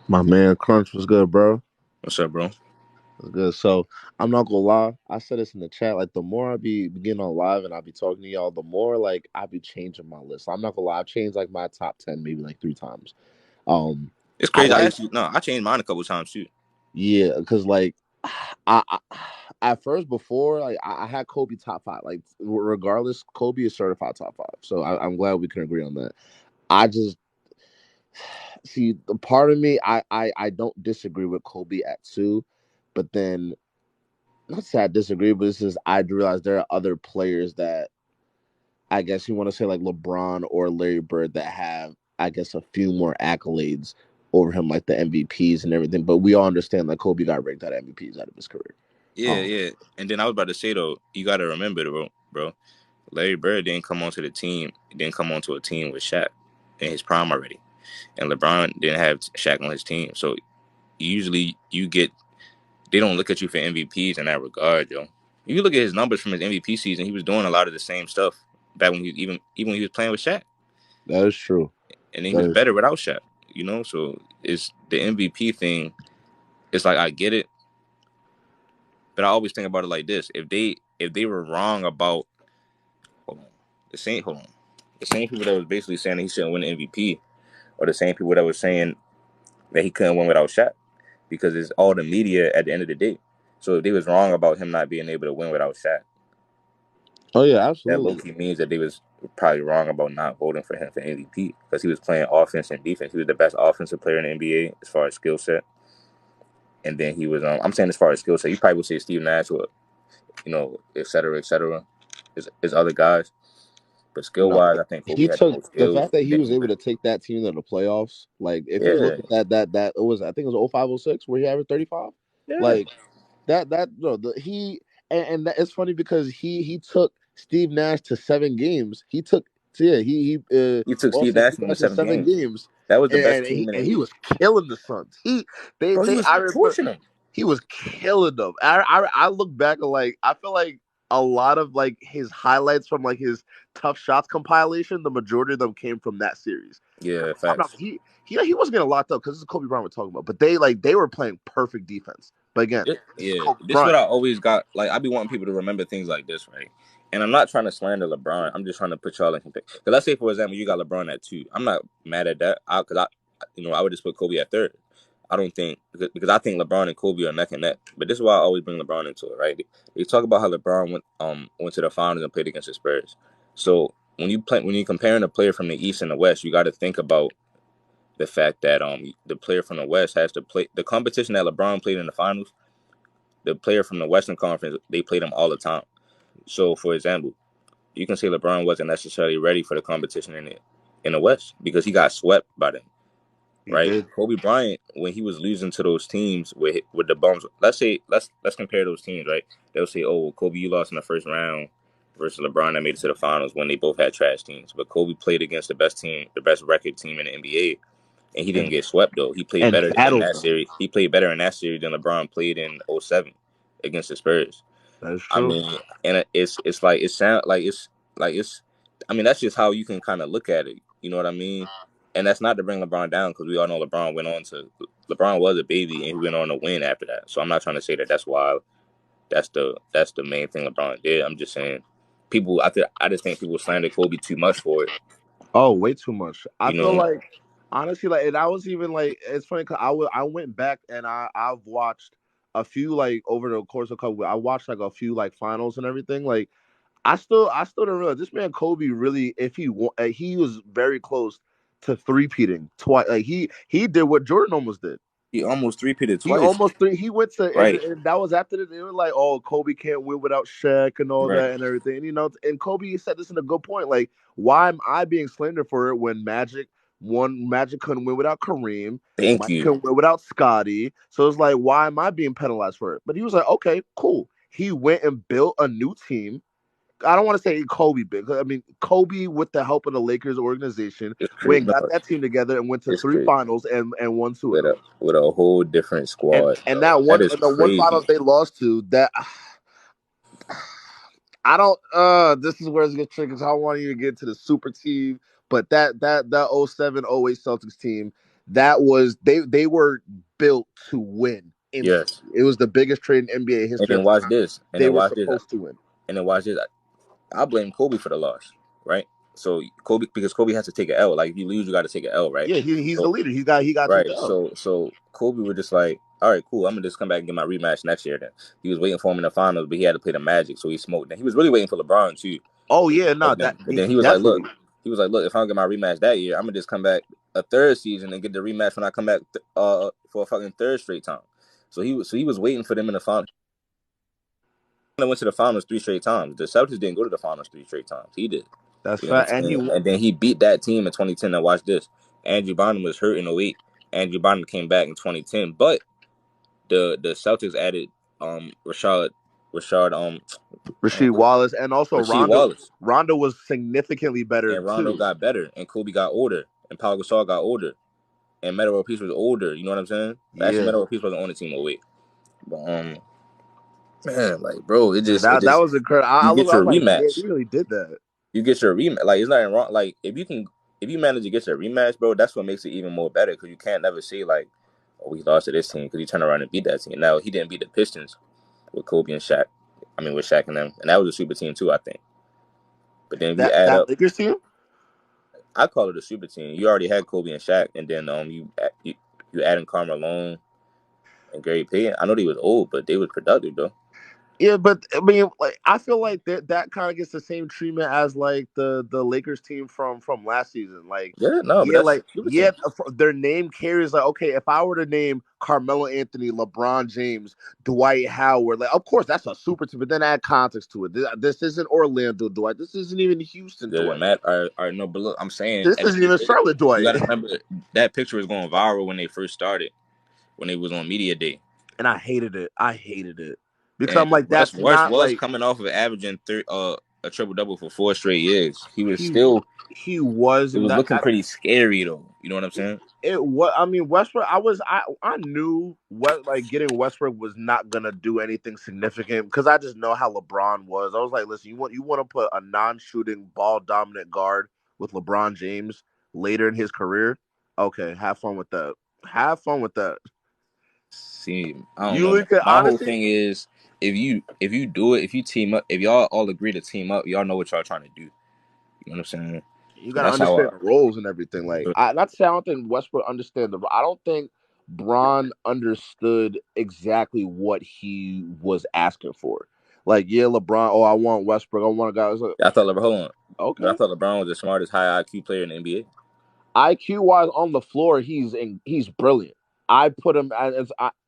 My man Crunch was good, bro. What's up, bro? Was good. So I'm not gonna lie. I said this in the chat. Like the more I be getting on live and I be talking to y'all, the more like I be changing my list. I'm not gonna lie. I've changed like my top 10 maybe like three times. Um, It's I crazy. I like used to no, I changed mine a couple times too. yeah, because like I at first before like I had Kobe top five. Like regardless, Kobe is certified top five. So I'm glad we can agree on that. I just see the part of me. I don't disagree with Kobe at two, but then not to say I disagree, but it's just I realize there are other players that I guess you want to say like LeBron or Larry Bird that have I guess a few more accolades over him, like the MVPs and everything. But we all understand that Kobe got ranked out MVPs out of his career. Yeah, Um, yeah. And then I was about to say though, you got to remember, bro. Larry Bird didn't come onto the team. He didn't come onto a team with Shaq in his prime already, and LeBron didn't have Shaq on his team. So usually you get they don't look at you for MVPs in that regard, yo. If you look at his numbers from his MVP season, he was doing a lot of the same stuff back when he even when he was playing with Shaq, that is true. and then he That was is better without Shaq. So it's the MVP thing. It's like I get it, but I always think about it like this: if they were wrong about hold on, hold on, the same people that was basically saying that he shouldn't win the MVP, or the same people that was saying that he couldn't win without Shaq, because it's all the media at the end of the day. So if they was wrong about him not being able to win without Shaq, Oh yeah, that low absolutely. key means that they was probably wrong about not voting for him for MVP because he was playing offense and defense. He was the best offensive player in the NBA as far as skill set, and then he was I'm saying as far as skill set, you probably would say Steve Nash or et cetera, is other guys. But skill No, wise, I think Kobe he had the took most the skills. fact that he Then was able to take that team to the playoffs. Like if you look yeah, at that it was I think it was 0506 where he averaged 35. yeah. Like that no the he and that, it's funny because he took Steve Nash to 7 games. He took yeah he He took lost Steve to Nash Steve in the Nash in seven seven games. games, That was the best and team in the he NBA. was killing the Suns. Bro, he They was I remember torching them. he was killing them. I look back and like I feel like a lot of like his highlights from like his tough shots compilation, the majority of them came from that series. Yeah, I'm not facts. he wasn't getting locked up because this is Kobe Bryant we're talking about, but they were playing perfect defense. But again, this is Yeah, Kobe this is what Bryant. I always got. Like, I be wanting people to remember things like this, right? And I'm not trying to slander LeBron. I'm just trying to put y'all in compare. Because let's say, for example, you got LeBron at two. I'm not mad at that. I would just put Kobe at third. I don't think because I think LeBron and Kobe are neck and neck. But this is why I always bring LeBron into it, right? They talk about how LeBron went to the finals and played against the Spurs. So when you comparing a player from the East and the West, you got to think about the fact that the player from the West has to play the competition that LeBron played in the finals. The player from the Western Conference, they played him all the time. So, for example, you can say LeBron wasn't necessarily ready for the competition in the West because he got swept by them, He right? did. Kobe Bryant, when he was losing to those teams with the bums, let's compare those teams, right? They'll say, "Oh, well, Kobe, you lost in the first round versus LeBron that made it to the finals when they both had trash teams." But Kobe played against the best team, the best record team in the NBA, and he didn't And get swept though. He played and better in battled that them. series. He played better in that series than LeBron played in '07 against the Spurs. That is I true. mean, and it's like it sound like it's. I mean, that's just how you can kind of look at it. You know what I mean? And that's not to bring LeBron down because we all know LeBron was a baby and he went on to win after that. So I'm not trying to say that that's why that's the main thing LeBron did. I'm just saying I just think people slander Kobe too much for it. Oh, way too much. I You feel know? like honestly, like, and I was even like, it's funny because I went back and I've watched a few like over the course of a couple. I watched like a few like finals and everything. Like I still don't realize this man Kobe really, if he was very close to three-peating twice. Like he did what Jordan almost did. He almost three-peated He twice, almost three. He went to, right? and that was after they were like, "Oh, Kobe can't win without Shaq and all Right. that and everything." And, and Kobe said this in a good point. Like, why am I being slandered for it when Magic couldn't win without Kareem, Thank Mike you. couldn't win without Scotty. So it's like, why am I being penalized for it? But he was like, okay, cool. He went and built a new team. I don't want to say Kobe big. I mean, Kobe, with the help of the Lakers organization, It's went crazy. and No, got that team together and went to it's three crazy. finals and won two of With them. a whole different And squad, and yo. that That one is the one crazy. finals they lost to that I don't this is where it's gonna tricky. I don't want you to get to the super team, but that 07 08 Celtics team, that was they were built to win Yes. instantly. It was the biggest trade in NBA And history then at the watch time. this. And They then were watch this. supposed to win. And then watch this. I blame Kobe for the loss, right? So Kobe, because Kobe has to take an L. Like if you lose, you got to take an L, right? Yeah, he's the So leader. He got to take right. the L. So Kobe was just like, all right, cool. I'm gonna just come back and get my rematch next year. Then he was waiting for him in the finals, but he had to play the Magic, so he smoked. Then he was really waiting for LeBron too. Oh yeah, no, But that then he he was like, look, definitely. if I don't get my rematch that year, I'm gonna just come back a third season and get the rematch when I come back for a fucking third straight time. So he was waiting for them in the final. He went to the finals 3 straight times. The Celtics didn't go to the finals 3 straight times. He did. That's You know fat, what I'm and he saying? And then he beat that team in 2010. Now watch this. Andrew Bynum was hurt in '08. Andrew Bynum came back in 2010, but the Celtics added Rashard Rasheed Wallace, and also Rasheed Rondo. Wallace, Rondo was significantly better and Rondo too. got better, and Kobe got older, and Pau Gasol got older, and Metta World Peace was older. You know what I'm saying? Actually, Yeah, Metta World Peace wasn't on the team '08. But man, like bro, it yeah, just it that just was incredible. I you look, get I your was like, damn, rematch. he really did that. You get your rematch. Like it's nothing wrong. Like if you manage to get your rematch, bro, that's what makes it even more better because you can't never say like, oh, we lost to this team because he turned around and beat that team. Now he didn't beat the Pistons with Kobe and Shaq. I mean with Shaq and them, and that was a super team too, I think. But then if you add That up, Lakers team. I call it a super team. You already had Kobe and Shaq, and then you add in Carmelo and Gary Payton. I know they was old, but they was productive though. Yeah, but I mean, like I feel like that kind of gets the same treatment as like the Lakers team from last season. Like, Yeah, no, but yeah, that's like super yeah, team. their name carries like okay, if I were to name Carmelo Anthony, LeBron James, Dwight Howard, like of course that's a super team, but then add context to it. This isn't Orlando Dwight. This isn't even Houston Doesn't Dwight. matter. All right, no, but look, I'm saying This at the isn't end of even the day, Charlotte you Dwight. got to remember that picture was going viral when they first started, when they was on media day, And I hated it. I hated it because I'm and like, Russ that's Russ not was like coming off of averaging a triple double for 4 straight years. He was he still. he was, It and was that looking pretty scary though. You know what I'm saying? it what I mean Westbrook. I knew what like getting Westbrook was not gonna do anything significant because I just know how LeBron was. I was like, listen, you want to put a non-shooting ball dominant guard with LeBron James later in his career? Okay, have fun with that. Have fun with that. See, I don't You know. look at My whole honestly, thing is if you do it, if you team up, if y'all all agree to team up, y'all know what y'all trying to do. You know what I'm saying? you And gotta that's how understand the roles and everything. Like, I not to say I don't think Westbrook understand the. I don't think Braun understood exactly what he was asking for. Like, yeah, LeBron. Oh, I want Westbrook. I want a guy. I was like, I thought hold on. But I okay. thought LeBron was the smartest high IQ player in the NBA. IQ wise on the floor, he's brilliant. I put him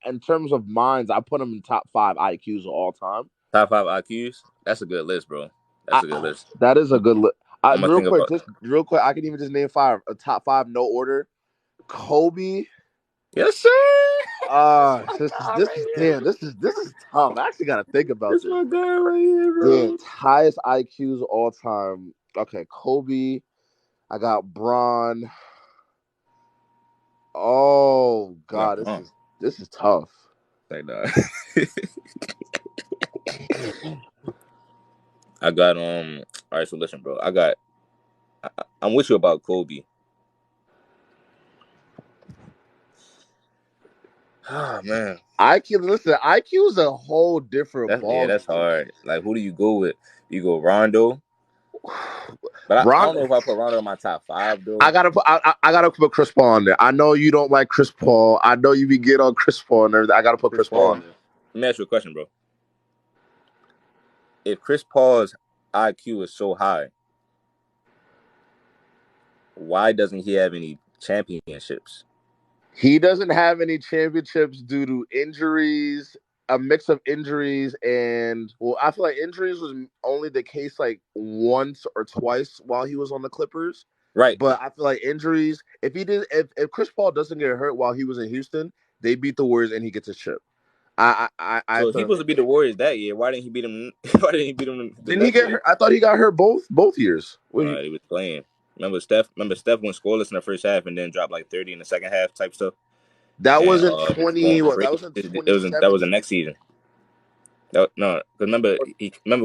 in terms of minds. I put him in top five IQs of all time. Top five IQs. That's a good list, bro. That's I, a good list. that is a good. I'm gonna think about. Just real quick. I can even just name five. A top five, no order. Kobe. Yes, sir. This is damn. This is tough. I actually got to think about This this. my guy right here, Yeah, bro. highest IQs all time. Okay, Kobe. I got Braun. Oh Like, God, this is tough. like that. I got All right, so listen, bro. I'm with you about Kobe. Ah man, IQ. Listen, IQ is a whole different ball that's game. hard. Like, who do you go with? You go Rondo, but I Bron, don't know if I put Rondo in my top five I though. gotta put. I gotta put Chris Paul on there. I know you don't like Chris Paul. I know you be get on Chris Paul and everything. I gotta put Chris Chris Paul Paul. on there. Let me ask you a question, bro. If Chris Paul's IQ is so high, why doesn't he have any championships? He doesn't have any championships due to injuries, a mix of injuries, and well, I feel like injuries was only the case like once or twice while he was on the Clippers. Right. But I feel like injuries, if Chris Paul doesn't get hurt while he was in Houston, they beat the Warriors and he gets a chip. I So if he firmly supposed to beat the Warriors that year, why didn't he beat them? Why didn't he beat them the didn't he next get year? hurt? I thought he got hurt both years. He was playing. Remember Steph went scoreless in the first half and then dropped like 30 in the second half type stuff. That And was in going 20. for What? break. That was in That was the 2017. next season. No, because remember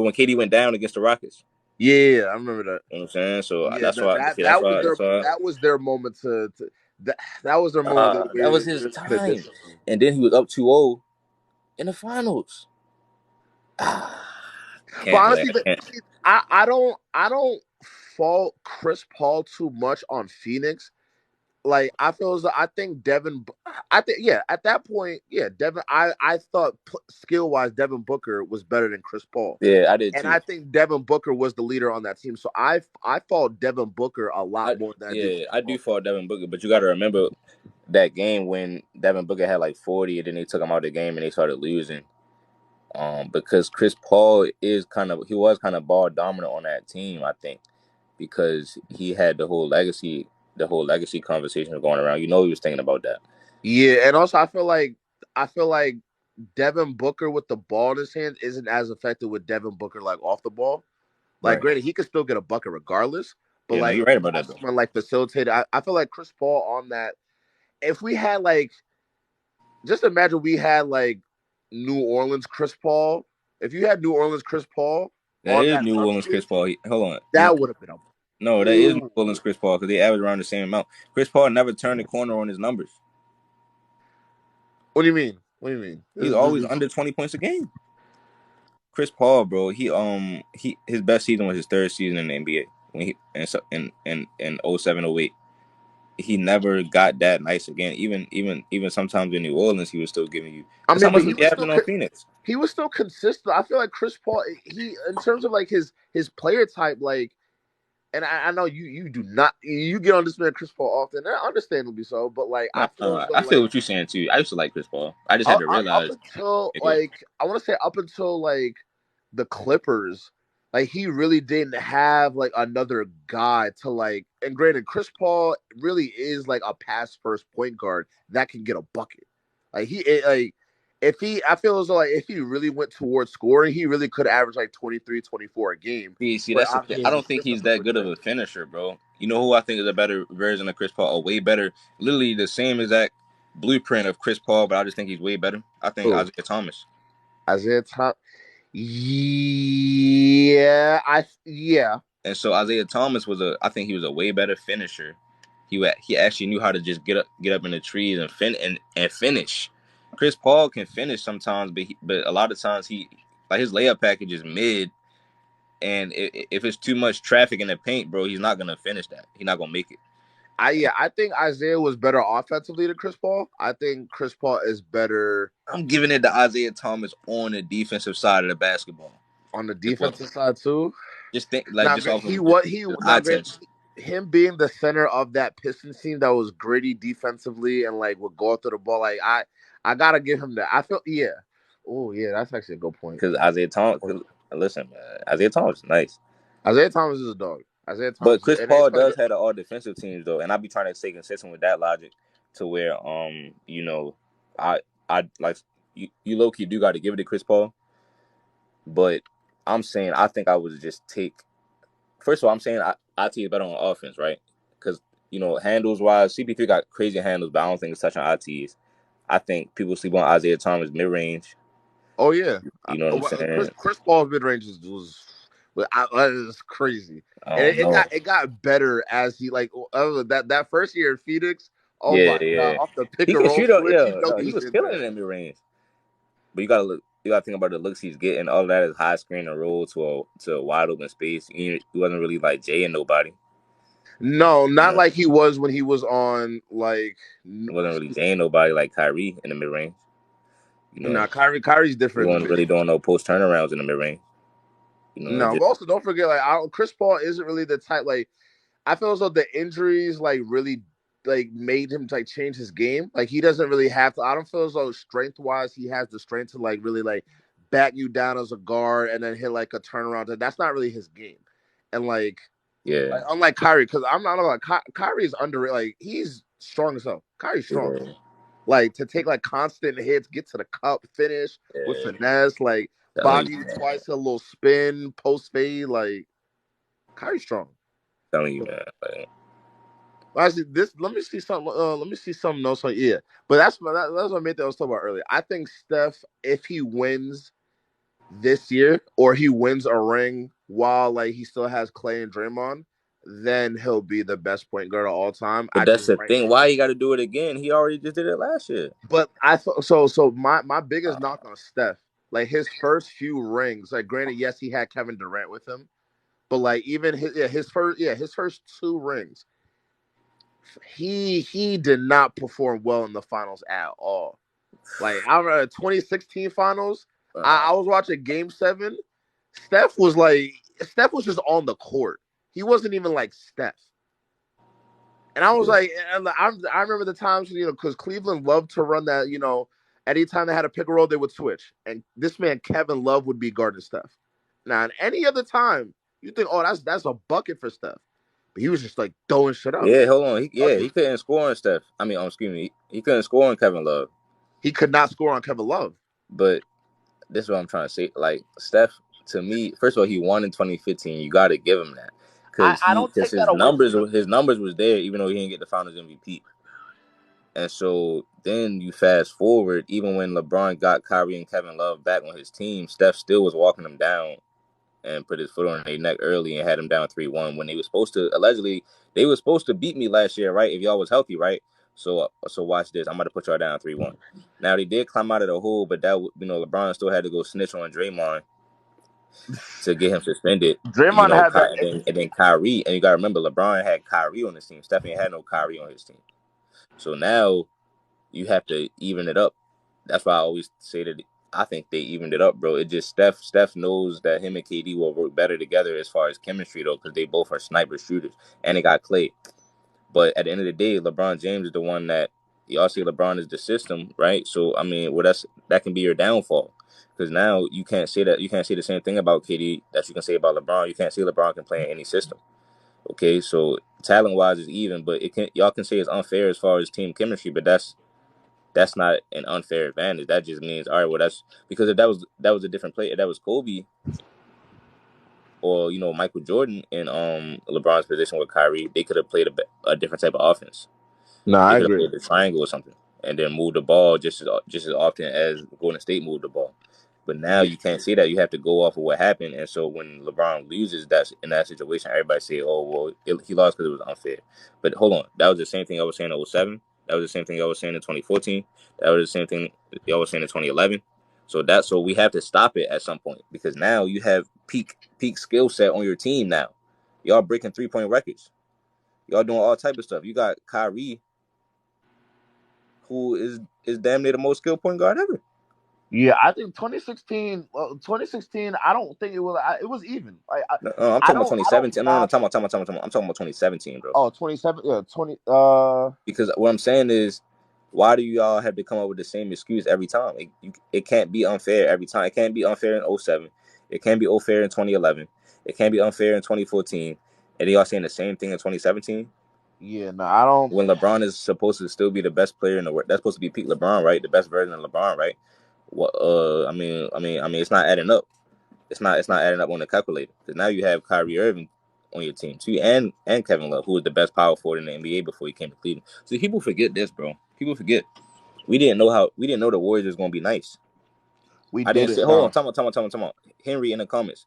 when KD went down against the Rockets. Yeah, I remember that. You know what I'm saying? So Yeah, that's why. See, that was their moment to. that was their moment. They That was really, his really could have did time. something. And then he was up 2-0 in the finals. But Can't, man. honestly, Can't. see, I don't fault Chris Paul too much on Phoenix. Like I feel as though I think Devin, I think yeah, at that point, yeah, Devin. I thought skill wise, Devin Booker was better than Chris Paul, Yeah, I did and too. I think Devin Booker was the leader on that team. So I fault Devin Booker a lot more than I do Yeah, Chris I do Paul. for Devin Booker, but you got to remember that game when Devin Booker had like 40, and then they took him out of the game and they started losing. Because Chris Paul he was kind of ball dominant on that team, I think, because he had the whole legacy conversation going around. You know, he was thinking about that. Yeah, and also I feel like Devin Booker with the ball in his hand isn't as effective with Devin Booker like off the ball. Like, Right. granted, he could still get a bucket regardless. But Yeah, no, like, you're if right you about have that though. someone like facilitated, I feel like Chris Paul on that. If we had like, just imagine we had like New Orleans Chris Paul. If you had New Orleans Chris Paul That on is that New Suns Orleans Chris team, Paul. Hold on. that would have been No, a that is New ooh. Orleans Chris Paul because they average around the same amount. Chris Paul never turned the corner on his numbers. What do you mean? What do you mean? He's always under 20 points a game. Chris Paul, bro, he his best season was his third season in the NBA when he and so in 07-08. He never got that nice again. Even sometimes in New Orleans, he was still giving you. I That's how mean, but much was he averaging on Phoenix? he was still consistent. I feel like Chris Paul, he in terms of like his player type, like, and I know you do not you get on this man Chris Paul often, and understandably so. But like I feel as though I feel like what you're saying too. I used to like Chris Paul. I just had to up realize. until It goes. like I want to say up until like the Clippers, like he really didn't have like another guy to like. And granted, Chris Paul really is like a pass first point guard that can get a bucket. Like like if he, I feel as though like if he really went towards scoring, he really could average like 23, 24 a game. See, But that's the thing. obviously I his don't think assist he's numbers that were good of trash. a finisher, bro. You know who I think is a better version of Chris Paul? A way better, literally the same exact blueprint of Chris Paul, but I just think he's way better. I think Oh, Isaiah Thomas. Isaiah Thomas. Yeah, yeah. And so Isaiah Thomas I think he was a way better finisher. He actually knew how to just get up in the trees and finish. Chris Paul can finish sometimes, but a lot of times he like his layup package is mid, and if it's too much traffic in the paint, bro, he's not gonna finish that. He's not gonna make it. I think Isaiah was better offensively than Chris Paul. I think Chris Paul is better I'm giving it to Isaiah Thomas on the defensive side of the basketball on the as well. defensive side too. Just think like Now just off he of what he just eye now great test. him being the center of that Pistons team that was gritty defensively and like would go through the ball. Like I gotta give him that. I feel yeah. Oh yeah, that's actually a good point. Because Isaiah Thomas, listen, man, Isaiah Thomas is nice. Isaiah Thomas is a dog. Isaiah But Thomas, Chris and it's Paul funny. does have the all defensive teams though, and I be trying to stay consistent with that logic to where I I like you low key do got to give it to Chris Paul, but I'm saying I think I would just take first of all I'm saying IT is better on offense, right? Because handles wise, CP3 got crazy handles, but I don't think it's touching ITs. I think people sleep on Isaiah Thomas mid range. Oh yeah, You know what I'm Chris saying? Paul's mid range was crazy, I and don't know. it got better as he like that first year in Phoenix. Oh Yeah, my god, yeah. off the pick He and can roll shoot up. switch, Yeah, you know he he's was in killing it there. in mid range. But you gotta look. You gotta think about the looks he's getting. All of that is high screen and roll to a wide open space. He wasn't really like Jay and nobody. No, You not know, like he was when he was on like. he wasn't really Jay and nobody like Kyrie in the mid range. You know, Nah, Kyrie's he different in the wasn't mid. really doing no post turnarounds in the mid range. No, Just but also don't forget Chris Paul isn't really the type like. I feel as though the injuries like really like made him like change his game. Like he doesn't really have to. I don't feel as though strength wise he has the strength to like really like back you down as a guard and then hit like a turnaround. That's not really his game. And yeah, unlike Kyrie, because I'm not like Kyrie is underrated. Like he's strong as hell. Kyrie's strong. yeah, Like to take like constant hits, get to the cup, finish with yeah. finesse, like Telling body you, you man. twice, a little spin, post fade. Like Kyrie's strong. Telling you, man. Like, Actually, this let me see something. Let me see something else. Like, yeah, but that's that's what I made that I was talking about earlier. I think Steph, if he wins this year or he wins a ring while like he still has Clay and Draymond, then he'll be the best point guard of all time. But I that's just the right thing. Why you got to do it again? He already just did it last year. But I thought so. So my biggest Uh, knock on Steph, like his first few rings, like granted, yes, he had Kevin Durant with him, but like even his first two rings, he did not perform well in the finals at all. Like I remember 2016 finals, I was watching Game 7. Steph was just on the court. He wasn't even like Steph. And I was yeah. like, and I remember the times, because Cleveland loved to run that, anytime they had a pick and roll, they would switch. And this man, Kevin Love, would be guarding Steph. Now, at any other time, you think, oh, that's a bucket for Steph. But he was just like throwing shit up. Yeah, hold on. He Buckets. couldn't score on Steph. I mean, excuse me. He couldn't score on Kevin Love. He could not score on Kevin Love. But this is what I'm trying to say. Like Steph, to me, first of all, he won in 2015. You got to give him that I don't because take that away from him. his numbers was there, even though he didn't get the Finals MVP. And so then you fast forward, even when LeBron got Kyrie and Kevin Love back on his team, Steph still was walking them down and put his foot on their neck early and had them down 3-1 when they were supposed to allegedly they were supposed to beat me last year, right? If y'all was healthy, right? So watch this. I'm about to put y'all down 3-1. Now they did climb out of the hole, but that LeBron still had to go snitch on Draymond to get him suspended. Draymond had that. And then Kyrie, and you gotta remember LeBron had Kyrie on his team. Stephanie had no Kyrie on his team. So now you have to even it up. That's why I always say that I think they evened it up, bro. It just Steph knows that him and KD will work better together as far as chemistry though, because they both are sniper shooters, and they got Clay. But at the end of the day, LeBron James is the one that y'all see. LeBron is the system, right? So I mean, well, that can be your downfall because now you can't say the same thing about KD that you can say about LeBron. You can't say LeBron can play in any system. Okay, so talent wise is even, but y'all can say it's unfair as far as team chemistry, but that's not an unfair advantage. That just means all right. Well, that's because if that was a different player. If that was Kobe or Michael Jordan in LeBron's position with Kyrie, they could have played a different type of offense. No, They I could have agree. played the triangle or something, and then move the ball just as often as Golden State moved the ball. But now Yeah, you can't say that. You have to go off of what happened. And so when LeBron loses, that's in that situation, everybody say, "Oh, well, he lost because it was unfair." But hold on, that was the same thing I was saying in 07. That was the same thing I was saying in 2014. That was the same thing y'all was saying in 2011. So we have to stop it at some point because now you have peak skill set on your team. Now y'all breaking 3-point records. Y'all doing all type of stuff. You got Kyrie, who is damn near the most skilled point guard ever. yeah. I think 2016. 2016. I don't think it was. It was even. Like No, I'm I talking about don't. I don't 2017. No, I'm knock. talking about 2017, bro. Oh, 27. Yeah, 20. Because what I'm saying is, why do y'all have to come up with the same excuse every time? It can't be unfair every time. It can't be unfair in 07. It can't be unfair in 2011. It can't be unfair in 2014. And they all saying the same thing in 2017 Yeah, no, I don't. when LeBron is supposed to still be the best player in the world. That's supposed to be peak LeBron, right? The best version of LeBron, right? What? It's not adding up. It's not adding up on the calculator because now you have Kyrie Irving on your team too, and Kevin Love, who was the best power forward in the NBA before he came to Cleveland. So people forget this, bro. People forget we didn't know the Warriors was gonna be nice. We I did didn't it. say hold on, No, talking about Henry in the comments.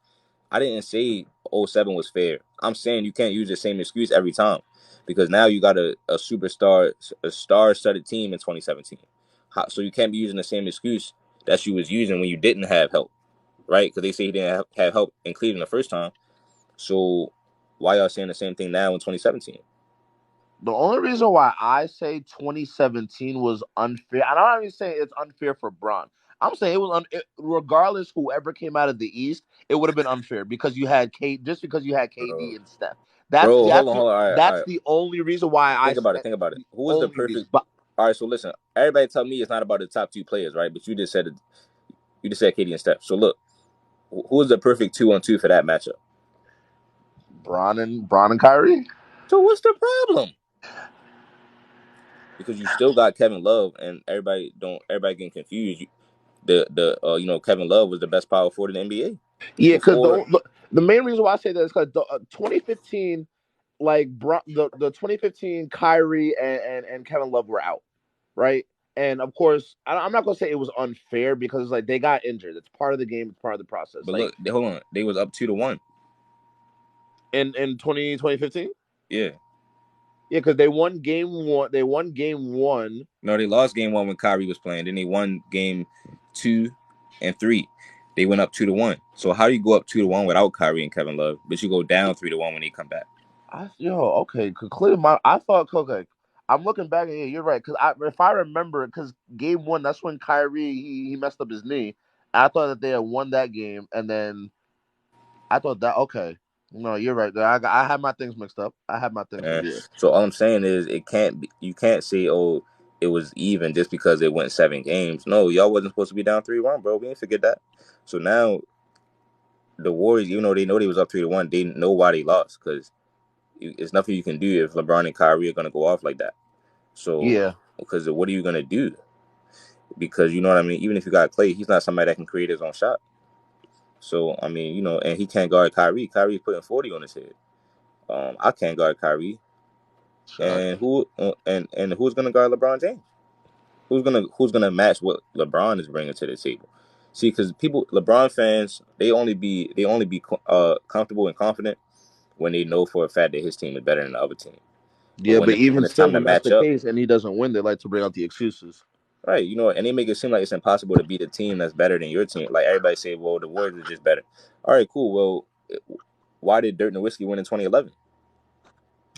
I didn't say '07 was fair. I'm saying you can't use the same excuse every time because now you got a star-studded team in 2017. So you can't be using the same excuse that you was using when you didn't have help, right? Because they say he didn't have help in Cleveland the first time. So why y'all saying the same thing now in 2017? the only reason why I say 2017 was unfair, and I'm not even saying it's unfair for Bron. I'm saying it was regardless whoever came out of the East, it would have been unfair because you had just because you had KD and Steph. That's Bro, hold that's on, the hold on. All that's right. the only reason why I Think about it. said Think about it. the Who is the only perfect? reason. But All right. So listen, everybody tell me it's not about the top two players, right? But you just said KD and Steph. So look, who is the perfect 2-on-2 for that matchup? Bron and Kyrie. So what's the problem? Because you still got Kevin Love, and everybody getting confused. Kevin Love was the best power forward in the NBA Yeah, because before. the main reason why I say that is because the 2015, like the 2015 Kyrie and Kevin Love were out, right? And of course, I'm not gonna say it was unfair because like they got injured. It's part of the game. It's part of the process. But Like look, hold on, they was up 2-1. in 2015. Yeah. Yeah, because they won game one. They won game one. No, they lost game one when Kyrie was playing. Then they won game 2 and 3. They went up 2-1. So how do you go up 2-1 without Kyrie and Kevin Love, but you go down 3-1 when they come back? Okay, clearly I thought okay. I'm looking back and yeah, you're right. Because if I remember, because game one, that's when Kyrie he messed up his knee. I thought that they had won that game, and then I thought that okay. No, you're right. I had my things mixed up. I had my things mixed up. So all I'm saying is it can't be, you can't say, oh, it was even just because it went 7 games. No, y'all wasn't supposed to be down 3-1, bro. We ain't forget that. So now the Warriors, even though they know they was up 3-1, they know why they lost because it's nothing you can do if LeBron and Kyrie are gonna go off like that. So Yeah. because what are you gonna do? Because you know what I mean. Even if you got Clay, he's not somebody that can create his own shot. So I mean, and he can't guard Kyrie. Kyrie's putting 40 on his head. I can't guard Kyrie. And who's gonna guard LeBron James? Who's gonna match what LeBron is bringing to the table? See, because LeBron fans, they only be comfortable and confident when they know for a fact that his team is better than the other team. But Yeah, when but even it's still, time to when that's match the up, case and he doesn't win, they like to bring out the excuses. right? And they make it seem like it's impossible to beat a team that's better than your team. Like everybody say, well, the Warriors are just better. All right, cool. Well, why did Dirk Nowitzki win in 2011?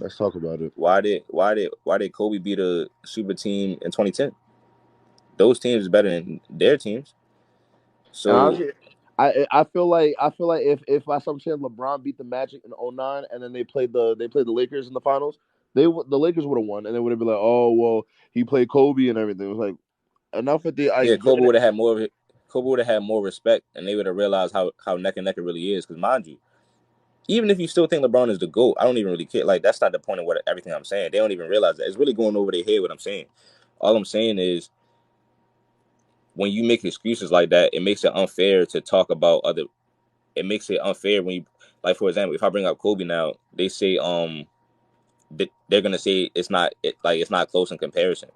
Let's talk about it. Why did Kobe beat a super team in 2010? Those teams are better than their teams. And So honestly, I feel like if by some chance LeBron beat the Magic in '09 and then they played the Lakers in the finals, the Lakers would have won and they would have been like, oh well, he played Kobe and everything. It was like enough of the yeah, granted, Kobe would have had more respect, and they would have realized how neck and neck it really is. Because mind you, even if you still think LeBron is the GOAT, I don't even really care. Like that's not the point of what everything I'm saying. They don't even realize that it's really going over their head what I'm saying. All I'm saying is when you make excuses like that, it makes it unfair to talk about other. It makes it unfair when you, like for example, if I bring up Kobe now, they say they're gonna say it's not close in comparison.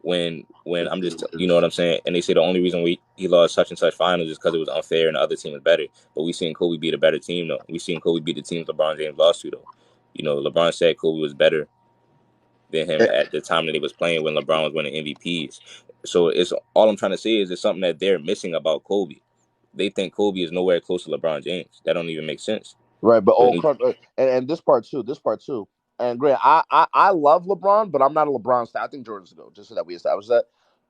When I'm just you know what I'm saying, and they say the only reason he lost such and such finals is because it was unfair and the other team was better. But we seen Kobe beat a better team though. We seen Kobe beat the teams LeBron James lost to though. LeBron said Kobe was better than him at the time that he was playing when LeBron was winning MVPs. So it's all I'm trying to say is it's something that they're missing about Kobe. They think Kobe is nowhere close to LeBron James. That don't even make sense. right? But When and this part too. And great, I love LeBron, but I'm not a LeBron stan. I think Jordan's the GOAT. Just so that we established that.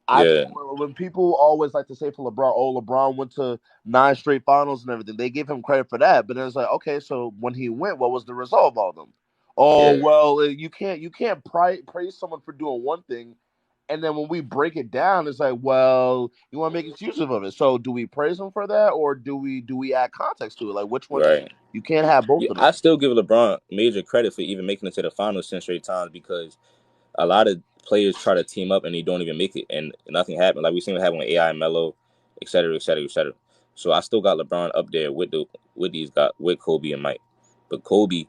I yeah, think when people always like to say for LeBron, oh, LeBron went to 9 straight finals and everything, they give him credit for that. But then it's like, okay, so when he went, what was the result of all of them? Oh, yeah, well, you can't praise someone for doing one thing, and then when we break it down, it's like, well, you want to make excuses of it. So do we praise him for that, or do we add context to it? Like which one? right. You can't have both Yeah, of them. I still give LeBron major credit for even making it to the finals 10 straight times because a lot of players try to team up and they don't even make it, and nothing happened. Like we seen what happened with AI and Melo, et cetera, et cetera, et cetera. So I still got LeBron up there with these guys, with Kobe and Mike. But Kobe,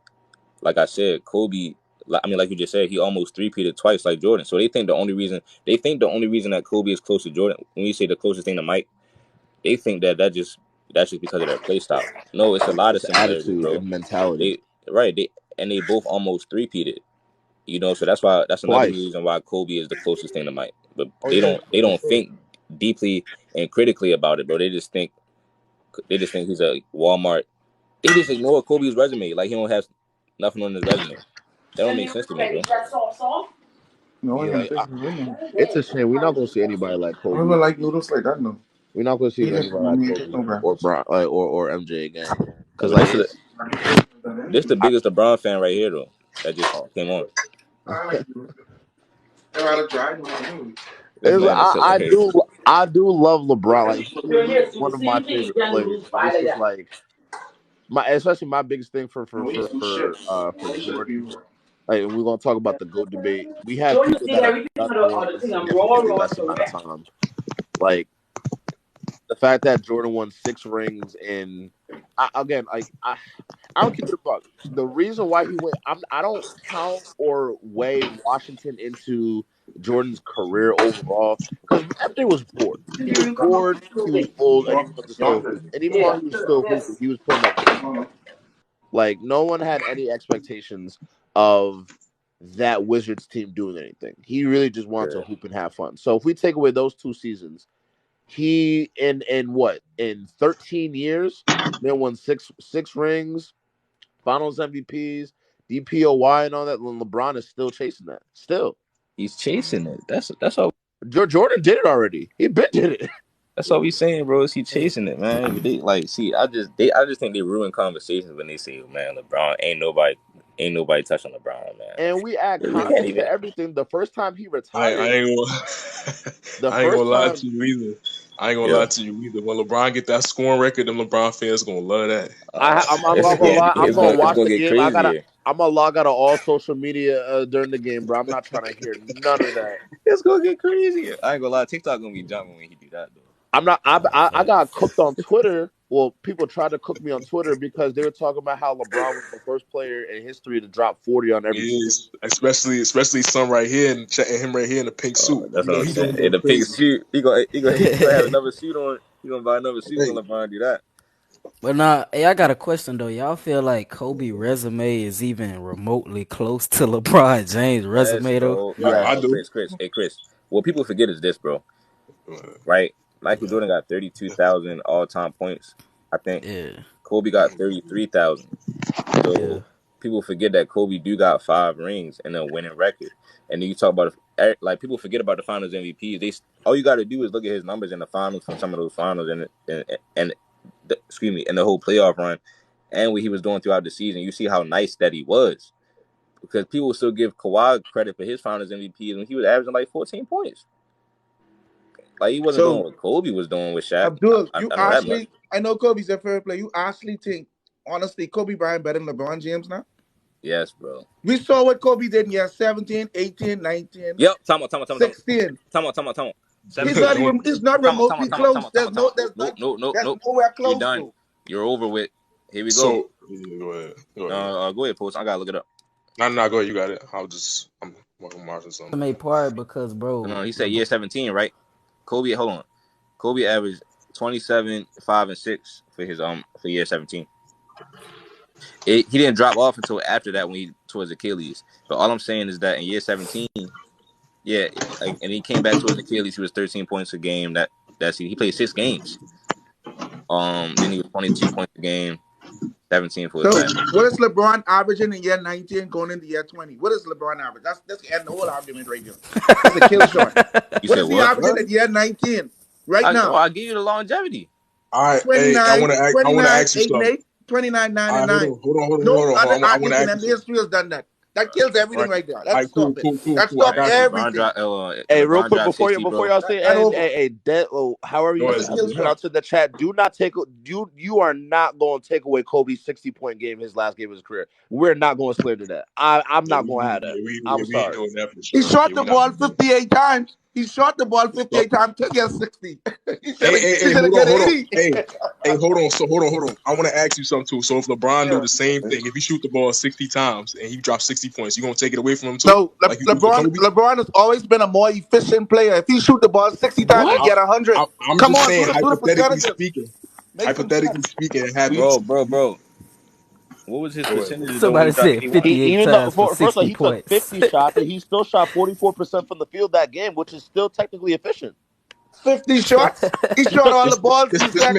like I said, Kobe. I mean, like you just said, he almost three-peated twice like Jordan. So they think the only reason that Kobe is close to Jordan, when you say the closest thing to Mike, they think that's just because of their play style. No, it's a lot of It's similarities, attitude bro. and mentality. They right, they both almost three-peated. So that's another Twice. reason why Kobe is the closest thing to Mike. But Oh they yeah, don't they for don't sure. think deeply and critically about it, bro. They just think he's a Walmart. They just ignore Kobe's resume like he don't have nothing on his resume. That don't make sense to me, bro. No, I Yeah, can take it. it's a shame. We're not gonna see anybody like I Kobe. never like noodles like that, no. We're not gonna see Eat it, anybody like mommy ain't get Kobe no or breakfast. Bron, or MJ again. Cause But like this is it's this the I, biggest LeBron fan right here though. That just came on. I like noodles. They're out of dry noodles. This it's man is hilarious. I do love LeBron. Like he's one of my favorite players. But it's just like especially my biggest thing for And for we eat for some for chips. uh for We should be Jordan. Like we're gonna talk about the GOAT debate. We have people that have done more in significantly less amount of time. Like the fact that Jordan won 6 rings in again, like I don't keep it a buck. The reason why he went, I don't count or weigh Washington into Jordan's career overall because MJ was bored. He was bored. He was old, and he wanted to still hoop. And even while he was still hooping, he was putting up numbers. Like no one had any expectations of that Wizards team doing anything. He really just wanted to hoop and have fun. So if we take away those 2 seasons, he in 13 years, then won six rings, Finals MVPs, DPOY, and all that. And LeBron is still chasing that. Still, he's chasing it. That's all. Jordan did it already. He did it. That's all we saying, bro. Is he chasing it, man? They I just think they ruin conversations when they say, man, LeBron ain't nobody touching LeBron, man. And we add You context can't even. to everything. The first time he I retired, ain't gonna, I ain't gonna lie to you either. I ain't gonna Yeah. lie to you either. When LeBron get that scoring record, them LeBron fans gonna love that. I'm not It's gonna lie. I'm gonna watch gonna the get game. crazier. I'm gonna log out of all social media during the game, bro. I'm not trying to hear none of that. It's gonna get crazier. I ain't gonna lie. TikTok gonna be jumping when he do that, though. I'm not. I got cooked on Twitter. Well, people tried to cook me on Twitter because they were talking about how LeBron was the first player in history to drop 40 on every He team. is, especially some right here and him right here in the pink suit. That's You know what I'm he saying. gonna go In the pink crazy. suit, he gonna have another suit on. He gonna buy another suit when LeBron do that. But nah, hey, I got a question though. Y'all feel like Kobe resume is even remotely close to LeBron James resume though? Yeah, I do. Chris. Hey, Chris. What people forget is this, bro. Right? Michael Jordan got 32,000 all-time points, I think. Yeah. Kobe got 33,000. So Yeah. people forget that Kobe do got 5 rings and a winning record. And then you talk about like people forget about the Finals MVPs. All you got to do is look at his numbers in the finals from some of those finals and the whole playoff run and what he was doing throughout the season. You see how nice that he was, because people still give Kawhi credit for his Finals MVPs when he was averaging like 14 points. Like he wasn't doing what Kobe was doing with Shaq. Abdul, I know that much. I know Kobe's a fair player. You actually think, honestly, Kobe Bryant better than LeBron James now? Yes, bro. We saw what Kobe did in year 17, 18, 19. Yep. Time out. 16. He's not remotely close. There's nowhere close. You're done. You're over with. Here we go. So go ahead. Go ahead, Post. I gotta look it up. No, go ahead. You got it. I'm marking something. Made part because bro. No, he said year 17, right? Kobe, hold on. Kobe averaged 27, 5, and 6 for his for year 17. He didn't drop off until after that when he tore his Achilles. But all I'm saying is that in year 17, yeah, and he came back to his Achilles. He was 13 points a game. That's he played 6 games. Then he was 22 points a game, 17 for his last. What is LeBron averaging in year 19 going into year 20? What is LeBron average? That's end the whole argument right here. That's a kill shot. What is he averaging in year 19 now? I'll give you the longevity. All right, 29, I want to ask you something. 29, 9, and 9. Hold on. No other athlete in the history has done that. That kills everything right there. That's cool. That stops everything. Hey, real quick before y'all say, however you pronounce it in the chat, do not take you are not going to take away Kobe's 60-point game, his last game of his career. We're not going to slander that. I'm not going to have that. I'm sorry. He shot the ball 58 times. He shot the ball 58 times to get 60. Hold on. So hold on. I want to ask you something too. So if LeBron do the same thing, if he shoot the ball 60 times and he drops 60 points, you gonna take it away from him too? No, LeBron has always been a more efficient player. If he shoot the ball 60 times, he get 100. I'm just saying, hypothetically speaking, it happens. Bro. What was his percentage? Somebody said 58 times for 60 first of all, he points. took 50 shots, and he still shot 44% from the field that game, which is still technically efficient. 50 shots. He shot all the balls. This man,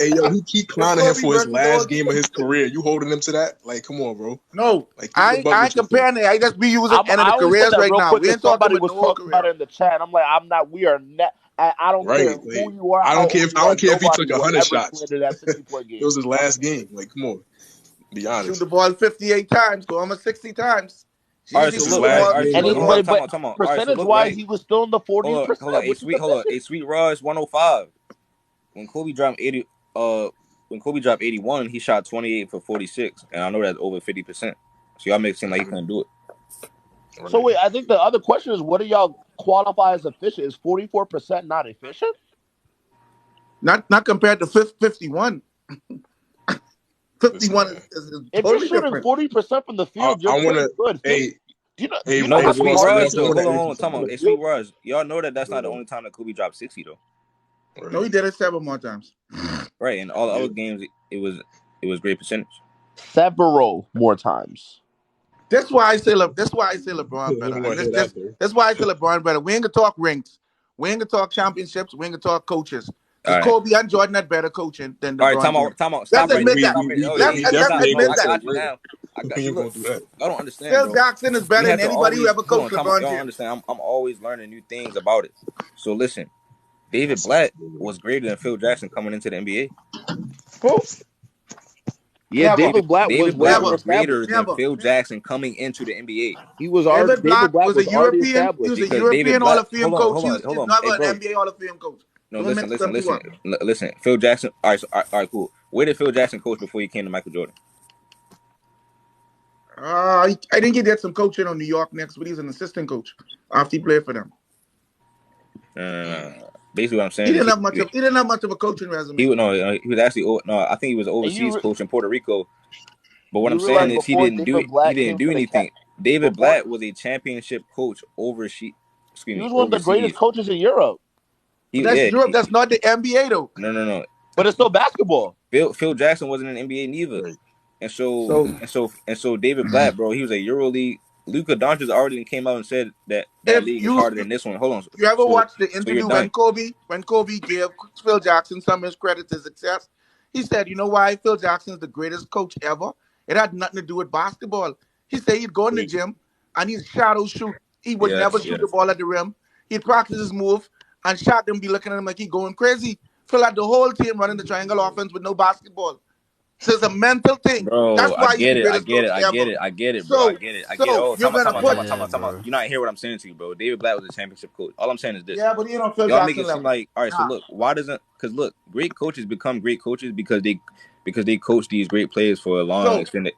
yo, he keep clowning him for his last game of his career. You holding him to that? Like, come on, bro. No, I ain't comparing it. I just be using end of the careers right now. We ain't talking about it in the chat. I'm like, we are not. I don't care who you are. I don't care if he took 100 shots. It was his last game. Like, come on. Be honest. Shoot the ball 58 times, go almost 60 times. All right, so percentage-wise, he was still in the 40%. Hold on. A Sweet Raj 105. When Kobe dropped 81, he shot 28 for 46, and I know that's over 50%. So y'all make it seem like he couldn't do it. So wait, I think the other question is, what do y'all qualify as efficient? Is 44% not efficient? Not compared to 51. 51 is if totally you're shooting 40% from the field, you're good. Hold on. Hey, Sweet Raj, y'all know that's not the only time that Kobe dropped 60 though. No, he did it 7 more times. Right, and all the other games, it was great percentage. Several more times. That's why I say LeBron better. And that's why I say LeBron better. We ain't gonna talk rings. We ain't gonna talk championships. We ain't gonna talk coaches. Because Kobe and Jordan had better coaching than LeBron. All right, time out. Let's admit that. Let's admit that. I got you now. I got you. Look, I don't understand. Phil Jackson is better than anybody who ever coached LeBron. Y'all understand? I'm always learning new things about it. So listen, David Blatt was greater than Phil Jackson coming into the NBA. Who? Yeah, David Blatt was greater than Phil Jackson coming into the NBA. He was already David Blatt was a European. He was a European Hall of Fame coach. He was never an NBA Hall of Fame coach. No, listen. Phil Jackson. All right, cool. Where did Phil Jackson coach before he came to Michael Jordan? I think he did some coaching on New York Knicks, but he's an assistant coach after he played for them. Basically, what I'm saying, he didn't have much of a coaching resume. He was actually I think he was overseas coach in Puerto Rico. But what I'm saying is he didn't do anything. David Blatt was a championship coach overseas. He was one of the greatest coaches in Europe. Europe. That's not the NBA though. No. But it's still basketball. Phil Jackson wasn't in the NBA neither. Right. And so David Blatt, bro, he was a EuroLeague. Luka Doncic already came out and said that league is harder than this one. Hold on. You ever watched the interview when Kobe gave Phil Jackson some of his credit to success? He said, "You know why Phil Jackson is the greatest coach ever? It had nothing to do with basketball." He said he'd go in the gym and he'd shadow shoot. He would never shoot the ball at the rim. He'd practice his move, and Shaq them be looking at him like he going crazy. Phil had the whole team running the triangle offense with no basketball. So it's a mental thing. Bro, that's why I get it, bro. I get it. Oh, you're not hearing what I'm saying to you, bro. David Blatt was a championship coach. All I'm saying is this. Yeah, but you don't feel y'all make it seem like, all right, so look, why doesn't, because look, great coaches become great coaches because they coach these great players for a long extended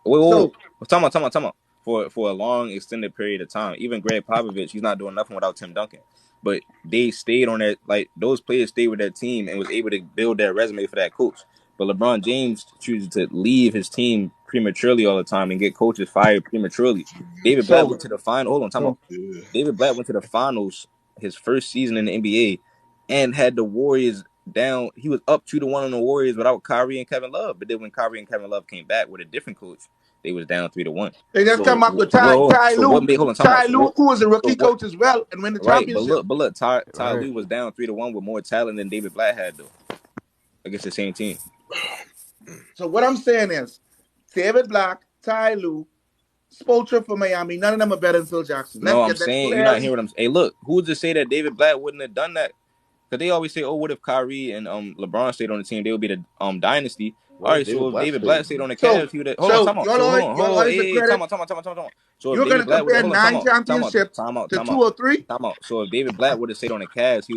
time out. For a long extended period of time. Even Greg Popovich, he's not doing nothing without Tim Duncan. But they stayed on that, like those players stayed with that team and was able to build their resume for that coach. But LeBron James chooses to leave his team prematurely all the time and get coaches fired prematurely. David Blatt went to the final. Hold on, time out. David Blatt went to the finals his first season in the NBA and had the Warriors down. He was up 2-1 on the Warriors without Kyrie and Kevin Love. But then when Kyrie and Kevin Love came back with a different coach, they was down 3-1. They just come up with Ty Lue, who was a rookie coach as well, and win the championship. But look, Ty Lue was down 3-1 with more talent than David Blatt had though against the same team. So what I'm saying is, David Blatt, Ty Lue, Spoelstra for Miami, none of them are better than Phil Jackson. I'm saying you're not hearing what I'm saying. Hey, look, who's to say that David Blatt wouldn't have done that? Because they always say, "Oh, what if Kyrie and LeBron stayed on the team? They would be the dynasty." All right, so if David Blatt stayed on the Cavs, he would have. Hold on, time out. So you're going to compare 9 championships to 2 or 3? Time out. So if David Blatt would have stayed on the Cavs, he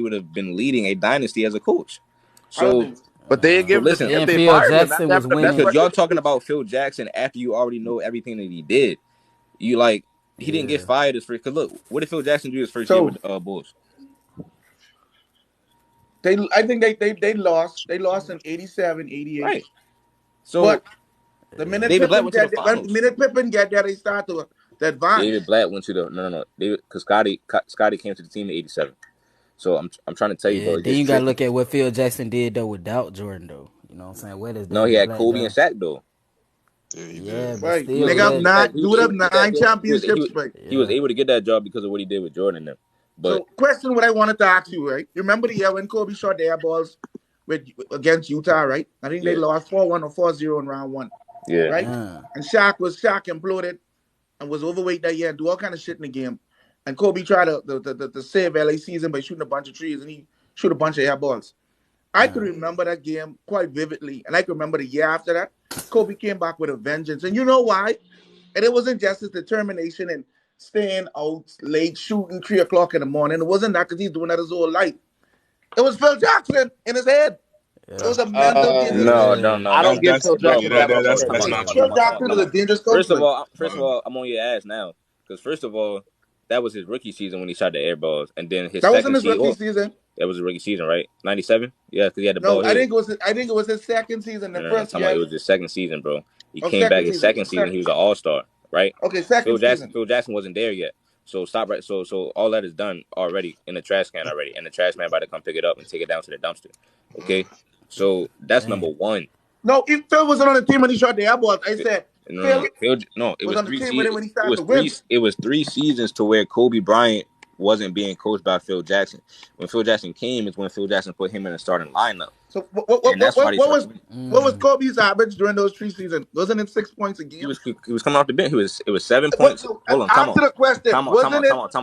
would have been leading a dynasty as a coach. So. But they give listen. Phil Jackson was winning because y'all talking about Phil Jackson after you already know everything that he did. You like he didn't get fired his first. Because look, what did Phil Jackson do his first year with the Bulls? I think they lost. They lost in 87, 88. Right. So but the minute Pippen get there, they start to advance. David Blatt went to the no. Because Scotty came to the team in 87. So I'm trying to tell you, bro. Then you gotta look at what Phil Jackson did though without Jordan though. You know what I'm saying? Where does he had Kobe and Shaq though. Yeah, but right. Still, they got 9 championships. He was able to get that job because of what he did with Jordan. Then. But so, question what I wanted to ask you, right? You remember the year when Kobe shot the air balls against Utah, right? I think they lost 4-1 or 4-0 in round 1. Yeah. Right? And Shaq imploded and was overweight that year and do all kind of shit in the game. And Kobe tried to save LA season by shooting a bunch of trees, and he shoot a bunch of air balls. I could remember that game quite vividly, and I can remember the year after that, Kobe came back with a vengeance. And you know why? And it wasn't just his determination and staying out late, shooting 3 o'clock in the morning. It wasn't that because he's doing that his whole life. It was Phil Jackson in his head. It was a mental game. No. I don't get Phil Jackson. That's not true. Phil Jackson is a dangerous coach. First of all, I'm on your ass now. Because first of all, that was his rookie season when he shot the air balls, and then his wasn't his rookie season. That was a rookie season, right? 97. Yeah, because he had the ball. I think it was his second season. The first year. It was his second season, bro. He came back his second season. He was an all-star, right? Okay, second season. Phil Jackson wasn't there yet. So stop right. So all that is done already in the trash can already, and the trash man about to come pick it up and take it down to the dumpster. Okay, so that's number one. No, if Phil wasn't on the team when he shot the air balls, I said Phil It was was on the three team with him seasons. when he started to win. It was 3 seasons to where Kobe Bryant wasn't being coached by Phil Jackson. When Phil Jackson came, is when Phil Jackson put him in the starting lineup, So and that's why they started winning. what was Kobe's average during those 3 seasons? Wasn't it 6 points a game? He was coming off the bench. It was 7 What, points. Hold on, answer the question. Wasn't it 6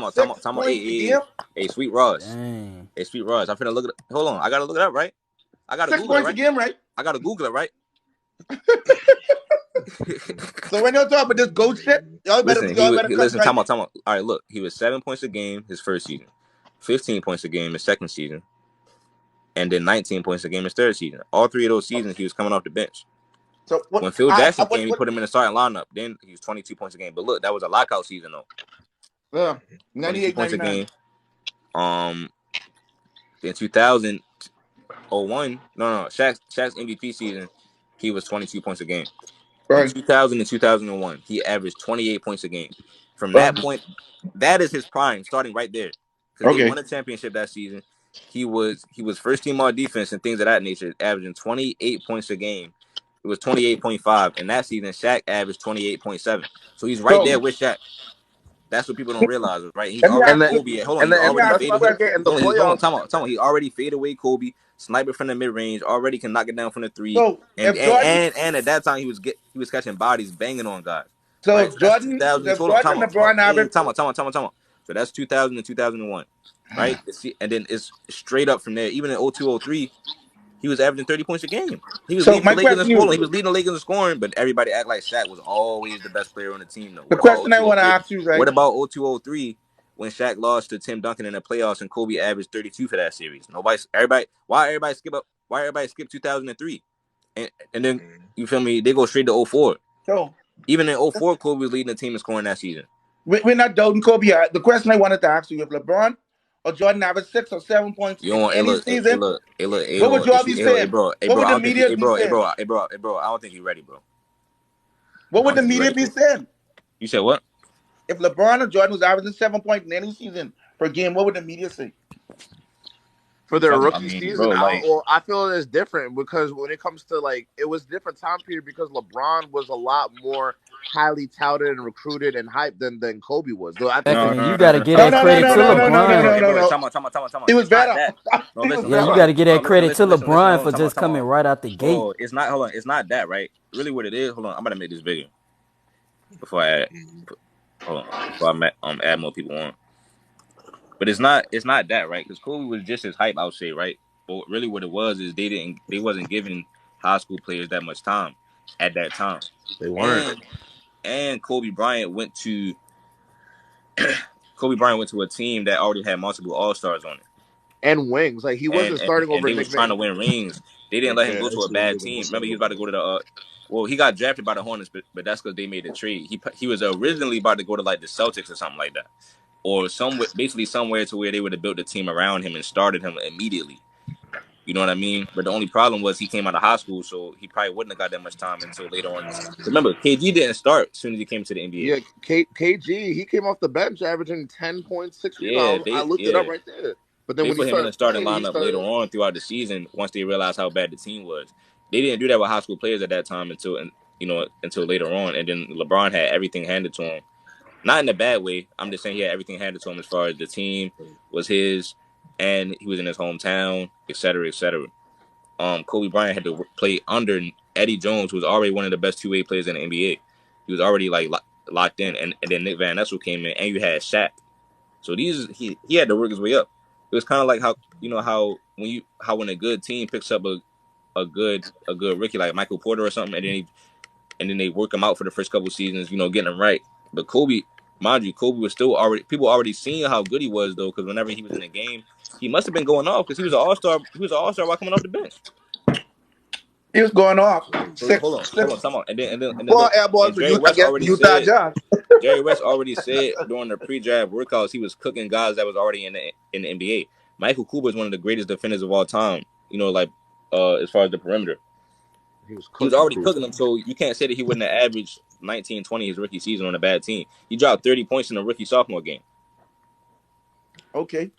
points a game? Hey, Sweet Ross. Dang. Hey, Sweet Ross. I'm finna look it. Hold on, I gotta look it up, right? I gotta 6 Google it, points a right? game, right? I gotta Google it, right? So when you're talking about this GOAT shit, y'all better cut listen. right. Time out. All right, look, he was 7 points a game his first season, 15 points a game his second season, and then 19 points a game his third season. All 3 of those seasons, he was coming off the bench. So When Phil Jackson came, he put him in the starting lineup. Then he was 22 points a game. But look, that was a lockout season though. Yeah, 22 98, points 99. a game. In 2001, Shaq's MVP season, he was 22 points a game. Right. In 2000 and 2001, he averaged 28 points a game. From Right. that point, that is his prime, starting right there. Because Okay. they won a championship that season. He was first team all defense and things of that nature, averaging 28 points a game. It was 28.5. And that season, Shaq averaged 28.7. So he's right there with Shaq. That's what people don't realize, right? He's Let me already ask you- Kobe. Hold on, And he's then already let's faded. not forget in the Hold on, playoffs. time out. He already faded away Kobe, sniper from the mid range, already can knock it down from the 3. So, and if Jordan- at that time he was catching bodies, banging on guys. So Right? if Jordan and LeBron average, Time out. So that's 2000 and 2001, right? And then it's straight up from there. Even in 02-03, he was averaging 30 points a game. He was leading the Lakers in scoring. He was leading the Lakers in scoring, but everybody act like Shaq was always the best player on the team. Though. The question I want to ask you, right? What about 02-03 when Shaq lost to Tim Duncan in the playoffs and Kobe averaged 32 for that series? Why everybody skip 2003? And then you feel me? They go straight to 04. So even in 04, Kobe was leading the team in scoring that season. We're not doubting Kobe. The question I wanted to ask you: if LeBron or Jordan averaged 6 or 7 points in any season, what would you all be saying? What would the media be saying? Bro, I don't think you're ready, bro. What would the media be saying? You said what? If LeBron or Jordan was averaging 7 points in any season per game, what would the media say? For their rookie season, bro, I feel it's different because when it comes to it was different time period because LeBron was a lot more highly touted and recruited and hyped than Kobe was. Though I think you got to get that credit to LeBron. No. It was better. You got to get that credit to LeBron for just coming right out the gate. Oh, it's not. Hold on, it's not that, right? Really, what it is. Hold on, I'm gonna make this bigger before I add. Hold on, before I add more people on. But it's not that, right? Because Kobe was just as hype, I would say, right? But really, what it was is they wasn't giving high school players that much time at that time. They weren't. And Kobe Bryant went to a team that already had multiple All-Stars on it. And wings. Like he wasn't starting over. And they was trying to win rings. They didn't let him go to a bad team. Remember, he was about to go to the. Well, he got drafted by the Hornets, but that's because they made a trade. He was originally about to go to the Celtics or something like that, or somewhere to where they would have built a team around him and started him immediately. You know what I mean? But the only problem was he came out of high school, so he probably wouldn't have got that much time until later on. Remember, KG didn't start as soon as he came to the NBA. Yeah, KG, he came off the bench averaging 10.6 rebounds. I looked it up right there. But then they when put he him in the starting playing, lineup later on throughout the season, once they realized how bad the team was. They didn't do that with high school players at that time until later on. And then LeBron had everything handed to him. Not in a bad way. I'm just saying he had everything handed to him as far as the team was his, and he was in his hometown, et cetera, et cetera. Kobe Bryant had to play under Eddie Jones, who was already one of the best two-way players in the NBA. He was already locked in, and then Nick Van Exel came in, and you had Shaq. So he had to work his way up. It was kind of like how when a good team picks up a good rookie like Michael Porter or something, and then they work him out for the first couple seasons, getting him right. But Kobe, mind you, Kobe was still people already seeing how good he was though, because whenever he was in the game, he must have been going off because he was an all-star. He was an all-star while coming off the bench. He was going off. Hold on, come on. And then Jerry West already said during the pre-draft workouts he was cooking guys that was already in the NBA. Michael Cooper is one of the greatest defenders of all time. As far as the perimeter. He was already cooking them, so you can't say that he wouldn't have averaged 19, 20 his rookie season on a bad team. He dropped 30 points in the rookie-sophomore game. Okay.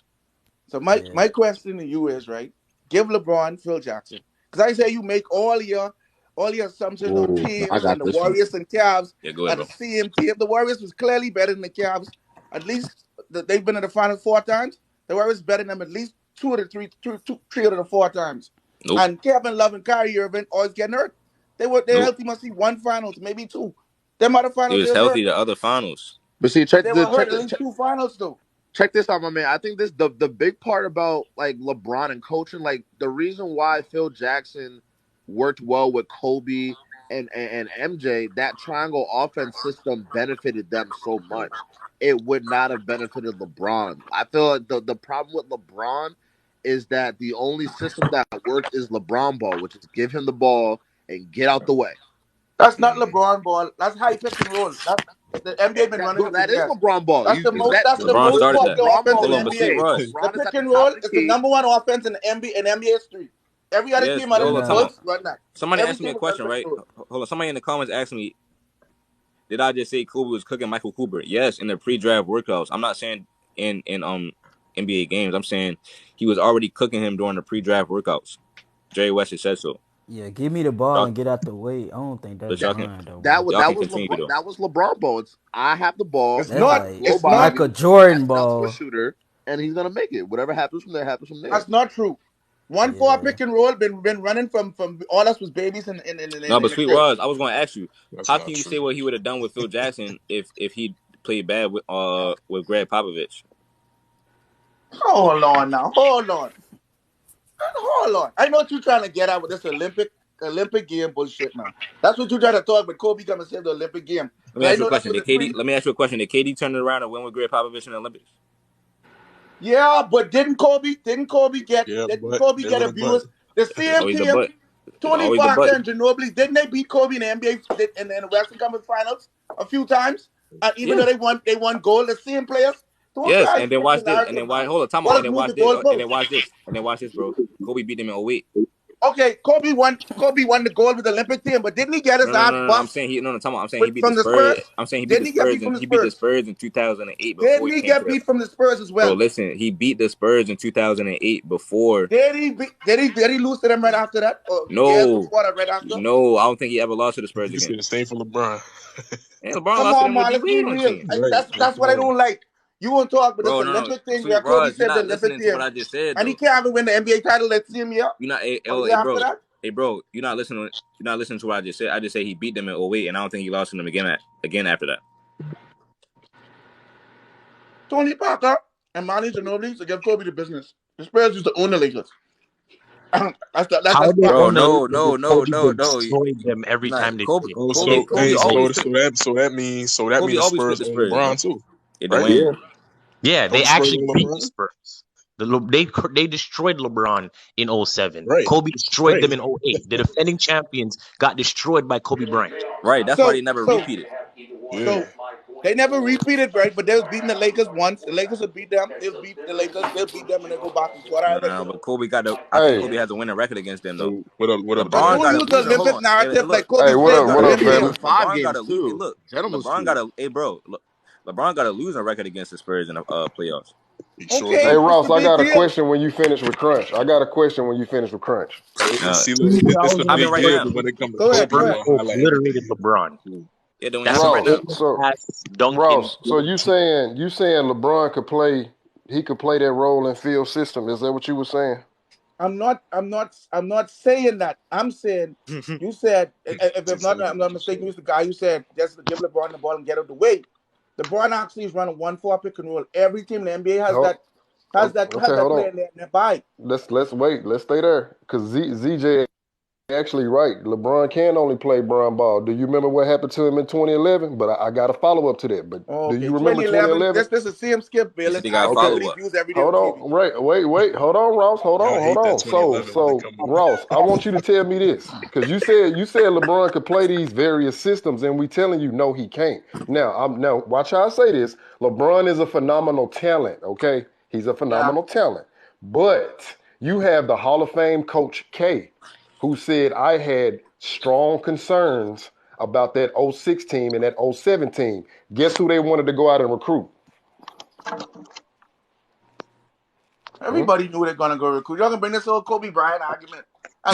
So my question to you is, right, give LeBron Phil Jackson. Because I say you make all your all the assumptions on Ooh, I teams and got the this one. Warriors and Cavs Yeah, go are ahead, the bro. same team. The Warriors was clearly better than the Cavs. At least they've been in the finals 4 times. The Warriors better than them at least three out of the 4 times. Nope. And Kevin Love and Kyrie Irving always getting hurt. They Nope. healthy must see 1 finals, maybe 2. Them other He finals was they was healthy hurt. the other finals. But see, But they were hurt at least 2 finals though. check this out, my man. I think this the big part about like LeBron and coaching, like the reason why Phil Jackson worked well with Kobe and MJ, that triangle offense system benefited them so much. It would not have benefited LeBron. I feel like the problem with LeBron is that the only system that works is LeBron ball, which is give him the ball and get out the way. That's not LeBron ball. That's high pick and roll. That's the NBA been running it for That is years. LeBron ball. That's the most. That's the LeBron most started that. popular LeBron offense ball in Hold the on, but is see, NBA. Raj. LeBron The is pick at the and top roll of the is the key. number 1 offense in the NBA history. Every other Yes, team other hold than on, the time out. Bulls run that. Somebody Every asked me a team question, run pick right? and roll. Hold on. Somebody in the comments asked me, did I just say Kobe was cooking Michael Cooper? Yes, in the pre-draft workouts. I'm not saying in NBA games. I'm saying he was already cooking him during the pre-draft workouts. Jerry West has said so. Yeah, give me the ball Y'all, and get out the way. I don't think that's but y'all can LeBron though, That bro. was y'all that can was continue LeBron. though. That was LeBron ball. I have the ball. It's That's not. like Blow It's by not. you. Michael Jordan Pass it out to a ball. shooter, and he's gonna make it. Whatever happens from there happens from there. That's not true. 1-4 Yeah. pick and roll been running from all us was babies in No, but the Sweet crib. Raj, I was going to ask you, That's how not can you true. say what he would have done with Phil Jackson if he played bad with Greg Popovich? Hold on now. Hold on. Hold on. I know what you're trying to get at with this Olympic game bullshit, man. That's what you're trying to talk. But Kobe come and save the Olympic game. Let me I ask you a know that question. was Did a KD? Let me ask you a question. Did KD turn it around and win with Greg Popovich in the Olympics? Yeah, but didn't Kobe Yeah, didn't but Kobe there get go the but. The It's same always the team, butt. It's Tony always the Parker butt. and Ginobili, didn't they beat Kobe in the NBA in the Western Conference Finals a few times? And even Yeah. though they won gold, the same players. Don't Yes. try And then switch the watch this. And narrative, then why? man. Hold on. Time out. What And us then move watch the this. And goalpost? then watch this. And then watch this, bro. Kobe beat them in 08. Okay, Kobe won the gold with the Olympic team, but didn't he get his ass No. I'm bust saying he no. Time out. I'm saying he beat the from the Spurs. Spurs? I'm saying he beat Didn't the he get Spurs beat from and the he beat the Spurs? Spurs in 2008 before Didn't he he came to get the. beat from the Spurs as Bro, well? listen. He beat the Spurs in 2008 before. Did he lose to them right after that? Or years No. before that, right after? No. I don't think he ever lost to the Spurs You again. said the same for LeBron. And LeBron Come lost to on, them with man, D let's be Wade on the real. team. Right. That's what I don't like. You won't talk about this Bro, no. Olympic thing Sweet where Kobe Raj, you're saved the not Olympic listening to what team, I just said and he though. can't even win the NBA title that same year You're not or oh, the hey year after bro. that. Hey bro, you're not listening. You're not listening to what I just said. I just said he beat them in 08, and I don't think he lost to them again after that. Tony Parker and Manu Ginobili used to give Kobe the business. The Spurs used to own the Lakers. How That's they Bro, own fact. the no. Lakers if Kobe destroyed them every Nah, time they Kobe, played? Oh, He Kobe, gave Kobe Kobe always, that means Kobe the always split Spurs the own Spurs, bro. LeBron too, It right? win. Yeah, Don't they the Spurs actually own beat the LeBron? Spurs. They destroyed LeBron in 07. Right. Kobe destroyed them Right. in 08. The defending champions got destroyed by Kobe Bryant. Right. That's why So they never so repeated. Yeah. so they never repeated, right? But they was beating the Lakers once. The Lakers would beat them. They'll beat the Lakers. They'll beat them and they go back and forth. I Nah, remember. but Kobe got the. I think Hey, Kobe has a winning record against them though. So what up, But LeBron Dad? don't got a use the losing. Hold Olympic on. Hey, narrative look. like Kobe hey, what up? saved LeBron the What got a up, NBA. family? losing. Five LeBron got games a losing. too. Look, Gentlemen LeBron got sweep. a. Hey, bro. Look, LeBron got a losing record against the Spurs in the playoffs. He sure Okay, Hey, do. what's the Ross, I big got a deal? question when you finish with Crunch. I got a question when you finish with Crunch. See, look, this a Hop in big right deal, now. but when it comes to Go ahead. Kobe, Go you Kobe ahead. gonna highlight obliterated everything. LeBron. Yeah, then we That's hop in a right Ross, now. famous so ass dunking. Ross, so you saying LeBron could play that role in Phil's system? Is that what you were saying? I'm not saying that. I'm saying you said if not, I'm not mistaken, you was the guy you said just give LeBron the ball and get out of the way. LeBron actually is running 1-4 pick and roll. Every team in the NBA has Hold, has okay, that hold player on. in their body. Let's wait. Let's stay there because ZJ actually right. LeBron can only play brown ball. Do you remember what happened to him in 2011? But I got a follow up to that. But do Okay, you remember 2011. 2011? This is the same Skip He said Bayless. he got I a give Okay, follow up. reviews every day on hold TV. on. Wait. Hold on, Ross. Y'all hate Hold that on. So 2011 when they so come up. Ross, I want you to tell me this because you said LeBron could play these various systems, and we telling you no, he can't. Now watch how I say this. LeBron is a phenomenal talent. Okay, he's a Yeah. phenomenal talent, but you have the Hall of Fame coach K, who said I had strong concerns about that '06 team and that '07 team. Guess who they wanted to go out and recruit? Everybody knew they're gonna go recruit. Y'all gonna bring this whole Kobe Bryant argument.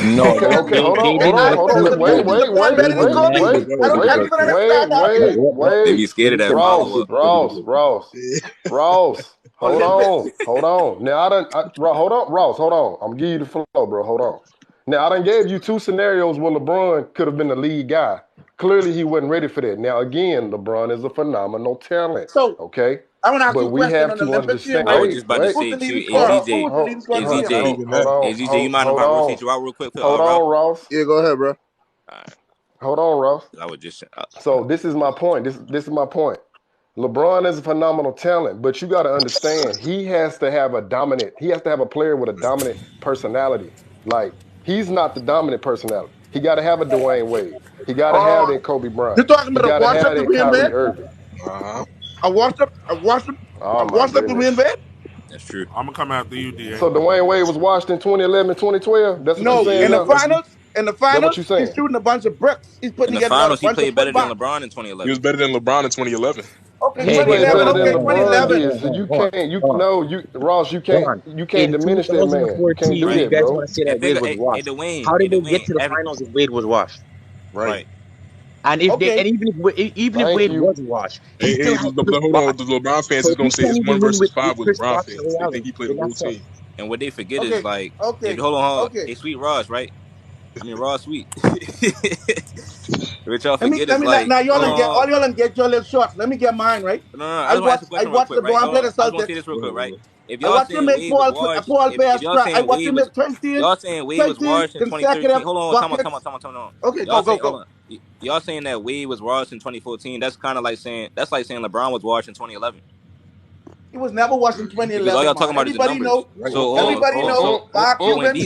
No, Okay, hold on, they I didn't said recruit some dude him. is LeBron better than Kobe. I wait, can't even understand that argument. They be scared of that follow up. Ross, hold Olympics. on. Now hold on, Ross, hold on. I'm gonna give you the flow, bro. Hold on. Now I done gave you two scenarios where LeBron could have been the lead guy. Clearly he wasn't ready for that. Now again, LeBron is a phenomenal talent. So Okay, I want to ask but you a we question have on the to Olympic team, understand. I was right? just about to Wait, Who's say the too, leading scorer? AZJ, Who's the leading scorer in the team? AZJ, you mind if I rotate you out real quick, hold Ralph? on, Ross. Yeah, go ahead, bro. Alright, Hold on, Ross. I would just So this is my point. This is my point. LeBron is a phenomenal talent, but you got to understand he has to have a player with a dominant personality. Like he's not the dominant personality. He got to have a Dwayne Wade. He got to have that Kobe You're Bryant. talking He about a got to washed have up to that win Kyrie bed? Irving. A washed up Oh my to win goodness. bed? that's true. I'm gonna come after you, DA. So Dwayne Wade was washed in 2011, 2012. That's what you're No, saying in the now. finals, That's what you're he's saying. shooting a bunch of bricks. He's putting In the together a finals, he bunch of played better than putbacks. LeBron in He was 2011. better than LeBron in 2011. Okay, He Hey, played 2011. better than Okay, LeBron 2011. did. So you hold can't, on. Ross, you Hold can't, on. you can't In diminish that man. You can't 2014, do you Right. that, guys bro. want to say And that Wade think, was washed. Dwayne, How did they get Dwayne, to the finals if Wade was washed? Right. right. And Okay, even if Thank Wade you. was washed, he still has to Hold on. watch. The LeBron fans So is if gonna he say can't it's even 1 win versus with 5 with Chris LeBron Bosh and fans. Ray They think Allen, he played the then whole that's tough. team. And what they forget is okay, like, okay, hold on, okay. hey, Sweet Ross, right? I mean, Ross Sweet. What y'all Let me forget let is me like, now y'all hold and get on, all y'all and get your little shots. Let me get mine right. no. I just want to ask a I question real watched quick, right? LeBron play the I just want to say Celtics. this real quick, right? If I y'all watched him saying make Wade was washed, Paul if Pierce y'all cry. I saying watched Wade him was, make if y'all saying Wade was washed in 2013, consecutive hold on, buckets. time on. Okay, Y'all go, go, say, hold go. on, y'all saying that Wade was washed in 2014. That's kind of like saying LeBron was washed in 2011 He was never watched in because all 2011, y'all talking man. about is the numbers. So Everybody know, Mark Cuban.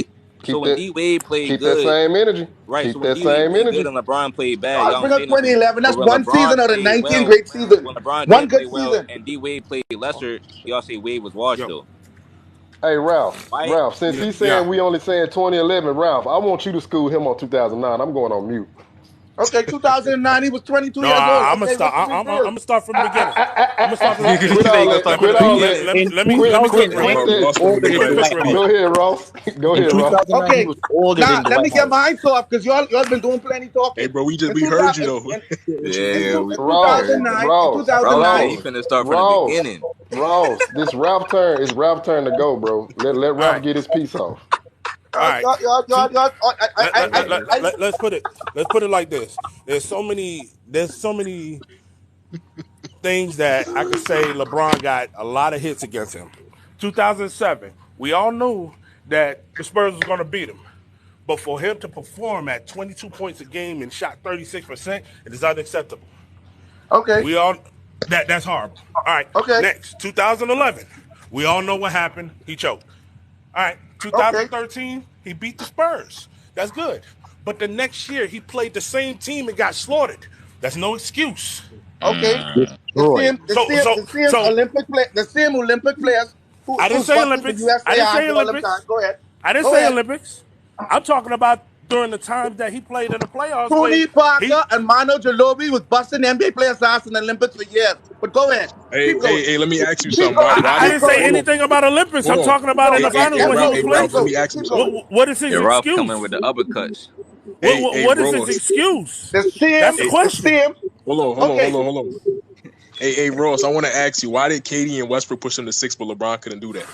So Keep when that, D Wade played keep that good, same energy. right? So Keep when that D Wade same played good energy. and LeBron played bad, Y'all y'all don't bring up say nothing. 2011. But That's when one season LeBron out of played 19 well, great seasons. when LeBron One did play good well season. and D Wade played lesser, y'all say Wade was washed Yo, though. Hey, Ralph, Right? since he's yeah. saying we only saying 2011, Ralph, I want you to school him on 2009. I'm going on mute. Okay, 2009, he was 22 No, years old. I'm gonna Okay, start. what's the big I'm deal? gonna start from the beginning. I'm gonna start from. You Quit say all you gonna that. start from Quit the all In that. beginning. Let me in let me let me cook real 2009, Quit quick. he was that. older Let me than cook Dwight this real Howard. Go quick. ahead, Ross. Go In ahead, Ross. 2009, he Okay, was older now than let me Dwight get Howard. mine off because y'all been doing plenty Hey, talking. bro, In, we heard you though. Yeah, in Ross, 2009, Ross, Ralph said he Ross, finna start from the Ross, beginning. Ross. This Ralph turn is Ralph turn to go, bro. Let All Ralph right, get his piece off. all right. Two. I, Let's put it like this. There's so many things that I could say LeBron got a lot of hits against him. 2007, we all knew that the Spurs was going to beat him. But for him to perform at 22 points a game and shot 36%, it is unacceptable. okay, We all that's horrible. All right, okay, next 2011, we all know what happened. He choked. All right, okay, 2013, he beat the Spurs. That's good. But the next year, he played the same team and got slaughtered. That's no excuse. okay. Destroyed. The same Olympic players I didn't who's say busting the Olympics. I USA didn't ass say all the time. Olympics. Go ahead, I didn't go say ahead. Olympics. I'm talking about during the times that he played in the playoffs where Tony Parker he. and Manu Ginobili was busting NBA players' ass in the Olympics for years. But go ahead, keep going, Let me ask you keep something. going, I keep didn't say going, anything about Olympics. I'm Hold on. talking keep about in going. the finals when he was Ralph, playing. let Go, me ask you keep something. going. What is Yeah, his Ralph coming with excuse? the uppercuts. What is his Ross. excuse? The That's same, the the question. same. Okay, Hold on. Hey, Ross, I want to ask you, why did KD and Westbrook push him to 6, but LeBron couldn't do that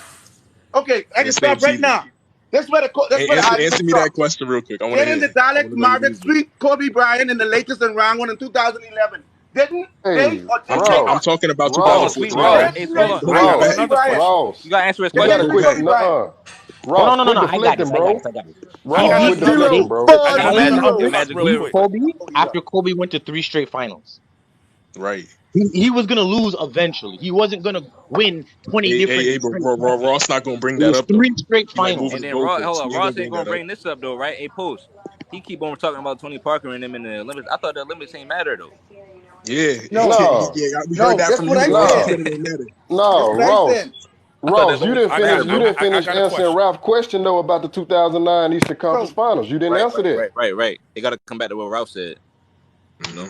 okay. I in the can same stop right season? now. That's where the Answer argument me that starts. question real quick. I want to Didn't hear. the I Dallas want to know your Mavericks reason. sweep Kobe Bryant in the Lakers in round one in 2011? Didn't they Hey, or did they I'm not? talking about Hold on, Ross, sweet. 2014 Wait, though. wait, Ross, hey, Didn't hold they on. I sweep got Ross, Kobe another Bryant? question. You Ross. gotta answer his Did You they gotta question. sweep You quit. got Kobe Bryant? Oh no, Ross, no, no, quit no! I got this. deflecting, bro. He Ross, All beat quit right, zero. deflecting, they bro. I got Four a Imagine magic. how A zero. this. magic. He Wait, beat wait. Kobe Oh, yeah. after Kobe went to 3 straight finals. Right. He was gonna lose eventually. He wasn't gonna win 20 different But straight finals. Ross not gonna bring It that was up though. 3 straight He like finals. moving And the then Ross, hold goalposts. on, He ain't gonna Ross ain't bring gonna that up. bring this up though, right? Hey, Post. He keep on talking about Tony Parker and them in the Olympics. I thought the Olympics ain't matter though. Yeah, No, No, we heard no. that That's from what you, I Ross. You said. no, said it ain't matter. That's no, what I said. I thought the Ross. You Olympics didn't I finish. got You mattered I, didn't though. I finish got a answering question. Ralph's question though about the 2009 Eastern Conference So, Finals. You didn't Right, answer that. right. They gotta come back to what Ralph said. You know.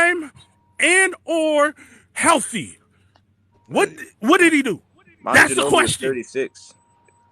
prime and or healthy. What did he do? Manu That's the Ginobili was question. 36.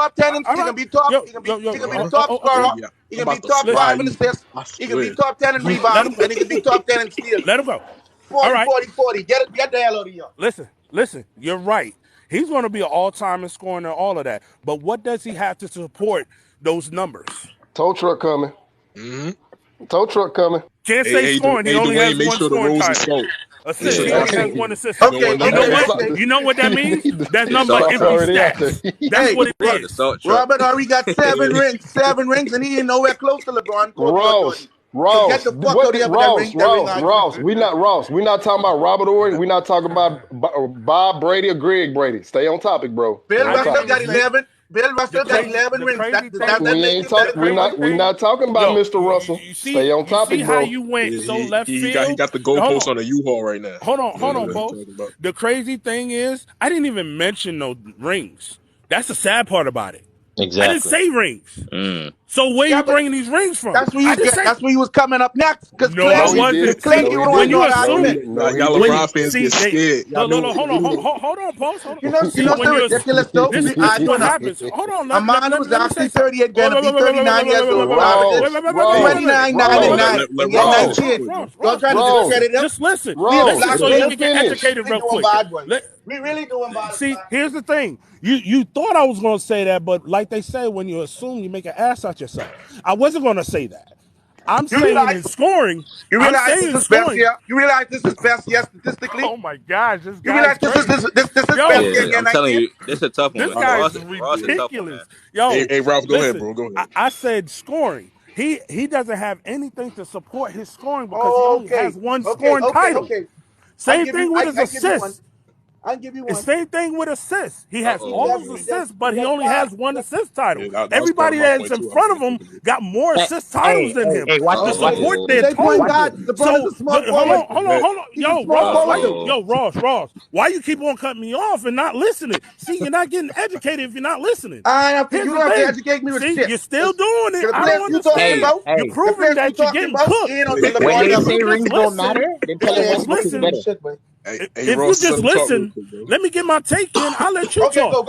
top 10 and All he right. can be top. Yo, He can be yo, yo. he can be Oh, the oh, top oh, scorer. okay. Yeah, He I'm can be about to top Listen, fry 5 in you. assists. I He can be swear. top 10 in let him rebounds, and he can be top 10 in steals. let him go. 40, All right. 40, 40. Get the hell out of here. Listen. You're right. He's going to be an all-time in scoring and all of that. But what does he have to support those numbers? Tow truck coming. Mm-hmm. Tow truck coming. Can't say Hey, scoring. He only Dwayne, has make one sure the scoring rose is title. salt. Make Assist. sure He that only salt. has Hey, one assist You don't Okay, want no title. You know okay, more. what? okay. You know what that means? That's The number salt empty truck. already out there. stats. That's Hey, what it The is. salt truck. Robert Horry got seven rings, and he ain't nowhere close to LeBron. Kobe or Ross, Jordan. So get Ross, the fuck out of here with that ring argument. Ross. We not talking about Robert Ory. We not talking about Bob Brady or Greg Brady. Stay on topic, bro. Stay Bill on Russell topic. got 11. Bill Russell got 11 the rings. crazy That thing- that We make ain't him better talking. than We not talking about Yo, Mr. Russell. You see, Stay on topic, you see bro. how you went so left field? He got the goalpost on a U-Haul right now. Hold on, You know what Bo. I'm talking about. The crazy thing is, I didn't even mention no rings. That's the sad part about it. I didn't Exactly. say rings. Mm. So where Yeah, you but bringing these rings from? That's where I you didn't say. that's where you was coming up next. Because No, I No, he wasn't. did. Clearly No, you he don't want When you no assume- argument. No, he Y'all didn't. LeBron fans get scared. Y'all Look, hold on, Post. Hold on. You know See, so when you ridiculous though. this We is what arguing up. happens. Hold on, A man let who's me say actually something. 38 gonna be 39 years old. Ross, Ross, 29, Let 99, and you're Ross, 19. Ross, Y'all trying to Ross, discredit him? Just listen. We a Ross, black So let you male. can get finish. educated We real doing quick. bad boys. Let- We really doing bad. See, here's the thing. You thought I was going to say that, but like they say, when you assume, you make an ass out yourself. I wasn't going to say that. I'm saying realize- in scoring. You I'm realize saying this in is best scoring. here? You realize this is best here statistically? Oh my gosh, this You realize guy's this crazy. is this is Yo. best Yeah, here in I'm telling 19? you, this is a tough one. This guy is Ross is a tough one, ridiculous. man. Yo, Hey, Ralph, go ahead, listen, bro. Go ahead. I said scoring. He doesn't have anything to support his scoring because he Oh, only okay. has one Okay, scoring okay, title. okay. Same thing with his I give you one. assists. I'll give you one. The same thing with assists. He has Uh-oh. all He those has- assists, but he has only five. has one assist title. Yeah, that was part Everybody of my that's point, in too. front of him got more assist titles than him Hey, watch to this. Watch this. support their They point total. guard. LeBron is a small hold forward. on. He's a Yo, small Ross, forward, though. Ross, why you keep on cutting me off and not listening? See, you're not getting educated if you're not listening. I have to, Here's you the don't have to thing. educate me with See, shit. you're still doing it. The I players don't you talking understand. about, You're the proving players you that you're talking getting about, cooked. ain't on When the When LeBron they level. say just rings don't listen, matter, then if tell you them just what's listen, better. Shit, boy. Hey, if Ross, you let just him talk real listen, quick, bro. let me get my take in. I'll let you Okay, talk.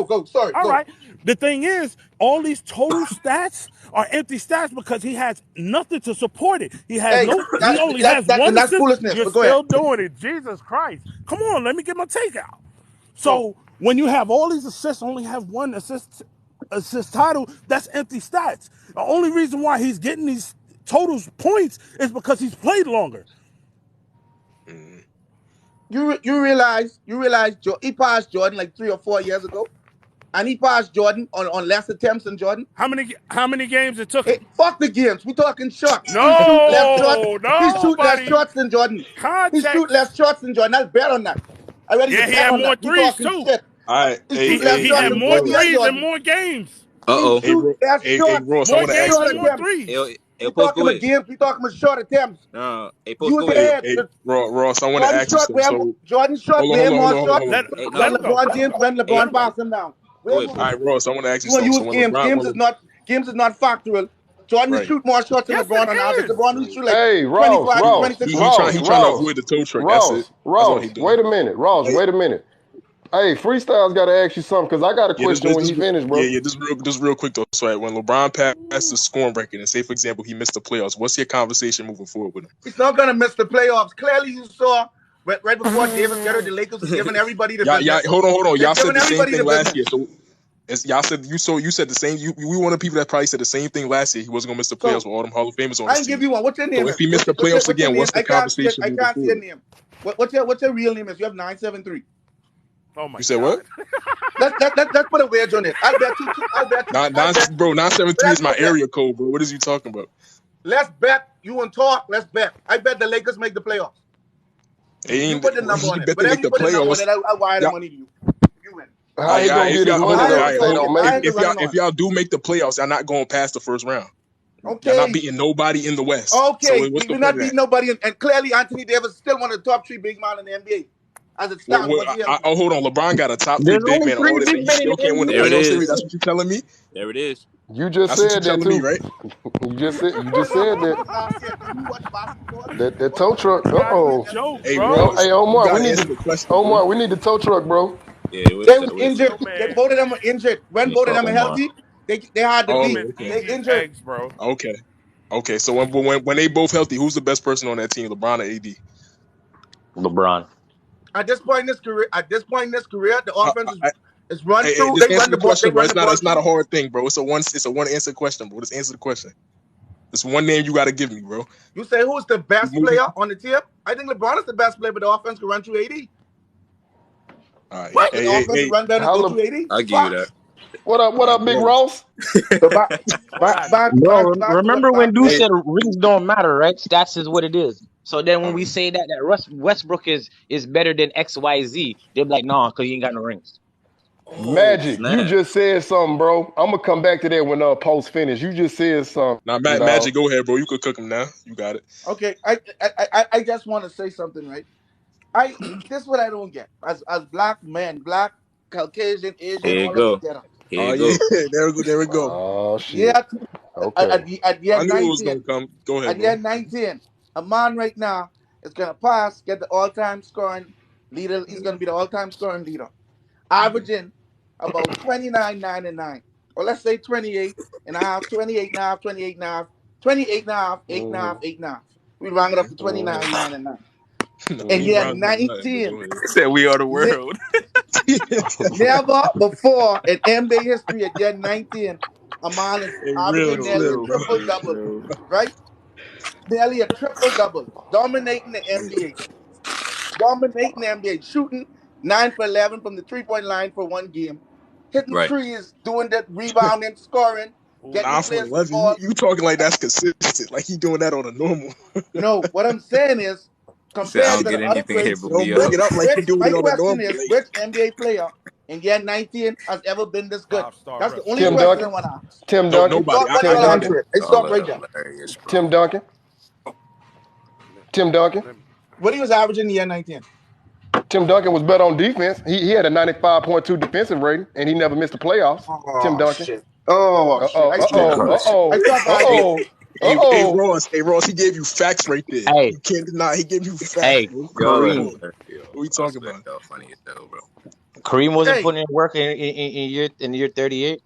go. Sorry, All go. right. The thing is, all these total stats are empty stats because he has nothing to support it. He has Hey, he only has one and that's assist. foolishness, You're but go ahead. still doing it. Jesus Christ. Come on, let me get my take out. So when you have all these assists, only have one assist title, that's empty stats. The only reason why he's getting these totals points is because he's played longer. You realize he passed Jordan like 3 or 4 years ago, and he passed Jordan on less attempts than Jordan. How many games it took Hey, him? fuck the games. We talking shots. No, He shoot less shots. He shoot less buddy. shots than Jordan. Context. He shoot less shots than Jordan. That's bet on that. I ready Yeah, to he bet had on more that. We threes talking too. shit. All right, He hey, shoot less He shots had than more 40 years threes and Jordan. more games. Uh-oh. He shoot less hey, shots. Ross, I More want to games ask you and more something. threes. Hey, We Post, talking go about ahead. games. We talking about short attempts. Hey, Post, You go said ahead. Hey, Ross, I want to Jordan ask you shot something. way So, more. Jordan shot hold way on, more hold shots on. Hey, than no. LeBron James when Hey, LeBron passed him down. go ahead, All Post. right, Ross, I want to ask you You want to something. use So when games. LeBron, Games is not factual. Jordan right, shoot more shots than Yes, LeBron it on average. is. LeBron shoot like Hey, 25 to 26 shots a he game. trying to avoid the toe trick. That's it. That's all he doing. Wait a minute. Ross, Hey, wait a minute. Hey, Freestyle's got to ask you something because I got a yeah, question when he finished, bro. this real quick though. So when LeBron passed the scoring record, and say for example he missed the playoffs, what's your conversation moving forward with him? He's not going to miss the playoffs. Clearly, you saw right before Davis got it, the Lakers was giving everybody the Yeah, business. hold on. They're Y'all said giving the same everybody thing the last year. business. So y'all said you said the same. We one of the people that probably said the same thing last year. He wasn't gonna miss the playoffs So with all them Hall of Famers on I his can team. give you one. What's your name? So if he missed the playoffs What's your again, name? what's the conversation I moving can't see your forward? name. What's your real name? Is you have 973. Oh my You said God. what? Let's put a wedge on it. I'll bet you. Bro, 973 is my area code, bro. What is you talking about? Let's bet. You want to talk? Let's bet. I bet the Lakers make the playoffs. You put the number on it. Bet they Whatever make you the put the number on playoffs. it, I'll wire the Yeah. money to you. You win. How he gonna get his money though? If they don't make it? If y'all do make the playoffs, y'all not going past the first round. Okay. Y'all not beating nobody in the West. Okay, So what's the we're not point of beating that? nobody, and clearly Anthony Davis is still one of the top 3 big men in the NBA. As it stands, Hold on. LeBron got a top 3 There's big only man. three All this, big and he men still in can't win the There it playoff is. series. That's what you telling me. There it is. You just That's what said you that telling me, too. right? You just said that. last year, did you watch basketball? That tow truck. Joke, Hey, bro. Ross, Hey, you Omar, gotta we need answer the the question, bro. we need the tow truck, bro. Yeah, They was injured. Man. They both of them were injured. When Yeah, both of them are Omar. healthy, they had to Oh, beat. okay. They Easy as injured. eggs, bro. Okay. So when they both healthy, who's the best person on that team, LeBron or AD? LeBron. At this point in this career, the offense is run Hey, through. just They answer run the the ball. They question, bro. run the ball. It's not a hard thing, bro. It's a one answer question, bro. Just answer the question. It's one name you gotta give me, bro. You say who's the best player on the team? I think LeBron is the best player, but the offense can run through AD. All right. The offense can run down and go through AD. I'll give you that. What up, Big Ross? So back, What back, happened? back, Bro, back, back to what remember when Black Dude said. said rings don't matter, right? Stats is what it is. So then when we say that Westbrook is better than XYZ, they're like, nah, because you ain't got no rings. Oh Magic, you snap! just said something, bro. I'm gonna come back to that when post finish. You just said something, Now, dog. Magic, go ahead, bro. You could cook him now. You got it. Okay, I just want to say something, right? This is what I don't get. As black men, black, Caucasian, Asian, Here you all of us go. together. Here Oh you yeah, go. there we go. There we go. Oh shit. Yet Okay. at the I end knew it was 19, gonna come. Go ahead, at the bro. end 19, a man right now is gonna pass, get the all-time scoring leader. He's gonna be the all-time scoring leader, averaging about 29, 9, and 9. Or let's say 28 and a half, 28 and a half, 28 and a half, 28 and a half, 8 and a half, Mm-hmm. 8 and a half. We round it up to Mm-hmm. 29, 9, and 9. No, And we ain't yet Mm-hmm. rounding up nothing. But go 19, ahead. Said we are the world. never before in NBA history at year 19, a man is Hey, real averaging though, nearly a real, So bro. triple funny, double, bro. right? Nearly a triple double, dominating the NBA, dominating the NBA, shooting 9 for 11 from the 3-point line for one game, hitting Right. trees, doing that rebounding, scoring, getting the 9 for players the 11. ball. You talking like that's consistent? Like he doing that on a normal? No, what I'm saying is, He said, I compared don't to get the other anything here greats, but Don't bring BO. it up like he doing my it on a question normal. is, Like which NBA player in year 19 has ever been this good? 5-star That's the rookie. only Tim question I Duncan. want to ask. Tim no, Duncan. And nobody. stop, buddy, Tim I'll Duncan. answer it. And Y'all stop are right there. hilarious, bro. Tim Duncan. Tim Duncan. Let me- What he was averaging in year 19? Tim Duncan was better on defense. He had a 95.2 defensive rating, and he never missed the playoffs. Tim Oh, Duncan. shit. Oh, shit. I This nigga stopped. called shit. I stopped Hey, arguing. hey, Ross, he gave you facts right there. Hey, You can't deny. He gave you facts, hey, bro. Y'all are Come Kareem. on. hilarious. Yo, What we I talking swear about? y'all funny as hell, bro. Kareem wasn't Hey, putting in work in year 38.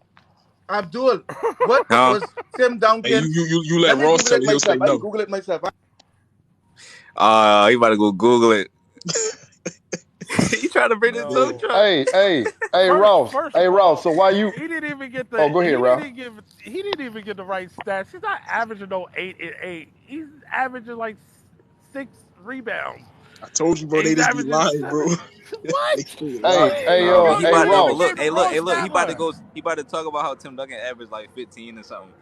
Abdul, what Huh? was Tim Hey, you Duncan? you you you let Let me Ross Google tell it you. He'll say myself. I can no. Google it myself. You about to go Google it. You trying to bring the tow Yo. truck? Hey, Ross. First Hey, of Ross. all, So why you? he didn't even get Oh, go ahead, Ralph. he didn't even get the right stats. He's not averaging no 8 and 8. He's averaging like 6 rebounds. I told you, bro. And They he's just be averaging lying, bro. 7. They What? straight Hey, lying. hey, Nah, but he You about ain't to even Ross. gave look. the Hey, look. wrong Hey, look. stat He about to line. go. He about to talk about how Tim Duncan averaged like 15 or something.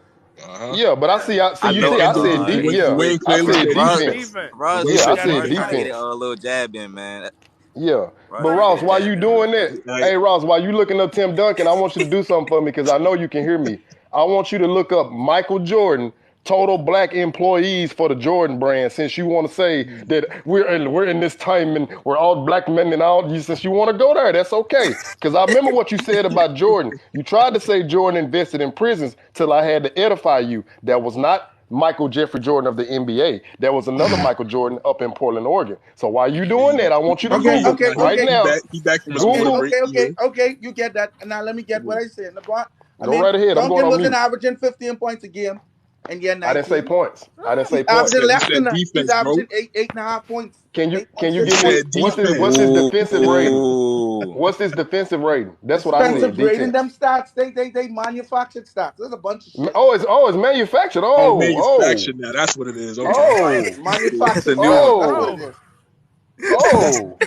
Uh-huh. Yeah, but I see. I see. I You know. see. I And said the deep. way Yeah, Dwayne I clearly said said That's defense. defense. defense. The Ross way Yeah, just I said be That's said Ross defense, trying to bro. get defense. it a little jab in, man. Yeah, Ross but trying to Ross, get a while you jab in real doing quick. that? Like, Hey, Ross, while you looking up Tim Duncan, I want you to do something for me because I know you can hear me. I want you to look up Michael Jordan total black employees for the Jordan brand. Since you want to say that we're in this time and we're all black men and all, since you want to go there, that's okay. Because I remember what you said about Jordan. You tried to say Jordan invested in prisons till I had to edify you. That was not Michael Jeffrey Jordan of the NBA. There was another Michael Jordan up in Portland, Oregon. So while you doing that, I want you to Okay, Google okay, he right okay, he now. back he back from his okay, water Google. break. okay, Yeah. okay, okay. You get that. And now let me get what I said. LeBron, I Go mean, right ahead. I'm going Duncan on wasn't mute. averaging 15 points a game in year I didn't say 19. points. I didn't Huh? say He's points. averaging He less than said that. He's defense, bro. averaging 8.5 points. Can you He 8.6 give me points. said what's his defense. defensive rating? Ooh. What's his defensive rating? That's what I Ooh. said. Defensive grading them Defense. stats, they manufactured stats. There's a bunch of shit. It's manufactured. Oh, Oh manufactured now. That's what it is. Okay. oh That's a Manufactured new one. stats. That's what it oh So, is. oh.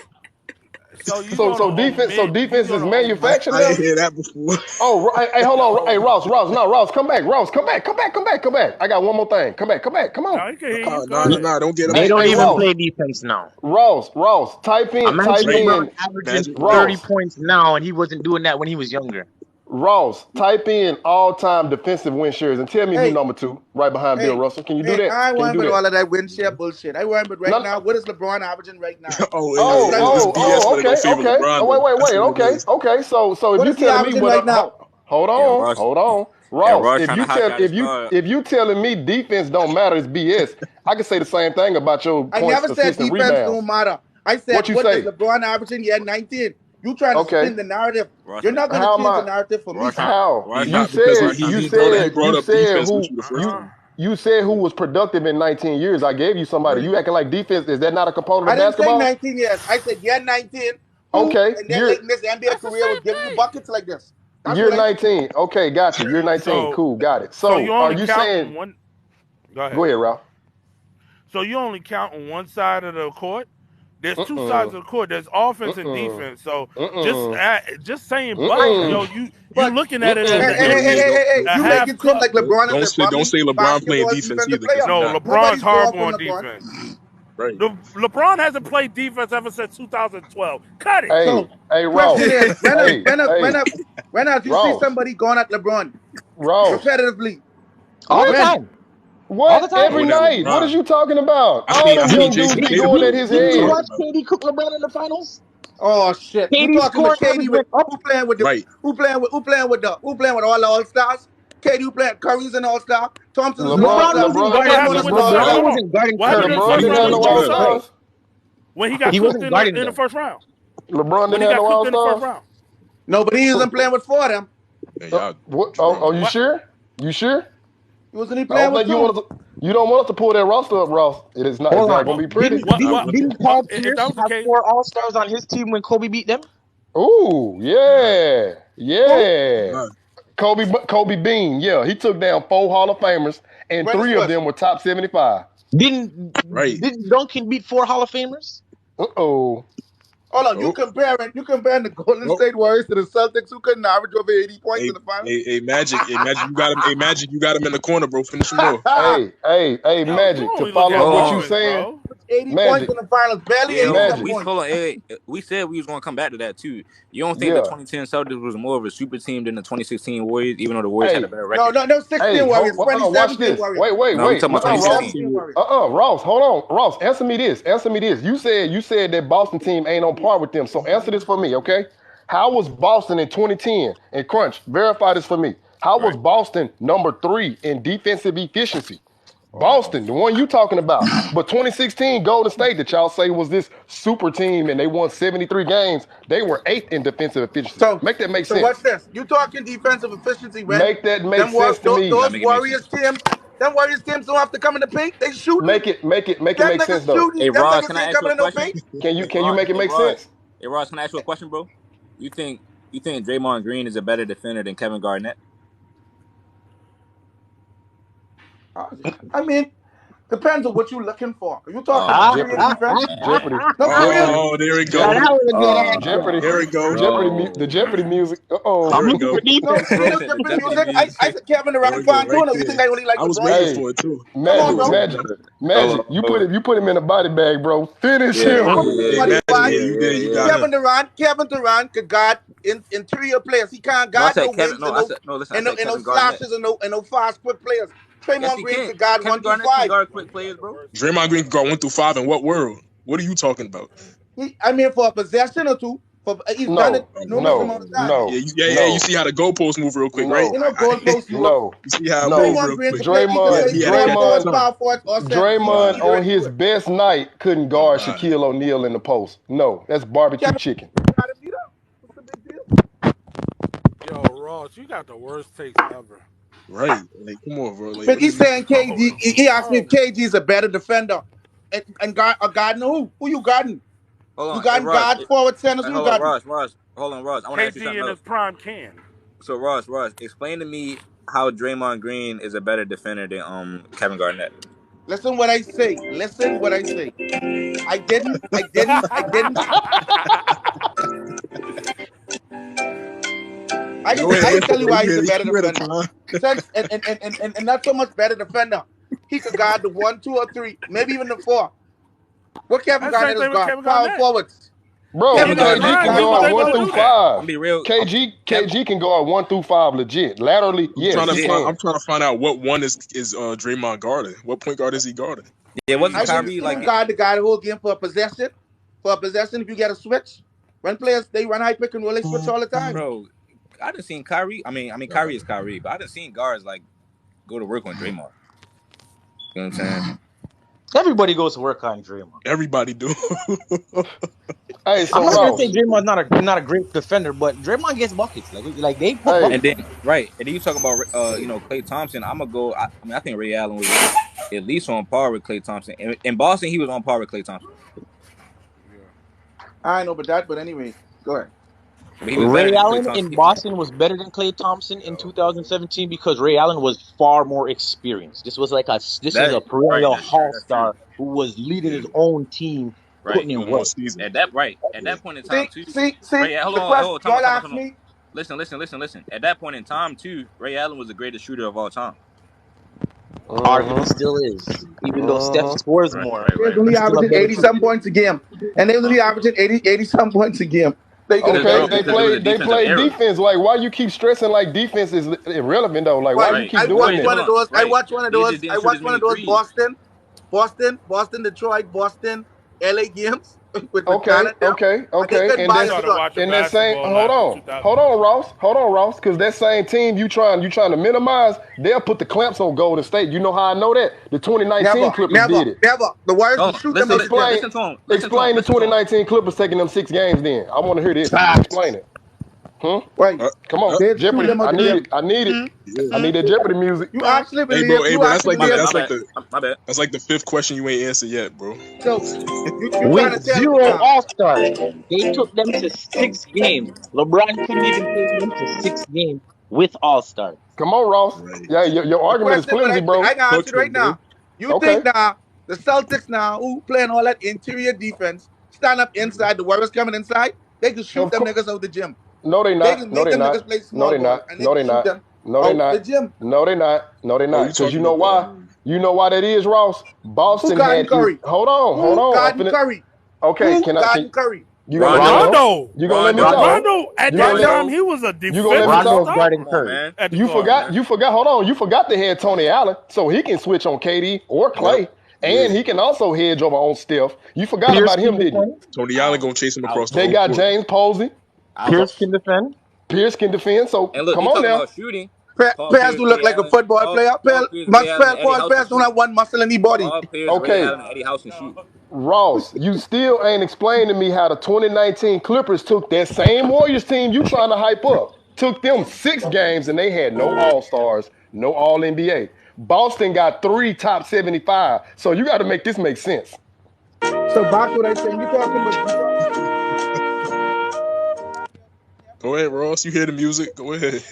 so you So gonna so defense so omit? You defense is gonna omit? manufactured I ain't now. hear that before. Oh, hey, hold on. Hey, So Ross, no, Ross, come back. Ross, come back. I got one more thing. Come back. Come on. no, he can hear you. Go Nah, ahead. nah. Don't get him. They Hey, don't hey, even Ross, play defense now. Type Imagine Right. LeBron in averaging Magic. 30 Ross. points now, and he wasn't doing that when he was younger. Ross, type in all-time defensive win shares and tell me who Hey, number two, right behind Bill hey, Russell. Can you do hey, that? I Can you want do with that? all of that win share bullshit. I want with right No, now. What is LeBron averaging right now? Oh, That's what I want this to know. BS better don't okay, favor LeBron Oh, though. That's wait, what it is. okay. So if What you is he telling me averaging what, right now? And Ross hold on, and Ross. Ross trying to hot shot his car. If you telling me defense don't matter, it's BS. I can say the same thing about your I points, never said assists, and defense rebounds. don't matter. I What said you what is say? LeBron averaging? Yeah, 19. You trying to Okay. spin the narrative? Ross You're trying. not gonna How am change the I? narrative for me. Ross trying. How? Ross He trying. You not because said Ross he trying. he brought up defense with who you the first Uh, time. you said who was productive in 19 years. I gave you somebody. You acting like defense is that not a component I of didn't say basketball? 19 years. I said yeah, 19. Who Okay, and then late in this NBA that's the career was giving you same thing. buckets like this? That's you're what I said. 19. Okay, got you. You're 19. So, Cool, got it. so you So are only you counting saying? one. Go Go ahead. ahead, Ralph. So you only count on one side of the court. There's two sides of the court. There's offense and Mm-mm. defense. So Mm-mm. just saying, but Mm-mm. you But looking at it hey, as Mm-mm. an hey, hey, hey, empty, hey, hey, a you make half it seem cup. like LeBron is a Don't say bubbly LeBron playing basketball defense defensive either, because player. he's No, not. LeBron's Nobody's far horrible from on LeBron. defense. Right. LeBron hasn't played defense ever since 2012. Cut it. Hey, So, hey, question Ross. is, Hey, hey, when have you see Ross. somebody going at LeBron Ross. repetitively? All the What? time. All the What? time. Every Going at night? What LeBron. is you talking about? I All seen them I seen young Jason dudes be Tatum going at do it. his What are you Didn't you head. talking watch about? KD cook LeBron in the finals? Oh shit! You KD talking with scoring KD average with went up. who playing with all the all stars? KD who playing Curry's an all star. Thompson's an all LeBron, LeBron star. wasn't LeBron, So what guarding. Draymond happened is with an the all first? LeBron star. Hold on. wasn't guarding What Curry. happened in the LeBron first didn't Draymond round have was when no he all got guarding Curry. cooked? stars. When he got He cooked wasn't guarding in the them. first round? LeBron When didn't he have got no cooked all in the first stars. round? No, but he isn't playing with four of them. Man, y'all What? Oh, drunk. you What? sure? You sure? Wasn't he I don't playing with think you two? want us. You don't want us to pull that roster up, Ross. It is not. It's Hold not on. going What? to be pretty. What? Not What? with Didn't Paul If that Pierce was the have case, 4 All-Stars on his team when Kobe beat them? Ooh, yeah, Who? yeah. nah. Kobe Bean, yeah, he took down 4 Hall of Famers, and When this 3 of was? them were top 75. Didn't Right. didn't Duncan beat 4 Hall of Famers? Uh-oh. Hold on, Oh, you comparing the Golden oh. State Warriors to the Celtics who couldn't average over 80 points Hey, in the finals? Magic. Hey, Magic, you got him. Hey, Magic, you got him in the corner, bro. Finish him off. Hey, yo, you Magic, to only look follow at up what you Hold on. defense, saying, bro. 80 points Magic, in the finals, barely Yeah, 87 Magic, we points. hold on. We said we was gonna come back to that too. You don't think the yeah. 2010 Celtics was more of a super team than the 2016 Warriors, even though the Warriors had a Hey, better No, record? no, 16 Warriors, watch 2017 this. Warriors. No, we talking Wait. about Ross. 2017 2016. Warriors. Ross, hold on. Ross, answer me this. You said that Boston team ain't on par with them. So answer this for me, okay? How was Boston in 2010? And Crunch, verify this for me. How was Right. Boston number 3 in defensive efficiency? Boston, the one you talking about. But 2016 Golden State that y'all say was this super team and they won 73 games, they were 8th in defensive efficiency. So, Make that make so what's sense. this? You talking defensive efficiency when Make that make sense to me. Now those make it make Warriors sense. teams, them Warriors teams don't have to come in the paint. They shooting. Make it Them make sense niggas though. shooting. Hey Them Ross, niggas can I ain't ask you coming a in no question? paint. Can you make it make sense? Hey Ross, can I ask you a question, bro? You think Draymond Green is a better defender than Kevin Garnett? I mean, depends on what you're looking for. Are you talking Oh interior Jeopardy. defense? man. Jeopardy. No, for real. Jeopardy. Oh, there we Now go. that Jeopardy. was a good Jeopardy. answer. There we go. The Bro. Jeopardy music. Uh-oh. I'm There we looking go. for No, defense, it ain't bro. no The different Jeopardy music. I music. said Kevin There Durant we go. fine too. Right No, you think there. I only like I was LeBron? waiting Hey, for it too. Come I on, Magic, was bro. waiting Magic, on it. Magic. You put him in a body bag, bro. Finish Yeah, him. Hey, Somebody Magic. why? Yeah, you did it. You got yeah. him. Kevin Durant could guard interior players. He can't No, I guard no said Kevin. wings No, and I said no. Listen, I said no Kevin Garnett. slashes and no fast quick players. Yes, Draymond he Green can. could guard Kevin one through Garnett can five. guard quick players, bro. Draymond Green could go 1 through 5 in what world? What are you talking about? I mean, for a possession or two, he's done it No, numerous no, amount of times. Yeah, no, you no, see how the goalposts move real quick, right? no, You know, goalposts move. no, You see how it move no. Draymond real Green quick. could play. He He could had to play catch his both Draymond, tongue. power forwards or centers. Draymond He on ready to do his it. best night couldn't guard All right. Shaquille O'Neal in the post. No, that's barbecue Kevin chicken. got him beat up. What's the big deal? Yo, Ross, you got the worst takes ever. Right. Like, come on, bro. Like, But what is he's this? saying KG. He asked me if Oh, KG is a better defender. And guarding who? Who you guarding? Hold You on, hey guarding Ross. guard forward centers? Who you Hold on, guarding? Ross. Hold on, Ross. I want to ask you KG something in else. his prime can. So Ross, explain to me how Draymond Green is a better defender than Kevin Garnett. Listen what I say. Listen what I say. I didn't. Go I can ahead. tell you why he's a better You had a defender. time. Since and not so much better defender. He could guard the 1, 2, or 3, maybe even the 4. What Kevin That's the same Garnett is thing with guard? Kevin Power Garnett. forwards. Bro, Kevin Kevin Garnett Garnett, is KG can Prime, he guard was guard power able one to through do forwards. that. five. I'm be real. KG can guard 1 through 5 legit. Laterally, I'm yes, trying to he Yeah, find. can. I'm trying to find out what one is Draymond guarding. What point guard is he guarding? yeah. Wasn't I didn't Jesus, Kyrie see him like, man. guard the guy the whole game for a possession. For a possession, if you get a switch. When players, they run high pick and roll, they switch all the time. bro? I didn't see Kyrie. I mean, Kyrie is Kyrie, but I didn't see guards like go to work on Draymond. You know what I'm saying? Everybody goes to work on Draymond. Everybody do. Hey, I'm so not gonna say Ross. Draymond's not a great defender, but Draymond gets buckets. Like they put Hey, And buckets then on him. and then you talk about Klay Thompson. I'm gonna go. I mean, I think Ray Allen was at least on par with Klay Thompson. In Boston, he was on par with Klay Thompson, I know, but anyway, go ahead. but he was better Ray than Klay Allen Thompson. in Boston was better than Klay Thompson in 2017 because Ray Allen was far more experienced. This was a That perennial right, that's true. All-Star who was leading his own team putting in One more work. season. At that Yeah. point in time too. See, Ray, hold the on, question time y'all out, asked time out. me. Listen. At that point in time too, Ray Allen was the greatest shooter of all time. Arguably still is. Even though Steph Mm-hmm. scores Right, more, They was only he's still a averaging better 80-some shooter. points a game. And they was only averaging 80-some points a game. They could have Because done Okay, bro, it. because it was a they defensive play era. defense. Like, why you keep stressing like defense is irrelevant though? Like, why But you Right. keep I doing watched that? one Hold of on. those. Right. They just I didn't shoot as watched one many of those threes. Boston, Detroit, Boston, LA games with Okay, talent there. And they couldn't and buy I a that's started shot. watching and that same. basketball after 2000. Hold on, Ross, because that same team you trying to minimize, they'll put the clamps on Golden State. You know how I know that? The 2019 Clippers did it. Never. The Warriors Oh, could shoot them out the gym. listen to him. Explain the 2019 Clippers taking them 6 games. Then I want to hear this. Explain Facts. it. Hmm? Right. Come on, They'd shoot Jeopardy. them out I the need gym. it. I need it. I Yeah. need that Jeopardy music. You actually Hey, believe bro, that's like My bad, that's like the 5th question you ain't answered yet, bro. so you trying With to tell me 0 now. All-Stars, they took them to 6 games. LeBron couldn't even take them to 6 games with All-Stars. Come on, Ross. Right. Yeah, your The argument is question what flimsy, bro. I can answer Cook it right them, bro. now. You Okay. think now the Celtics now who playing all that interior defense, stand up inside, the Warriors coming inside, they can shoot Of them course. niggas out the gym. No, they They not. can No, make they them not. niggas play No, small they ball not. and they No, can they shoot not. them No, they out the not. gym. No, they not. No, they Bro, not. you Because you talking know about why? You know why that is, Ross? Who Boston guarding had. Curry? Hold on. Who I'm guarding finna. Curry? Okay, Who guarding Curry? you gonna let me Rondo. talk? Rondo. You gonna let me Rondo. talk? Rondo, at You gonna that let time, he was a you gonna let me defensive Rondo's talk? guarding Come on, Curry. man. at the You guard. forgot. You forgot. Hold on. You forgot they had Tony Allen, so he can switch on KD or Yep. Clay, and he can also hedge over on Steph. You forgot Pierce about can him, didn't you? defend. Tony Allen Out. gonna chase him across Out. the They whole got court. James Posey. Out. Pierce can defend. Pierce can defend. So And look, come you on talking now. about shooting. Paul Pairs Pierce, who look Ray like a Allen. football player. Paul Pierce, Ray Allen, and Eddie Paul House can Pierce don't shoot. have one muscle in his body. Paul Pierce, Ray Okay, Allen, and Eddie House can shoot. Ross, you still ain't explained to me how the 2019 Clippers took that same Warriors team you trying to hype up, took them 6 games and they had no All-Stars, no All-NBA. Boston got 3 top 75. So you got to make this make sense. So back to what I saying. You talking about Go ahead, Ross. You hear the music? Go ahead.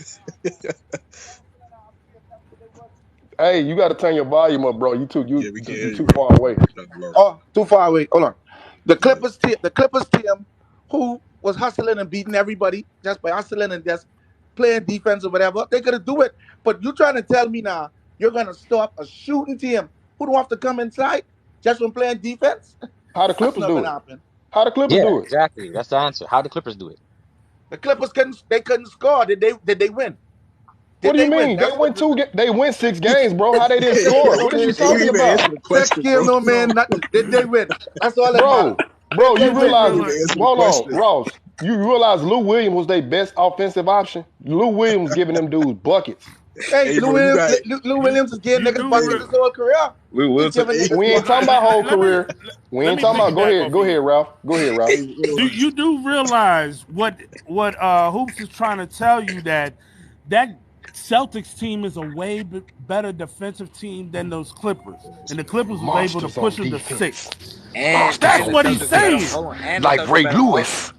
Hey, you got to turn your volume up, bro. You Yeah, we can't hear you, too bro. far away. Oh, too far away. Hold on. The Yeah. Clippers team who was hustling and beating everybody just by hustling and just playing defense or whatever, they could do it. But you trying to tell me now you're gonna stop a shooting team who don't have to come inside just from playing defense? How the That's Clippers not do gonna it? happen. How the Clippers Yeah, do it? exactly. That's the answer. How the Clippers do it? The Clippers couldn't score. Did they win? What Did do you they win? mean? They That's win what 2 They win 6 games, bro. How they didn't score? What is you You talking even answer about? the sex question, game bro. no man nothing. Did they win? That's all that matters. Bro, Did they you win? realize, You even answer the hold on, question. Ross, you realize Lou Williams was their best offensive option? Lou Williams giving them dudes buckets. Hey, Hey, bro, you got Lou Williams is getting You niggas do. buckets his whole career. Lou He's Wilson. giving hey, niggas We ain't talking buckets. about whole Let me career. We let ain't me talking about, piggyback off go of ahead, you. Ralph. Go ahead, Ralph. hey, You do realize what Hoops is trying to tell you, that Celtics team is a way better defensive team than those Clippers, and the Clippers was able to Monsters on push them to defense. 6. And That's Monsters on what the he's Celtics are better. saying. defense. Hold on. And the Like Celtics are Ray better on Lewis.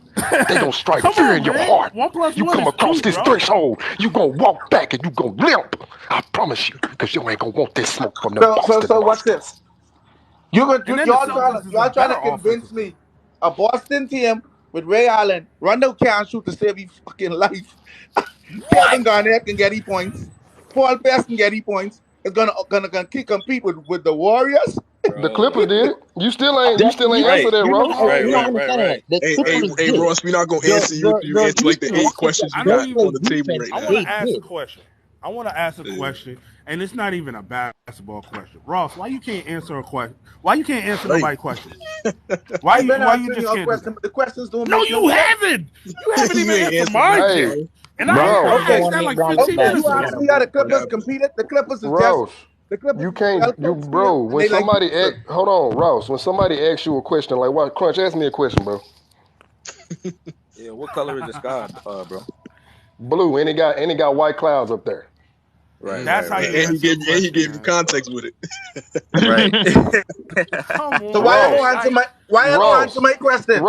They gonna strike Come fear on, in your man. heart. 1 plus You 1 come is across 2, this bro. threshold, you gonna walk back and you gonna limp. I promise you, because you ain't gonna want this smoke from them Boston So what's Monsters. this? And then the Celtics is a Y'all trying better to convince offensive team. me a Boston team with Ray Allen, Rondo can't shoot to save his fucking life. Kevin Garnett can get 8 points. Paul Pierce can get 8 points. It's gonna compete with the Warriors. The bro. Clippers did it. You still ain't Right. answered that, Ross. You're not Right. understanding it. The Clippers hey, did. Ross, we're not gonna The answer you the until you the answer like the Houston 8 Rockets questions that you I know got don't you. play on the table defense, right I now. want they to ask a did. question. And it's not even a basketball question. Ross, why you can't answer a question? Why you can't answer Right. nobody's questions? I've been Why you answering just your can't do question, that? but the questions don't No, make no you sense. haven't. You haven't You even ain't answered answered mine nothing, yet. Hey, bro. And I Bron I said he don't Okay, asked want to that make like Bron's 15 okay. minutes You basketball asked ago. me how the number. Clippers Whatever. competed. The Clippers is Ross, a well coached team, and when they like somebody losing. hold on, Ross, when somebody asks you a question, like what, Crunch, ask me a question, bro. Yeah. What color is the sky, bro? Blue, and it got white clouds up there. Right. That's how you And answer a he question, gave you man. context with it. Right. Come So on, why you don't Ross, man. answer my question?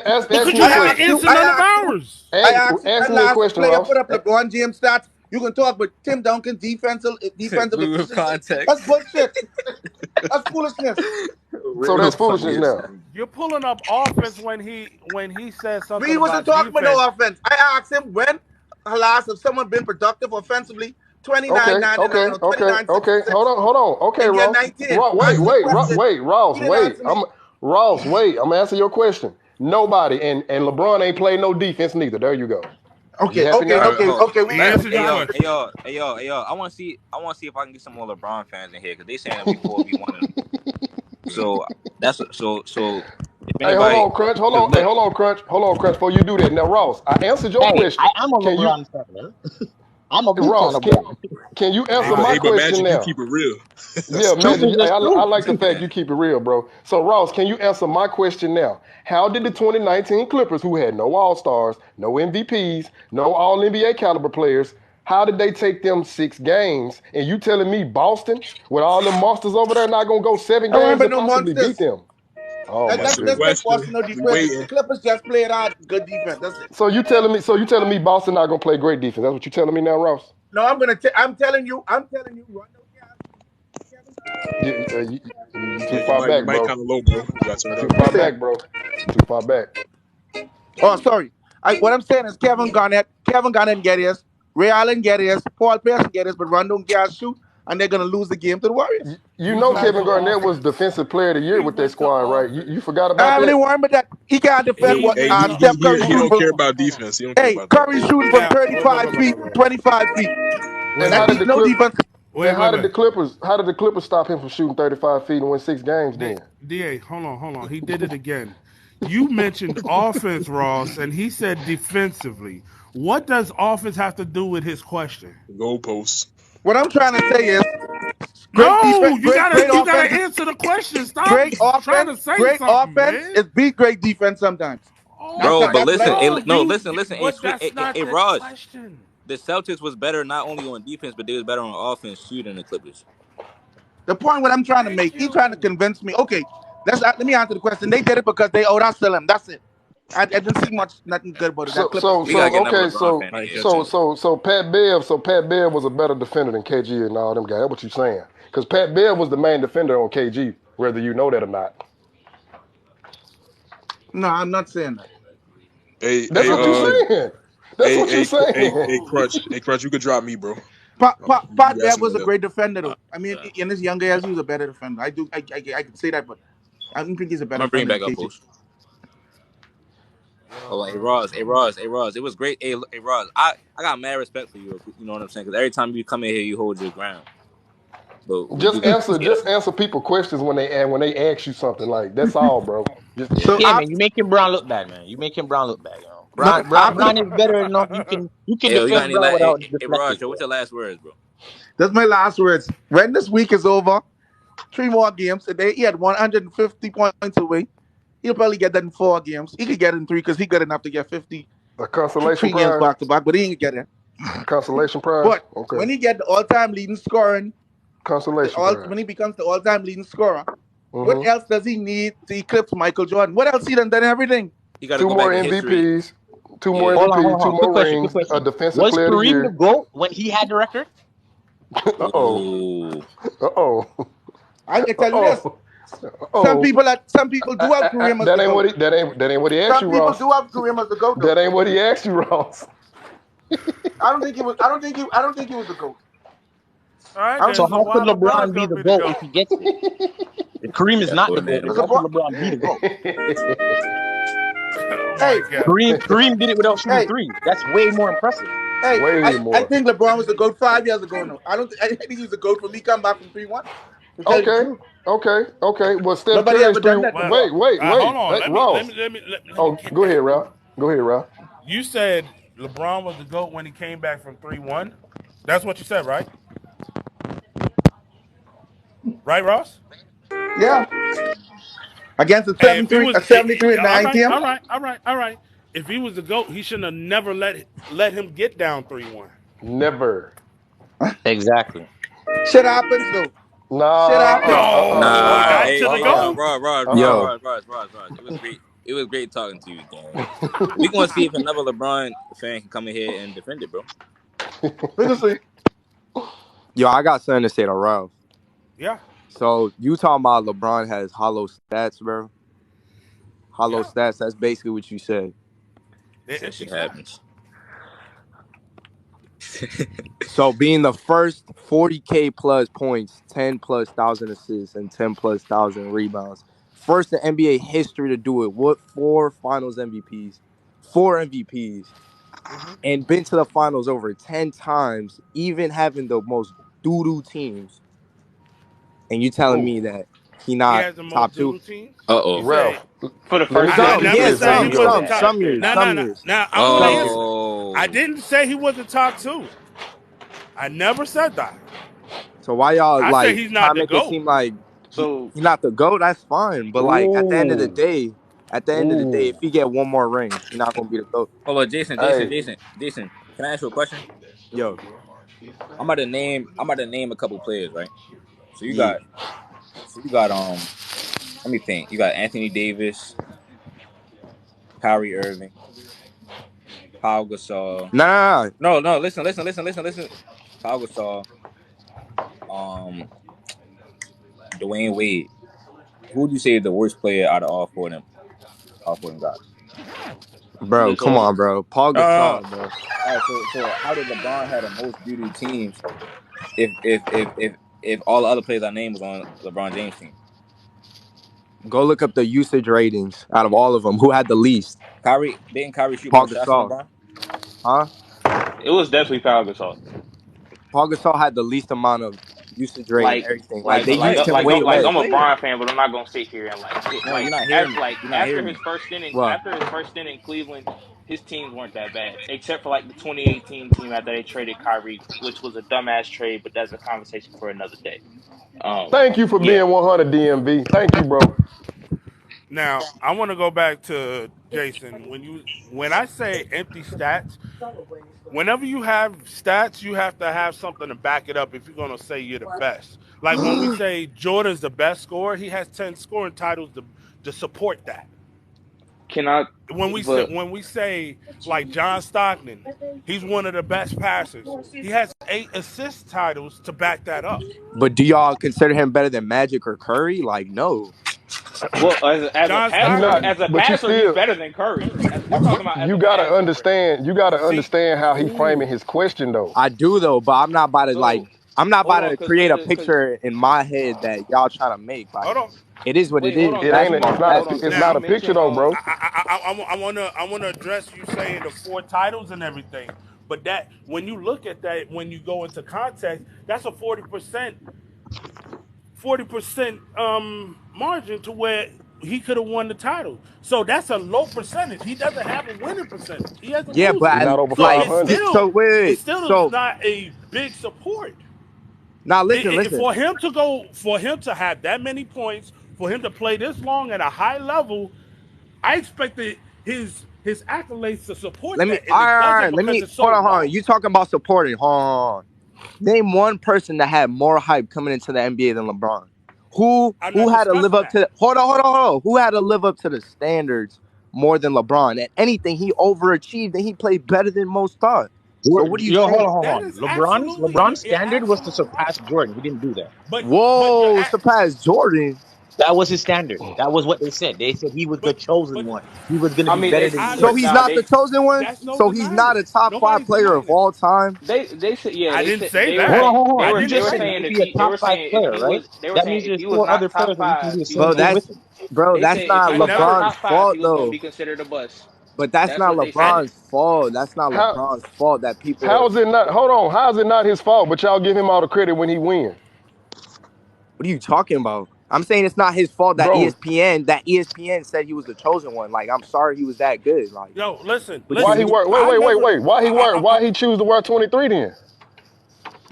Ask Because me you a I haven't question. asked you. answered none of ours. I asked you Ask when me a last question, player Ross. put up LeBron James stats You can talk, but Tim Duncan defensive Real efficiency. context. That's bullshit. That's foolishness. So that's foolishness now. You're pulling up offense when he says something We wasn't about talking about defense. no offense. I asked him when last have someone been productive offensively. 29, 9, and 29, Okay. 66. Hold on. Okay, And you're Ross. 19. Ross, He didn't answer me. wait. I'm gonna answer your question. Nobody and LeBron ain't played no defense neither. There you go. Okay. You happy now? We He answered your Hey question. yo, I want to see if I can get some more LeBron fans in here because they saying that we 4v1. So that's so. If Hey, anybody, hold on, Crunch. Hold on, Crunch. Before you do that, now, Ross, I answered your Hey, question. I am a LeBron fan, man. I'm a big fan Ross, of LeBron. can you answer Hey, my but question Magic, now? you keep it real. Yeah, Truth Magic. is just I truth. like the fact you keep it real, bro. So, Ross, can you answer my question now? How did the 2019 Clippers, who had no All-Stars, no MVPs, no All-NBA caliber players, how did they take them 6 games? And you telling me Boston, with all them monsters over there, not going to go 7 I games remember and no possibly monsters. beat them? Oh, my Let's That's the goodness. take question. Boston out the We equation. waiting. The Clippers just played out good defense. That's it. So you telling me Boston not going to play great defense? That's what you telling me now, Ross? No, I'm telling you. Rondo You too Yeah, far back, your mic bro. kind of low, bro. You got to turn it Too up. far back, bro. Too far back. Oh, sorry. What I'm saying is Kevin Garnett and get his, Ray Allen get his, Paul Pierce get his, but Rondo and Gas shoot, and they're gonna lose the game to the Warriors. You He know went Kevin to Garnett was offense. Defensive Player of the Year He with that went to squad, right? offense. You forgot I about haven't that? even worried about that. He can't defend He what went to Steph Curry He hold shooting on, don't from. care hold on, about hold on. defense. He don't care Hey, about that. Curry shooting from Now, wait, 35 feet, wait. 25 feet. Wait, And how did No defense. wait. How did the Clippers stop him from shooting 35 feet and win 6 games then? DA, hold on. He did it again. You mentioned offense, Ross, and he said defensively. What does offense have to do with his question? Goalposts. What I'm trying to say is great defense, No, you gotta offense, answer the question. Stop trying to say great something, offense man. is beat great defense sometimes. bro. But That's what I listen, think. listen. But that's not the Raj, question. the Celtics was better not only on defense, but they was better on offense too than the Clippers. The point what I'm trying to Thank make, he trying to you. convince me. Okay, let me answer the question. They did it because they outhustled him. That's it. I didn't see nothing good about it. That Clippers We team. gotta get another LeBron fan in here. Pat Bev was a better defender than KG and all them guys. That's what you saying? Because Pat Bev was the main defender on KG, whether you know that or not. No, I'm not saying that. Hey, That's what you saying. That's what you saying. Crunch. Hey, Crunch, you could drop me, bro. Pat You Bev asking was me a that. great defender, though. I mean, in his younger years, he was a better defender. I could say that, but I don't think he's a I'm better gonna bring defender back than up KG. post. Oh, like, hey Ross, it was great. Hey Ross, I got mad respect for you. You know what I'm saying? Because every time you come in here, you hold your ground. But we do got to see that. Just answer people questions when they ask you something. Like that's all, bro. So Yeah, man, you making Brown look bad, man. You making Brown look bad, you know. no, Brown is better enough. You can Hey, yo, you got defend any Brown last? without Hey, Ross, deflecting. yo, what's your last words, bro? that's my last words. When this week is over, 3 more games. He had 150 points away. He'll probably get that in 4 games. He could get it in 3 because he good enough to get 50. A consolation 3 games prize. back to back, but he ain't get it. Consolation prize. But Okay. when he get the all-time leading scoring, Consolation prize. when he becomes the all-time leading scorer, what Mm-hmm. else does he need to eclipse Michael Jordan? What else he done everything? You got to 2 go more back in history. MVPs, 2 Yeah. more Hold on, MVPs, 2 Quick more question. rings, a defensive Was player of the Kareem the year. GOAT when he had the record? Ooh. I can tell you this. Some people do have Kareem as the GOAT. That ain't what he asked Some you, people Ross. do have Kareem as the GOAT, though. That ain't what he asked you, Ross. I don't think he was the GOAT. All right, I don't then. So think So he how was. why could LeBron's LeBron be gonna the be the GOAT if GOAT? he gets it? If Kareem is Yeah, not the GOAT, then coordinator. how could LeBron be the GOAT? Oh my Hey, God. Kareem did it without shooting hey, threes. That's way more impressive. hey! Way I more. think LeBron was the GOAT 5 years ago. No, I think he was the GOAT for me coming back from 3-1. To tell you the truth, Okay. Well, Steph nobody Curry's ever 3. done that Well, before. Wait. hold on. Hey, Ross. Let me Oh, go ahead, Ralph. You said LeBron was the GOAT when he came back from 3-1. That's what you said, right? Right, Ross? Yeah, against a Hey, if he 73, was a 73-9 team. all right. If he was the GOAT, he shouldn't have never let him get down 3-1. Never. Exactly. Shit happens though. Shit Nah. happens. No, he Nah, got hey, to the hey, yo, GOAT. Ross. Yo. It was great. It was great talking to you, gang. We gonna see if another LeBron fan can come in here and defend it, bro. Look at see. Yo, I got something to say to Ralph. Yeah, So you talking about LeBron has hollow stats, bro? Hollow yeah. stats. That's basically what you said. They're That empty shit stats. happens. So being the first 40K plus points, 10 plus thousand assists, and 10 plus thousand rebounds. First in NBA history to do it. What 4 Finals MVPs? 4 MVPs. Hmm. And been to the finals over 10 times, even having the most doo-doo teams. And you telling Ooh, me that he He not has the top most two? doodle teams. You Uh-oh. say Ralph, For the let me first get I time, Some, he this never yeah, is. clear, Now said bro. he he some, is wasn't some, that. top. That's some fair. years, No, some no, no, years, no. I'm gonna some answer years. you. I Oh. didn't say he wasn't top two. I never said that. So why y'all I said like he's try not to the make it GOAT. seem like So he not the GOAT? That's fine. But like Ooh, at the end of the day, if ooh. he get one more ring, he not gonna be the GOAT. Hold on, Jason, Jason, Hey, Jason, Jason. Can I ask you a question? Yo, I'm about to name a couple players, right? So you yeah. got so you got let me think. You got Anthony Davis, Kyrie Irving, Paul Gasol. Nah, nah, nah. No, no, listen. Paul Gasol, um, Dwayne Wade. Who would you say is the worst player out of all four of them? All four of them guys. Bro, come Gasol. on, bro. Paul Uh, Gasol, bro. all right. So how did LeBron have the most doo teams if all the other players I named was on LeBron James team? Go look up the usage ratings out of all of them. Who had the least? Kyrie didn't Kyrie shoot Paul more shots than Gasol, LeBron? huh? It was definitely Pau Gasol. Paul Gasol had the least amount of usage rate and Like, everything. Like like, they He like, played. used him like, way He less. I'm a played. Bron fan, but I'm not gonna sit here and No, you're not hearing me. You're not after hearing his me. first stint Well, in Cleveland, his teams weren't that bad, except for like the 2018 team after they traded Kyrie, which was a dumbass trade, but that's a conversation for another day. thank you for Yeah. being 100 DMV. Thank you, bro. Now I want to go back to Jason. When I say empty stats, whenever you have stats, you have to have something to back it up if you're gonna say you're the best. Like when we say Jordan's the best scorer, he has 10 scoring titles to support that. Cannot, but When we say like John Stockton, he's one of the best passers. He has 8 assist titles to back that up. but do y'all consider him better than Magic or Curry? Like, no. well, as a John You passer, not, Stockton, but you he's still, better than Curry. We're talking about as you a gotta passer. understand. You gotta see, understand how he framing ooh, his question, though. I do though, but So I'm not about hold on, to because create a because picture in my head that y'all trying to make. hold Like, on. it is what it wait, hold is. on, It because ain't. Basketball is It's Now, not you a picture, mentioned though, bro. I want to address you saying the 4 titles and everything, but that when you look at that, when you go into context, that's a 40% margin to where he could have won the title. So that's a low percentage. He doesn't have a winning percentage. He has a Yeah, but losing. He not over So like, it's 500. still so wait. it's still So not a big support. now listen. For him to for him to have that many points, for him to play this long at a high level, I expected his accolades to support Let me. that, and it All doesn't right. Let because me it's so hold on. low. You talking about supporting? Hold on. Name one person that had more hype coming into the NBA than LeBron. I'm Who not had to live discussing up that. to hold on. Who had to live up to the standards more than LeBron? At anything, he overachieved and he played better than most thought. So what are you yo, hold on, saying? hold That on. is absolutely LeBron's you're standard was to absolutely surpass right. Jordan. He didn't do that. But you're Whoa, surpassed Jordan. That was his standard. That was what they said. They said he was the but chosen but one. He was going to I be mean, better it, than I So but Jordan. he's nah, not the they chosen one. that's no So he's denying not it. a top five Nobody's player denying of that. all time. they said yeah I they didn't said say they were Hold that. on, saying hold I on. they were You didn't they just were say said that. saying to if be a they top were five saying if player, he right? was they were That saying means if there's he was four not other top players that you can five be he was Bro, associated gonna with that's him. bro, they that's say if not he I was not never. LeBron's top five fault he was gonna though. be considered a bust. But that's That's not what they said. LeBron's fault. That's not How LeBron's fault that people are. how is it not? Hold on. How is it not his fault? But y'all give him all the credit when he win, What are you talking about? I'm saying it's not his fault that bro. ESPN said he was the chosen one. Like, I'm sorry he was that good. Like, Yo, listen, what you Why he listen. mean? work? I never. Why he work? Why he choose to wear 23 then?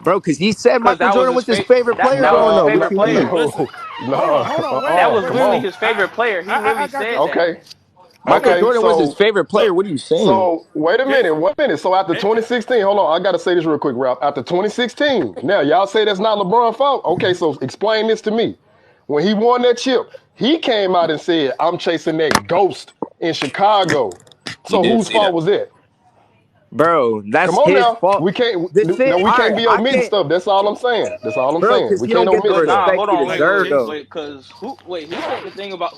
Bro, because he said Because Michael that was Jordan his was his fa- favorite player that was growing his No, up. What favorite you player. mean? Listen. no, Hold on. That Wait, no. was Come wait. literally on. his favorite player. He I literally got said this. that. Okay, Michael Okay. okay. Jordan was his So favorite player. Look, What are you saying? So wait a minute, Jason. 1 minute. So after eh, eh, 2016, hold on, I gotta say this real quick, Ralph. After 2016, now y'all say that's not LeBron's fault. Okay, so explain this to me. When he won that chip, he came out and said, "I'm chasing that ghost in Chicago." He So did whose say fault that. was that? Bro, that's Come on his now. fault. We can't. The shit, No, we all can't right, be I omitting can't, stuff. That's all I'm saying. That's all I'm bro, saying. because We he can't don't get the omit But stuff. nah, respect hold he on, deserved wait, though. because who said the thing about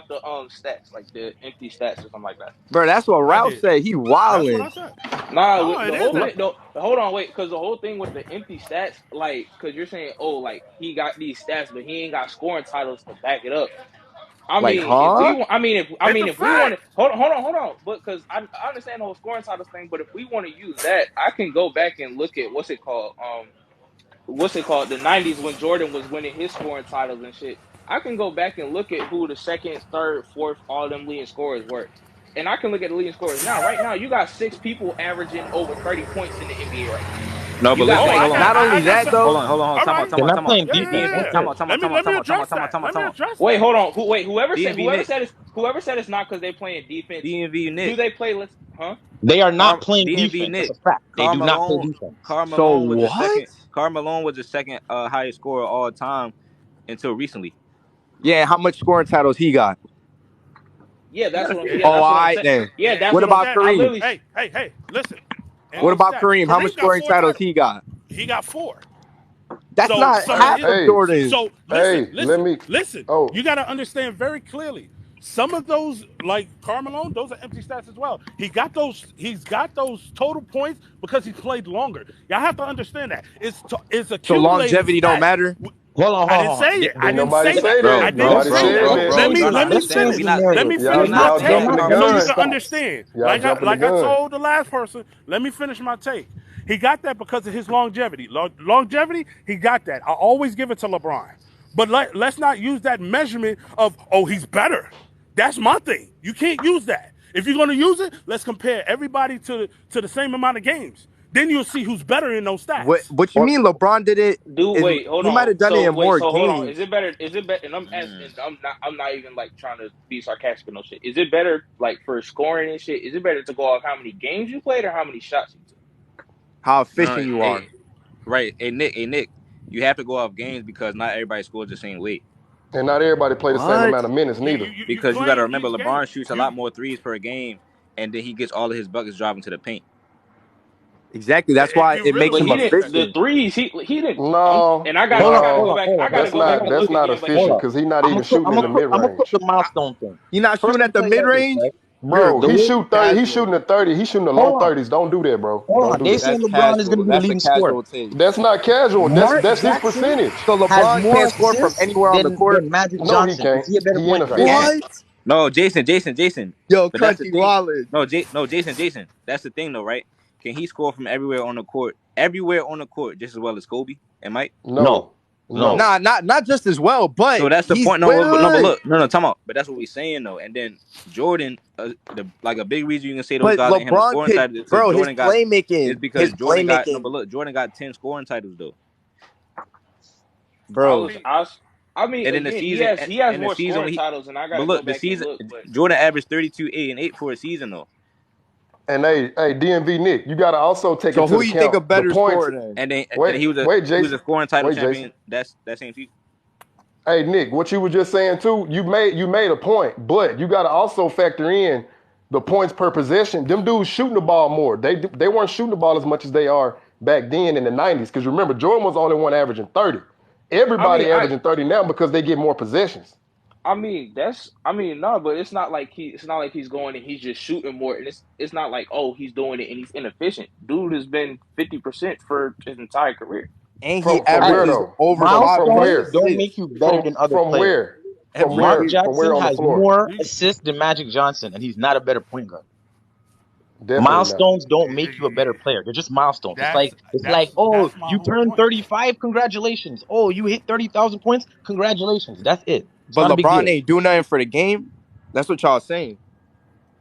the stats, like the empty stats or something like that? Bro, that's what I Ralph did. said. He That's what wildin'. I said. Nah, No, it the is whole that. thing. No, hold on, wait, because the whole thing with the empty stats, like, because you're saying, oh, like he got these stats, but he ain't got scoring titles to back it up. I Like, mean, if we, huh? want, I mean, It's a if we want fact. to, hold on, but because I understand the whole scoring titles thing, but if we want to use that, I can go back and look at what's it called, the '90s when Jordan was winning his scoring titles and shit. I can go back and look at who the second, third, fourth, all them leading scorers were, and I can look at the leading scorers now. Right now, you got 6 people averaging over 30 points in the NBA right now. No, You but got listen, Oh, like hold on, Not I only got that some. though, All time right. out, time They're out, not time out. playing Yeah, yeah, defense. yeah, One yeah. Time second. out, time out, Let time me out, let time me out, time out, address time out, that. time out, Let me time out. address wait, that. hold on, whoever said DMV Nick, it's not because they playing defense. DMV Do Nick, they play? Huh? They are not playing DMV defense. That's Nick, a fact. They do not play Carl defense. so Malone was the what? second. Carl Malone was the second highest scorer of all time until recently. Yeah, how much scoring titles he got? Yeah, He got a few. Oh, that's all what I'm right saying. then. Yeah, And that's What what I'm. about stat. I Kareem? literally. Hey, listen. And What these about stats. Kareem? How much Kareem got scoring 4 titles he titles. got? He got 4. That's So not some of half his. of Hey, Jordan's. So hey, listen. Oh, You got to understand very clearly. Some of those, like Carmelo, those are empty stats as well. He got those. He's got those total points because he played longer. Y'all have to understand that it's So accumulated longevity don't stats. matter. I didn't say it. I didn't didn't nobody say say that. Bro, I that. didn't Nobody say said that. that. Let bro, me you're not let me understanding. finish. We're This is the not Let narrative. me They're finish Y'all, my not. y'all They're take jumping not the so playing you gun. can defense. understand. Y'all jumping the Like I gun. told the last person. Let me finish my take. He got that because of his longevity. Longevity, he got that. I always give it to LeBron. But let's not use that measurement of, oh, he's better. That's my thing. You can't use that. If you're going to use it, let's compare everybody to the same amount of games. Then you'll see who's better in those What? stats. What you Or mean? LeBron did it? Dude, Is wait, hold he might on. have done it in more So hold on. games? Is it better? And I'm asking. Mm. I'm not even like trying to be sarcastic or no shit. Is it better like for scoring and shit? Is it better to go off how many games you played or how many shots you took? How No, efficient you are? hey, right, hey Nick, you have to go off games because not everybody scores the same weight. And not everybody play the same What? amount of minutes You neither. you you Because you got to playing remember, each game. LeBron shoots a You lot more threes per game, and then he gets all of his buckets driving to the paint. Exactly. That's if why you it really makes But him he look at didn't. that. The efficient. threes he didn't. No, And hold I on, gotta hold go no, on, back. hold I on, gotta hold that's go on, back hold not and on. that's look not again. But Hold efficient on. because he's not I'm even gonna put. shooting I'm in gonna the put. mid I'm gonna put the range. milestone thing. You're not First, shooting let at me the tell you mid guys this, range. right? Bro, The he way. shoot 30, he's Casual. shooting the 30, he's shooting the low Hold on, 30s. Don't do that, bro. hold Don't on. do They that. saying That's LeBron is going casual. to be the That's a leading scorer. casual take. That's not casual. Mark That's his Jackson percentage. So has LeBron more can't score from assists anywhere on the court. than Magic No, he Johnson. Is can't. he a better He point guard? inefficient. What? No, Jason. Yo, But that's the country thing. wallin'. No, Jason. That's the thing, though, right? Can he score from everywhere on the court, just as well as Kobe and Mike? No, No, no. no. Not just as well, So but that's the he's point. No, but good. look, no, time out. But that's what we're saying though. And then Jordan, like a big reason you can say those But guys ain't had no LeBron scoring could, titles is because bro. Jordan got is because His Jordan got no. playmaking, But look, Jordan got 10 scoring titles though. bro. I mean, And in the again, season, he has in the more season scoring when he, titles, and I but gotta go look, the back and season look. But Jordan averaged 32, 8, and 8 for a season though. And hey, DMV Nick, you gotta also take So into who you think a account the better points. scorer than? And then Wait, wait, he was a Jason. scoring title Wait, Jason. champion. That same season. Hey Nick, what you were just saying too, you made a point, but you gotta also factor in the points per possession. Them dudes shooting the ball more. They weren't shooting the ball as much as they are back then in the 90s. Because remember, Jordan was the only one averaging 30. I mean, Everybody averaging 30 now because they get more possessions. no, but it's not like he's going and he's just shooting more, and it's not like, oh, he's doing it and he's inefficient. Dude has been 50% for his entire career. And he From where Guys, averages though? over From 5 milestones plus where? don't make assists you better than other From players. where? From every Mark where? year. From where Jackson on the has floor? more assists than Magic Johnson, and he's not a better point guard. Definitely not. Milestones don't make you a better player. They're just milestones. Oh, That's my you whole turned point. 35, congratulations. Oh, you hit 30,000 points, congratulations. That's it. It's But not a big LeBron deal. ain't do nothing for the game. That's what y'all saying.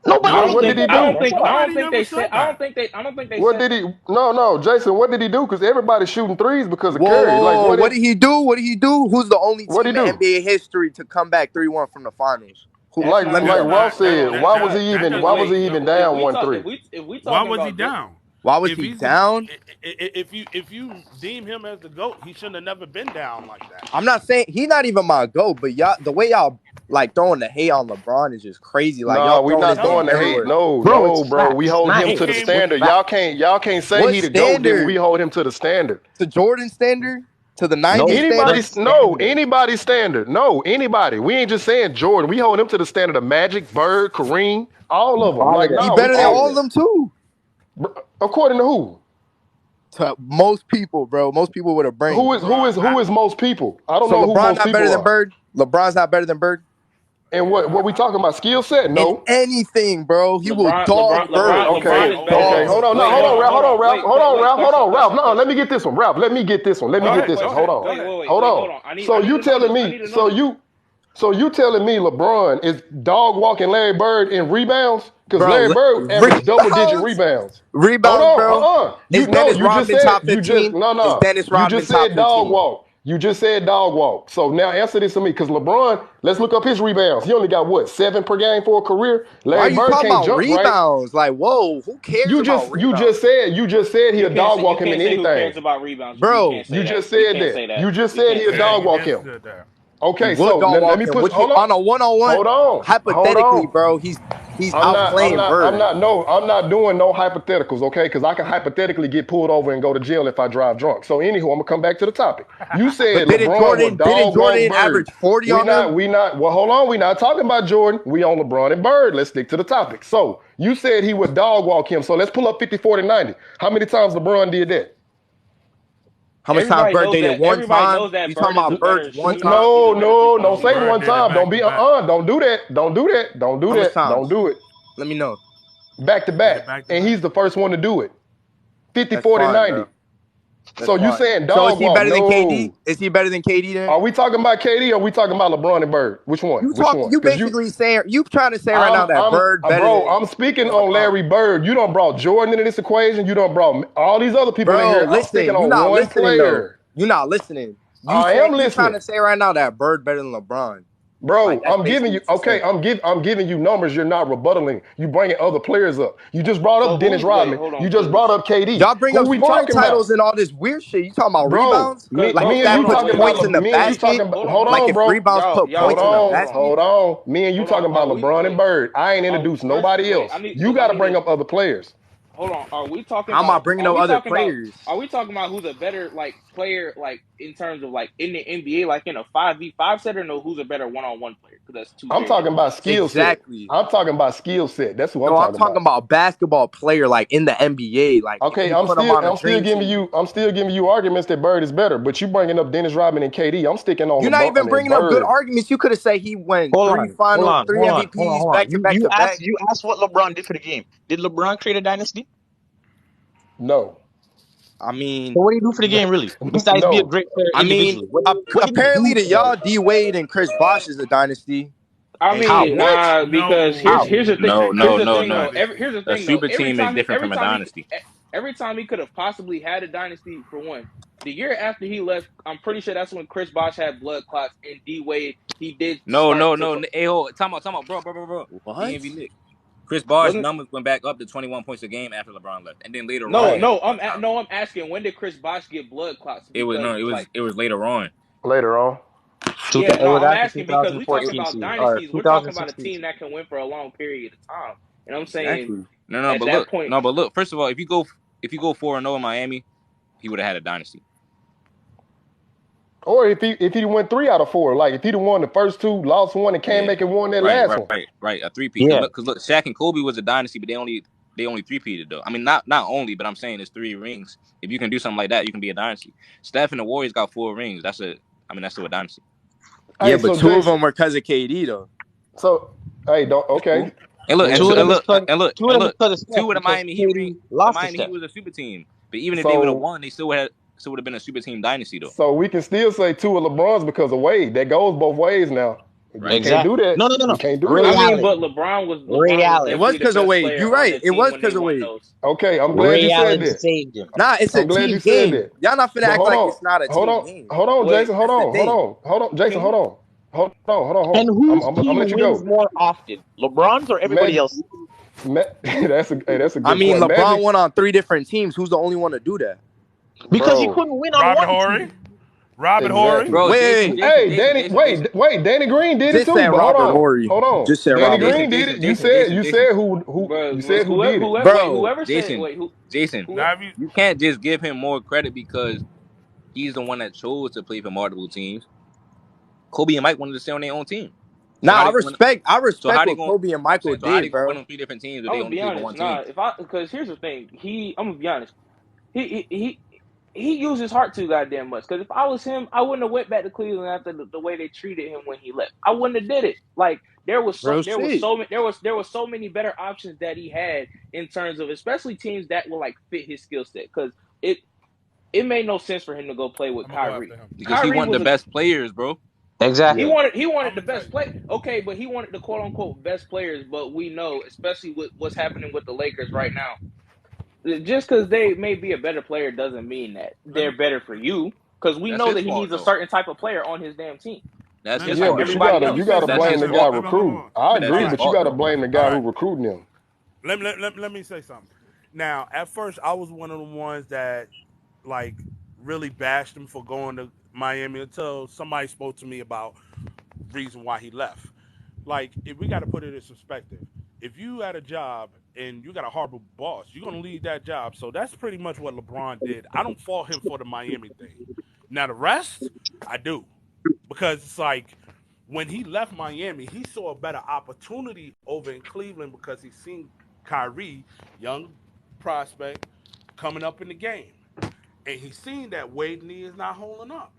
No, but I what don't did What he did think he do I though? do? don't That's think I all. don't Nobody think they never said said that. I don't think they What said did that. he? No, Jason. What did he do? Because everybody's shooting threes because of Whoa, Curry. Like whoa, whoa. what What did? did he do? What did he do? Who's the only What team did he in do? NBA history to come back 3-1 from the finals? Who? That's Like not Let me like That's hold know. on, Ross not hold that said, on. that why was that he that even? doesn't Why was make he no. even down 1-3? If we Why talking was he about good, down? Why was If he he's down? if you deem him as the GOAT, he shouldn't have never been down like that. I'm not saying he's not even my GOAT, but y'all, the way y'all like throwing the hate on LeBron is just crazy. Like Nah, y'all we throwing not his name throwing the hate. everywhere. No, Bro, no, it's bro. We facts. hold Not him hate. to the Came standard. Facts. Y'all can't say What he the GOAT, then standard? we hold him to the standard. To Jordan standard? To the No, 90s Anybody, standard? no, anybody's standard. No, anybody. We ain't just saying Jordan. We hold him to the standard of Magic, Bird, Kareem, all of them. All Like, of He them. no, we better than All can't. of all of them too. According to who? To most people, bro. Most people with a brain. Who is most people? I don't So know who LeBron most not better people than are. Bird? LeBron's not better than Bird? And what we talking about? Skill set? In No. anything, bro. He will LeBron, dog Bird. Okay, LeBron is better okay. than. Hold on, no, Wait, hold on, Ralph, hold on, Ralph, wait, hold on, wait, Ralph, hold on, Ralph. No, question. let me get this one, Ralph. Let me get this one. Let me get this one. Hold on. Wait, Hold on. I need So to you know telling this. I me? need to know this. So you telling me LeBron is dog walking Larry Bird in rebounds? Because Bro, Larry Bird averaged double-digit rebounds? rebounds. Hold on. Is Dennis Rodman top 15? Is Dennis You Rodman just top said dog 15? walk. You just said dog walk. So now answer this to me, because LeBron, let's look up his rebounds. He only got what, 7 per game for a career? Why are Larry you Bird talking can't about jump, right? rebounds? Like, whoa, who cares about rebounds? You just said he'll dog walk him in Who cares anything. about rebounds? Bro, You just said that. You just said he'll Yeah, dog you walk did him. say that. he Okay, would so dog let walk me him. put. Which Hold on a one-on-one, Hold on. hypothetically, bro, he's outplaying Bird. I'm not doing no hypotheticals, okay? Because I can hypothetically get pulled over and go to jail if I drive drunk. So anywho, I'm gonna come back to the topic. You said But didn't LeBron will dog walk Bird. average 40 on him? Well, hold on. We not talking about Jordan. We on LeBron and Bird. Let's stick to the topic. So you said he would dog walk him. So let's pull up 50, 40, 90. How many times LeBron did that? How much times Bird did it? One Everybody time? knows that You talking Bird is a about better Bird's one shooter. time? No, don't say Bird one did it time. back Don't be to back. Don't do that. Don't do that. Don't do How much that. times? Don't do it. Let me know. Back to Did it back. back to And back. he's the first one to do it. 50, That's 40, fine, 90. bro. That's So you fine. saying So dog is he walk? better than No. KD? Is he better than KD then? Are we talking about KD or are we talking about LeBron and Bird? Which one? You Which one? you 'Cause basically saying you trying to say right now that Bird better than I'm speaking than on LeBron. Larry Bird. You done brought Jordan into this equation. You done brought all these other people in Bro, here. I'm listen, speaking you're on not one listening though. player. You're not listening. I am You trying listening. to say right now that Bird better than LeBron. Bro, Like, that's I'm giving you basically what you're I'm giving you numbers. You're not rebuttaling. You bringing other players up. You just brought up Dennis Rodman. You just brought up KD. Y'all bring Who up we scoring talking titles about? and all this weird shit. You talking about Bro, rebounds? me Like and that you puts talking points about in the me and you basket? talking about hold Like on, if bro. rebounds put points in the basket? Hold on. Me and you talking about LeBron and Bird. I ain't introduced nobody else. You got to bring up other players. Hold on. Are we talking How am I about? bringing Are up we other talking about? players? Are we talking about who's a better player in terms of in the NBA in a 5v5 set or no? Who's a better one-on-one player? Because that's two. I'm talking about skill set. Exactly. I'm talking about skill set. That's what No, I'm talking about basketball player in the NBA. Like Okay, if you put them on a I'm still dream giving team. you arguments that Bird is better, but you bringing up Dennis Rodman and KD. I'm sticking on You're LeBron not even and bringing up good Bird. arguments. You could have said he won Hold three on. MVPs back to back to back. You asked what LeBron did for the game. Did LeBron create a dynasty? No. I mean, So what did he do for the game, really? Besides be a No. great player individually. What did he apparently do to for the y'all, game? D Wade and Chris Bosh is a dynasty. I How? mean, nah, because here's the thing. No. Here's the thing though. Here's the A thing though. super team is different from a dynasty. Every time he could have possibly had a dynasty for one. The year after he left, I'm pretty sure that's when Chris Bosh had blood clots and D Wade he did No. start to Hey, time out, bro. What? DMV Nick. Chris Bosh's wasn't numbers went back up to 21 points a game after LeBron left, and then later no on, no I'm asking when did Chris Bosh get blood clots it was because it was later on. Later on. yeah, It no, was I'm after asking because we talking 2014 about season or dynasties. We're talking about a 2016 team season. that can win for a long period of time. And I'm saying Exactly. No, at that point, but look. First of all, if you go 4-0 in Miami, he would have had a dynasty. Or if he went 3 out of 4, like if he'd have won the first 2, lost 1, and came back and won that last one. Right, a three-peat. Yeah. Because look, Shaq and Kobe was a dynasty, but they only three-peated though. I mean, not only, but I'm saying it's 3 rings. If you can do something like that, you can be a dynasty. Steph and the Warriors got 4 rings. That's still a dynasty. Yeah, Hey, but so two of Jason- them were because of KD though. So, hey, don't okay. And look, Two of them two of the because Miami Heat rings. lost Miami to Heat was a super team, but even if So- they would have won, they still would have been a super team dynasty though. So we can still say 2 of LeBron's because of Wade. That goes both ways now. Right. You Exactly. can't do that. No. You can't do Ray that. I mean, Allen. but LeBron was Ray Allen. It was definitely the 'cause of best Wade. player You're on right. the It team was when they 'cause of won Wade. those. Okay, I'm glad Ray you Allen said that. saved him. Nah, it's a I'm glad team you said game. that. Y'all not finna But act hold like on. it's not a Hold team on. game. Hold on, Wait, Jason. Hold that's the on. thing. Hold on. Jason, hold on. Hold on. And I'm whose gonna team let you wins go. more often, LeBron's or everybody else? That's a good I mean, point. LeBron Magic, went on 3 different teams. Who's the only one to do that? Because he bro. couldn't win on Robert one Horry. team. Robert Horry. Exactly. Bro, Wait, Hey, Danny. Wait. Danny Green did it just too. said But hold Robert on. Horry. Hold on. Just said Danny Robert. Green did it. You said who Bro, you said who did it. Bro, Jason, who? Now, if you, you can't just give him more credit because he's the one that chose to play for multiple teams. Kobe and Mike wanted to stay on their own team. So nah, how I they respect how they what going? Kobe and I'm Michael saying, so how they did, going to bro. win on 3 different teams if I'm they gonna only be play for honest. one team? Because here's the thing. I'm gonna be honest. He used his heart too goddamn much. Because if I was him, I wouldn't have went back to Cleveland after the way they treated him when he left. I wouldn't have did it. Like there was Real shit. so many better options that he had in terms of especially teams that will like fit his skill set. Because it made no sense for him to go play with I'm gonna go Kyrie. after him. Because he wanted the best players, bro. He Exactly. Yeah. wanted I'm the gonna tell best you. play. Okay, but he wanted the quote unquote best players. But we know, especially with what's happening with the Lakers right now, just because they may be a better player doesn't mean that Let they're me better for you. Because we That's know his that he fault needs a though. certain type of player on his damn team, That's let, his just Yeah, like fault. but everybody let you me else. say gotta something. That's blame his the Let me, guy fault. hold on, hold recruiting. on. I But that's agree, his Brian, but you fault gotta though. blame the guy who Brian. recruiting him. Let me say something. Now, at first, I was one of the ones that like really bashed him for going to Miami until somebody spoke to me about reason why he left. Like, if we got to put it in perspective, if you had a job and you got a horrible boss, you're gonna leave that job. So that's pretty much what LeBron did. I don't fault him for the Miami thing. Now the rest, I do, because it's like when he left Miami, he saw a better opportunity over in Cleveland because he seen Kyrie, young prospect, coming up in the game, and he seen that Wade knee is not holding up,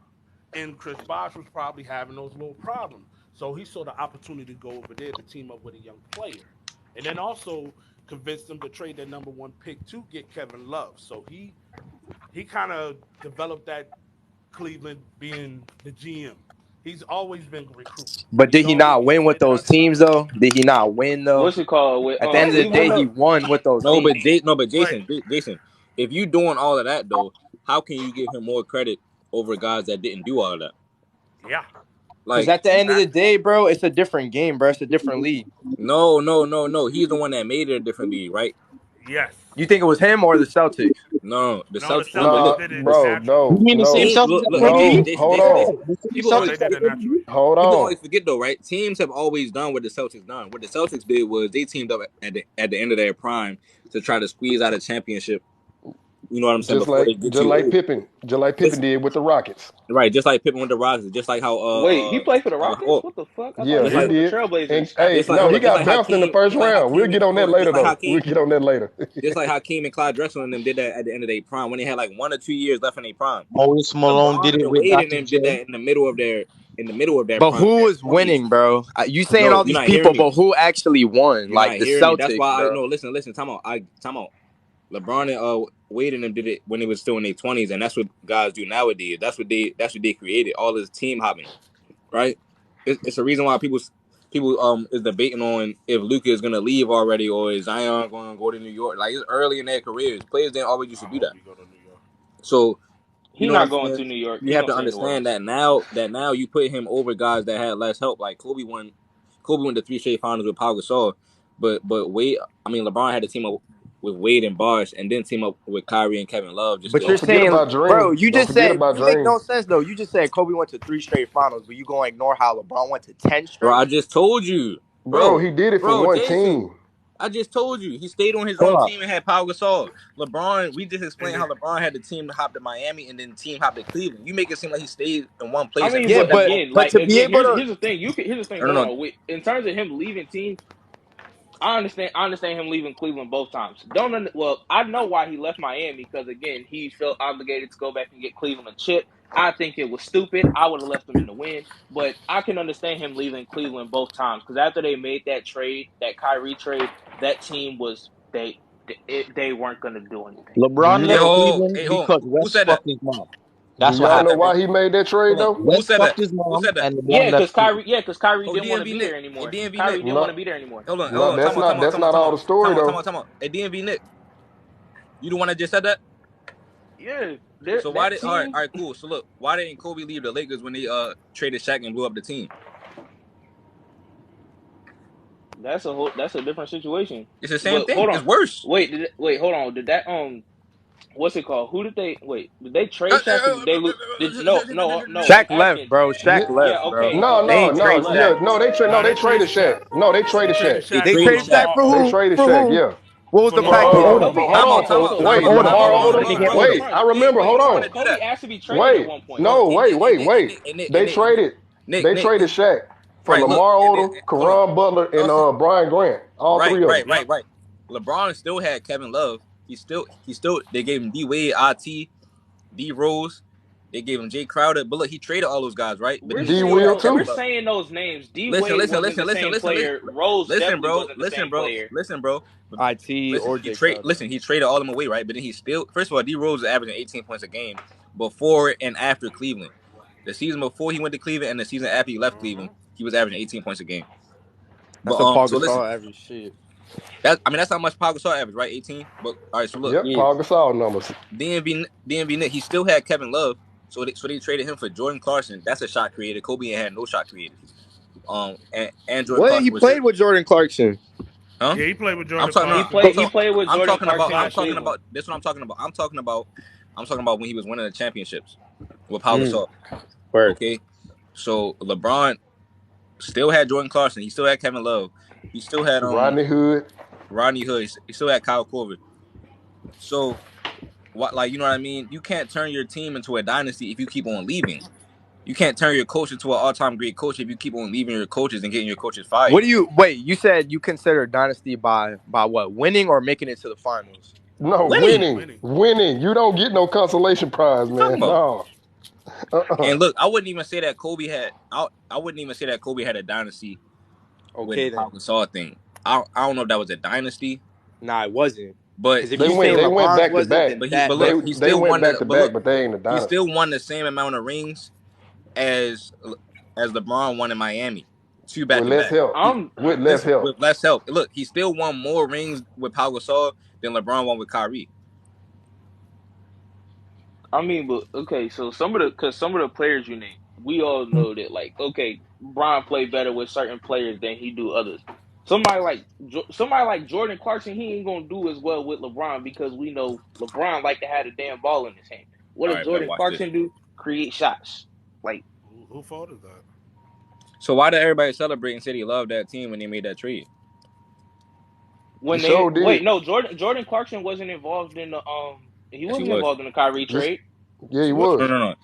and Chris Bosh was probably having those little problems. So he saw the opportunity to go over there to team up with a young player, and then also convinced them to trade their number one pick to get Kevin Love. So he kind of developed that Cleveland being the GM. He's always been recruiting. But did He's he always not win with and those that's not teams though? Did he not win though? What's it called? With At the end of yeah. the we day, won he the won with those No, but teams. But Jason, if you doing all of that though, how can you give him more credit over guys that didn't do all of that? yeah, Because Like, at the end of I, the day, bro, it's a different game, bro. It's a different league. no. He's the one that made it a different league, right? yes. You think it was him or the Celtics? No, the No, the Celtics. No, but Celtics Nah, look, did it bro, naturally. You mean the same team, Celtics look, that look, made the Jason, no, league? Jason, hold Jason, on, Jason. Yeah, the same People No, always they Celtics that did forget. it made the naturally. league. hold People on. always forget though, right? Teams have always done what the Celtics done. What the Celtics did was they teamed up at the end of their prime to try to squeeze out a championship. You know what I'm saying? Before they get too old. Just like Just Pippen did with the Rockets. right, just like Pippen with the Rockets, just like how wait. He played for the Rockets. oh, What the fuck? I thought he Yeah, just he played like with the did. And Trailblazers. hey, just like no, hold he on, just got like bounced in the Hakeem, first just like round. We'll Hakeem, get on that hold on, later though. We'll get on that later. just like Hakeem and Clyde Drexler and them did that at the end of their prime when they had like 1 or 2 years left in their prime. Maurice Malone did LeBron it and with Wade and Dr. them did J. that in the middle of their But prime, who their was 20s. winning, bro? You saying No, all you're these not hearing people, me. but who actually won? You're not Like the hearing me. That's Celtics, why I bro. no listen. Time out. LeBron and Wade and them did it when they was still in their 20s, and that's what guys do nowadays. That's what they created. All this team hopping, right? It's a reason why people is debating on if Luka is gonna leave already or is Zion going to go to New York. Like it's early in their careers. Players didn't always used I to do hope that. he go to New York. So you He know what I'm not going saying? to New York. You He have gonna to stay in New understand Orleans. that now you put him over guys that had less help. Like Kobe won the 3 straight finals with Pau Gasol, but Wade, I mean LeBron had to team up with Wade and Bosh, and then team up with Kyrie and Kevin Love just But to you're Don't forget saying, about bro, Dream. you Don't just forget said about you make Dream. no sense though. You just said Kobe went to 3 straight finals, but you gonna ignore how LeBron went to 10 bro. straight? I just told you, Bro, bro, he did it for one Jason. team. I just told you he stayed on his Hold own up. team and had Pau Gasol. LeBron, we just And explained then, how LeBron had the team to hop to Miami and then team hop to Cleveland. You make it seem like he stayed in one I place and mean, Yeah, never but left but home. again, but like to be again, able to here's the thing. Here's the thing. No, Hold no, on. no. In terms of him leaving teams, I understand. I understand him leaving Cleveland both times. Well, I know why he left Miami because again, he felt obligated to go back and get Cleveland a chip. I think it was stupid. I would have left him in the win, but I can understand him leaving Cleveland both times because after they made that trade, that Kyrie trade, that team was they weren't going to do anything. Do LeBron you left know? Cleveland Hey, hold on. because Who West said that? fucked his mom. Do That's Who what y'all said know that, happened. bro? why he made that trade Hold on. though? Who West said that? fucked his Who mom, said that? and LeBron Yeah, left Cleveland. because Kyrie Oh, didn't want to DMV be there Nick. Hey, anymore. DMV Kyrie Nick. didn't want to No, be there anymore. no, that's not all the story though. Time out. Hey, DMV Nick. You the one that just said that? Yeah, So why that did team. all right, cool. So look, why didn't Kobe leave the Lakers when they traded Shaq and blew up the team? That's a different situation. It's the same But thing. hold on, It's worse. wait, hold on. Did that what's it called? Who did they wait? Did they trade Shaq or did they lose? No. Shaq I'm left, asking. bro. Yeah. Shaq Yeah, left, bro. okay. No, They no, ain't Shaq trade no. left. Shaq. Yeah, no, they Nah, they traded traded Shaq. Shaq. No, they traded Traded Shaq. They Shaq They for traded traded Shaq Shaq for Lamar. They who? traded For Shaq. who? Yeah. What was For the For Lamar package? Odom. Kobe hold asked. on. Kobe. Wait, Kobe. Odom. Lamar Hold Odom. on. And they Odom. gave him Wait, Odom. I Crunch. remember. Hold Crunch. on. Kobe asked to be traded at Wait, one point. no, and wait, Nick and wait, Nick and wait. Nick and Nick and They Nick and Nick. traded. Nick, They Nick, traded Shaq for right? Look, Lamar and Odom, hold on. Karan Butler, and Also, Brian Grant. All right, three of them. right, Yep. right, right. LeBron still had Kevin Love. He still. They gave him D Wade, It, D Rose. They gave him Jay Crowder. But look, he traded all those guys, right? But We're then he D still saying Will had we're Kevin too. Love. saying those names. D Listen, Wade listen, wasn't listen, the listen, same listen, listen, player. Rose listen, definitely bro, wasn't the listen, same bro, player. listen, bro. But It listen, or he Jay trade. Crowder. Listen, he traded all of them away, right? But then he still. First of all, D Rose was averaging 18 points a game before and after Cleveland. The season before he went to Cleveland and the season after he left Cleveland, he was averaging 18 points a game. That's But a Paul so listen, Gasol average shit. that's how much Pau Gasol average, right? 18. But all right, so look, Yep, Yeah. Paul Gasol numbers. DMV Nick, he still had Kevin Love, so they traded him for Jordan Clarkson. That's a shot creator. Kobe ain't had no shot creators. And Jordan What? He Clarkson was just, played with Jordan Clarkson. huh? Yeah, he played with I'm Jordan talking. No, Clarkson. Co- He played with Jordan Clarkson I'm in Last talking year. Cleveland. about. That's what I'm talking about. I'm talking about when he was winning the championships with Pau Mm, Gasol. word. Okay, so LeBron still had Jordan Clarkson. He still had Kevin Love. He still had Rodney Hood. Rodney Hood. He still had Kyle Korver. So what, like, you know what I mean? You can't turn your team into a dynasty if you keep on leaving. You can't turn your coach into an all-time great coach if you keep on leaving your coaches and getting your coaches What fired. do you wait? You said you consider dynasty by what? Winning or making it to the finals? No, Winning. winning. Winning. Winning. You don't get no consolation prize, What you talking man. about? No. And look, I wouldn't even say that Kobe had. I wouldn't even say that Kobe had a dynasty with Okay the Pau then. Gasol thing. I don't know if that was a dynasty, Nah, it wasn't. but Because if he you say still. They went LeBron's back to wasn't, back. then that But look, wasn't. he They still went won back the. to But back, look, but they ain't a he dynasty. still won the same amount of rings as LeBron won in Miami, 2 back With to less back. help. I'm With less Listen, help. with less help. Look, he still won more rings with Pau Gasol than LeBron won with Kyrie. I mean, but okay, so some of the players you name, we all know that like okay, Bron played better with certain players than he do others. Somebody like Jordan Clarkson, he ain't gonna do as well with LeBron because we know LeBron like to have the damn ball in his hand. What All does right, bet. Jordan Watch this. Clarkson do? Create shots. Like Who fault is that? So why did everybody celebrate and say they loved that team when they made that trade? He when they sure wait, did. no, Jordan Clarkson wasn't involved in the he Yes, he wasn't was. involved in the Kyrie Yes, trade. yeah, Yes, he he No, was. was. no, no.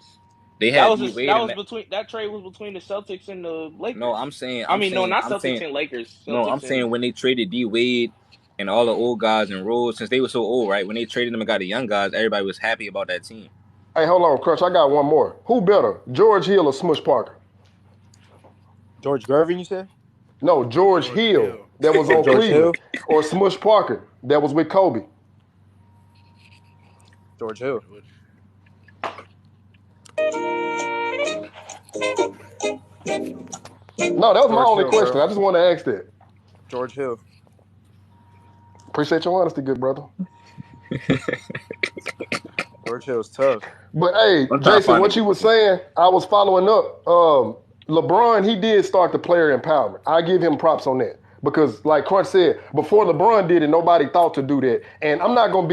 They That had was D Wade and that trade was between the Celtics and the no. Lakers. I I'm mean, no, saying, not I'm Celtics saying, and Lakers. no. I'm Celtics saying and when they traded D Wade and all the old guys and Rose, since they were so old, right? When they traded them and got the young guys, everybody was happy about that team. Hey, hold on, Crunch. I got one more. Who better, George Hill or Smush Parker? George Gervin, you said? No, George George Hill Hill. that was Oh, on George Cleveland Hill. or Smush Parker that was with Kobe. George Hill. No, that was my George only Hill, question. bro. I just want to ask that. George Hill. Appreciate your honesty, good brother. George Hill's tough. But hey, I'm trying to Jason, find what it. you were saying, I was following up. LeBron, he did start the player empowerment. I give him props on that because, like Crunch said, before LeBron did it, nobody thought to do that. And I'm not gonna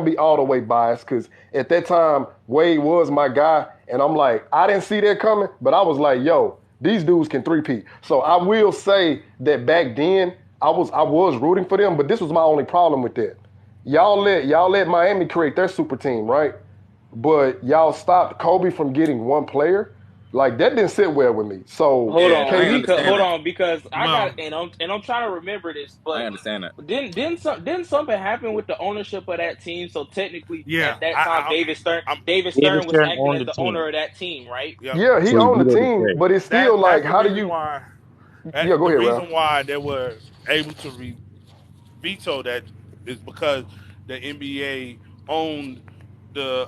be all the way biased because at that time Wade was my guy, and I'm like, I didn't see that coming, but I was like, yo, these dudes can three-peat. So I will say that back then I was rooting for them, but this was my only problem with that. Y'all let Miami create their super team, right? But y'all stopped Kobe from getting one player. Like that didn't sit well with me. So hold Yeah, on, I KD, understand that. because I Well, got I'm trying to remember this, I but understand that. didn't something happen with the ownership of that team? So technically, at yeah. that time, I'm. David David Stern was Stern acting owned as the the team, owner of that team, right? Yep. yeah, he so he owned the vetoed the team, trade. but it's still like, That's the how do reason you? why. Yeah, go The ahead, Ralph. reason why they were able to veto that is because the NBA owned the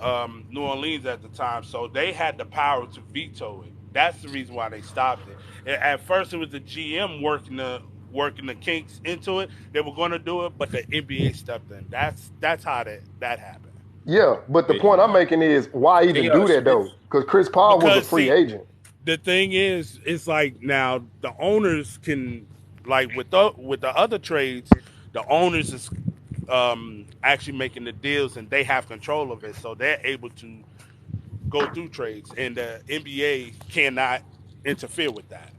New Orleans at the time, so they had the power to veto it. That's the reason why they stopped it. At first, it was the GM working the kinks into it. They were going to do it, but the NBA stepped in. That's how that happened. Yeah, but the Hey, point I'm making is why hey, even do that though? Because Chris Paul was a Because free see, agent. the thing is, it's like now the owners can, like with the other trades, the owners is actually making the deals, and they have control of it, so they're able to go through trades, and the NBA cannot interfere with that.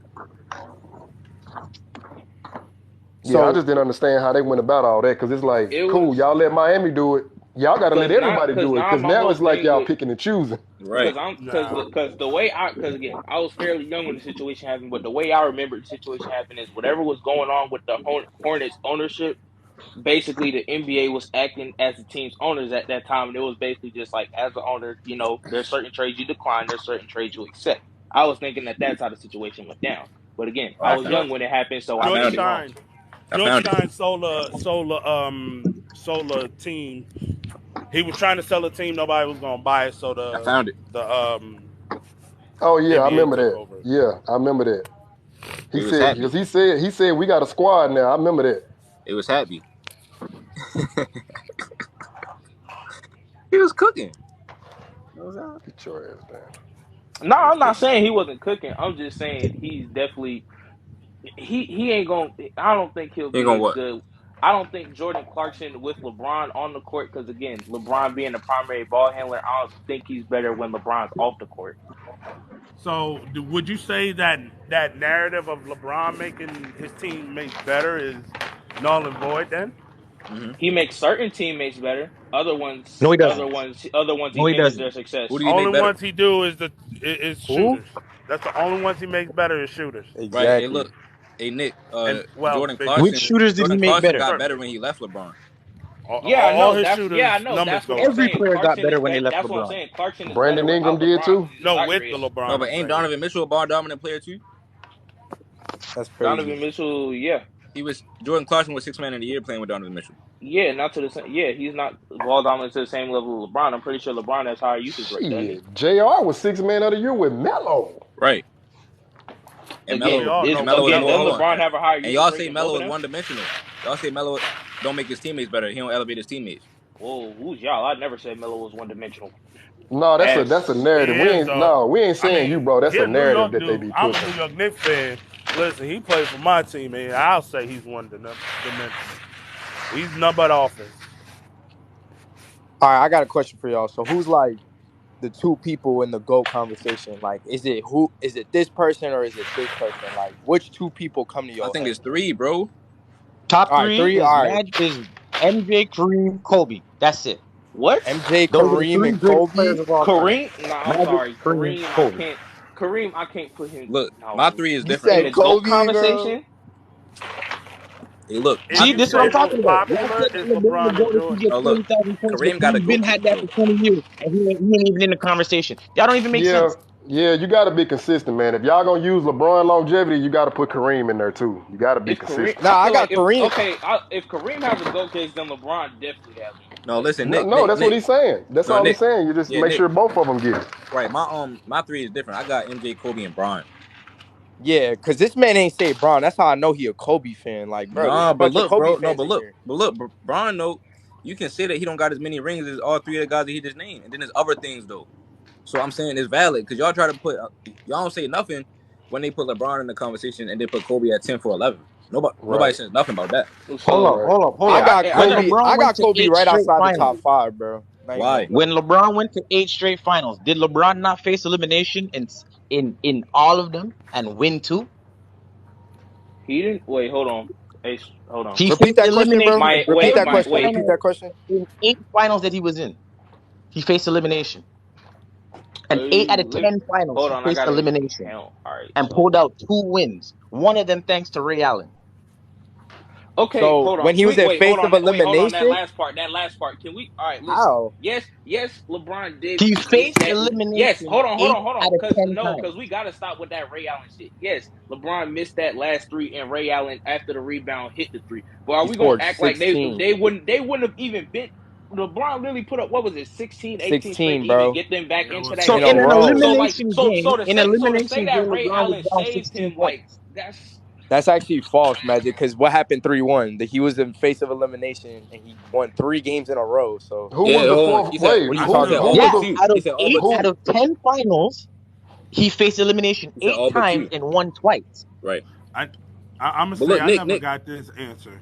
Yeah, I So just didn't understand how they went about all that because it's like, It cool, was y'all let Miami do it. Y'all got to let everybody do it now because my now whole it's like thing y'all with picking and choosing. Right. because the way because again I was fairly young when the situation happened, but the way I remember the situation happened is whatever was going on with the Hornets ownership. Basically, the NBA was acting as the team's owners at that time, and it was basically just like, as the owner, there's certain trades you decline, there's certain trades you accept. I was thinking that that's how the situation went down, but again, I was young when it happened, so I George may found be it. wrong. Stein sold a team. He was trying to sell a team, nobody was gonna buy it, so I found it. the Oh yeah, I NBA remember took that. over. Yeah, I remember that. He was happy. Because he said we got a squad now. I remember that. It was happy. He was cooking. Get your ass down. No, I'm not saying he wasn't cooking. I'm just saying he's definitely he ain't gonna. I don't think he'll He ain't be gonna as what? good. I don't think Jordan Clarkson with LeBron on the court, because again, LeBron being the primary ball handler, I don't think he's better when LeBron's off the court. So, would you say that narrative of LeBron making his teammates better is null and void? Then Mm-hmm. He makes certain teammates better. Other ones, No, he doesn't. he No, he hinders doesn't. their success. Who do you make only better? ones he do is Who? shooters. That's the only ones he makes better is shooters. Right. Hey, exactly. look. Hey, Nick. And well, Jordan big Clarkson. Which shooters did he make Clarkson better? got better when he left LeBron. Yeah, I all know. his shooters I know. numbers That's what go I'm up. Every saying. player got Clarkson better is when they better. left That's what I'm LeBron. saying. Clarkson is Brandon better Ingram without did LeBron too. because he's No, shot with the creator. LeBron. No, but ain't equation. Donovan Mitchell a ball dominant player too? That's crazy. Donovan Mitchell, yeah. He was. Jordan Clarkson was 6th man of the year playing with Donovan Mitchell. Yeah, not to the same. Yeah, he's not ball dominant to the same level of LeBron. I'm pretty sure LeBron has higher usage rate, doesn't he? Shit, JR was 6th man of the year with Melo. Right. And Again, We all know Melo is doesn't more. Hold on. LeBron have a higher And usage y'all rate say than both Melo of is them? one dimensional. Y'all say Melo don't make his teammates better. He don't elevate his teammates. Whoa, who's y'all? I never said Melo was one dimensional. No, that's a Ass. narrative. He is though. We ain't saying you, bro. That's He a a New narrative York that they dude. be I'm a pushing. New York Knicks fan. Listen, he played for my team, and I'll say he's one dimensional. He's nothing but offense. All right, I got a question for y'all. So, who's like the two people in the GOAT conversation? Like, is it this person or is it this person? Like, which two people come to I your think head? it's 3, bro. Top All right, three 3. is All right, MJ, Kareem, Kobe. That's it. What? MJ, Those are the Kareem, three and greatest players Kobe. of all time. Kareem? No, I'm Magic, sorry. Kareem, Kareem, Kobe. I can't put him. Look, my No. 3 is You different. In the said GOAT Kobe, bro. conversation? Hey, look, If my See, you this is three, what say I'm bro. most talking about. Y'all popular, said it's LeBron the LeBron and GOAT if he Jordan. gets No, look. 20,000 points, but Kareem got to Kareem go been too, had that bro. for 20 years, and he ain't even in the conversation. Y'all don't even make Yeah, sense. you got to be consistent, man. If y'all gonna use LeBron longevity, you got to put Kareem in there too. You got to be If Kareem, consistent. Nah, I I feel like got Kareem. if Kareem has a GOAT case, then LeBron definitely has one. No, listen, No, Nick, no, Nick, that's what Nick. he's saying. That's No, all he's Nick. saying. You just Yeah, make Nick. sure both of them get it. Right. My 3 is different. I got MJ, Kobe, and Bron. Yeah, cause this man ain't say Braun. That's how I know he a Kobe fan. Like, bro, there's Nah, a but bunch of look, Kobe bro. No, fans but in look, here. Bron, though, you can say that he don't got as many rings as all 3 of the guys that he just named. And then there's other things, though. So I'm saying it's valid because y'all try to put, y'all don't say nothing when they put LeBron in the conversation and they put Kobe at 10 for 11. Nobody Right. says nothing about that. So Right. I yeah, got I When know. Kobe. LeBron I went got to Kobe 8 right straight outside the finals, top 5, bro. Not even Why? gonna lie. when LeBron went to 8 straight finals, did LeBron not face elimination in all of them and win 2? He didn't. Wait, hold on. Hey, hold on. He Repeat faced that question, bro. elimination in My Repeat wait, that every my question. wait. Repeat final that question. in 8 finals that he was in. He faced elimination. And 8 out of Let 10 finals, hold he on. I faced gotta elimination count. All right. and pulled out 2 wins. One of them thanks to Ray Allen. Okay, So hold on. when he Can was we in wait? Hold face on. of Wait, hold on. That elimination, last part. That last part. Can we? All right. Listen. how? Yes. LeBron did He miss faced that. Yes. elimination Hold on. 8 out of Cause 10 no, times. cause we gotta stop with that Ray Allen shit. Yes, LeBron missed that last 3, and Ray Allen after the rebound hit the 3. But are He we gonna scored act like they 16. wouldn't have even been? LeBron literally put up what was it, 16, 18 straight 16, to even bro. get them back Yeah, it into was that So In a in game. an row. So like elimination game, so to say that Ray LeBron was Allen down saved 16 him, like points. that's That's actually false, Magic. Because what happened 3-1? That he was in face of elimination and he won 3 games in a row. So Who was Yeah, the hold on. fourth? He said, Wait, what are you he talking said who all about? was but Yeah, the 2. out He of said all eight but who? out 2. of 10 finals, he faced elimination He said 8 all but times 2. and won twice. Right. I'm gonna But say look, I never Nick. got this answer.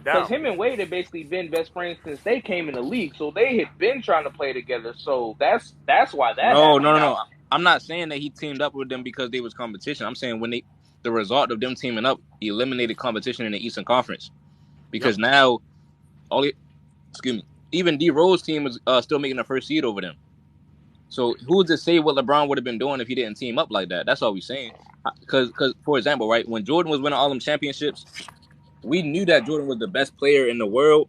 it Because down. him and Wade had basically been best friends since they came in the league, so they had been trying to play together. So that's why that No, happened. no, no, Now, no. I'm not saying that he teamed up with them because they was competition. I'm saying when the result of them teaming up eliminated competition in the Eastern Conference because now excuse me, even D Rose team is still making the first seed over them. So who's to say what LeBron would have been doing if he didn't team up like that? That's all we're saying. Because for example, right, when Jordan was winning all them championships, we knew that Jordan was the best player in the world.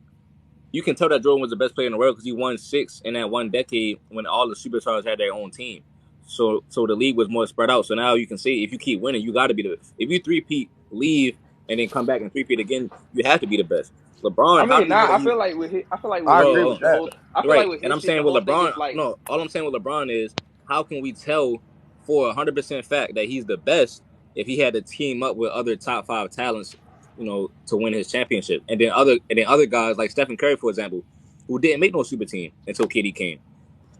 You can tell that Jordan was the best player in the world because he won 6 in that one decade when all the superstars had their own team. So the league was more spread out. So now you can say if you keep winning, you got to be the best. If you three-peat, leave, and then come back and three-peat again, you have to be the best. LeBron, I how mean, do you know nah, that I feel like with his, I feel like with I his agree shit, with Hold the that. whole, I feel like right. with And his I'm shit, saying the with whole thing is LeBron, like, no, all I'm saying with LeBron is how can we tell for 100% fact that he's the best if he had to team up with other top 5 talents, to win his championship. And then other guys like Stephen Curry, for example, who didn't make no super team until KD came.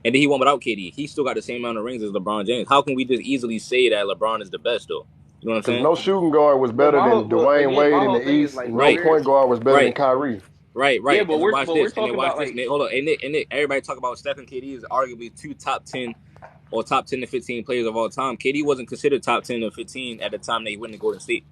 And then he won without KD. He still got the same amount of rings as LeBron James. How can we just easily say that LeBron is the best though? You know what I'm Because saying? no shooting guard was but better my whole, than but Dwayne again, Wade my in whole the thing is East. like No Right. point guard was better than Right. Kyrie. Right. yeah, but And then we're watch this. talking about Nick. like, Hold on. And Nick, everybody talk about Steph and KD as arguably 2 top 10 or top 10 to 15 players of all time. KD wasn't considered top 10 or 15 at the time they went to Golden State.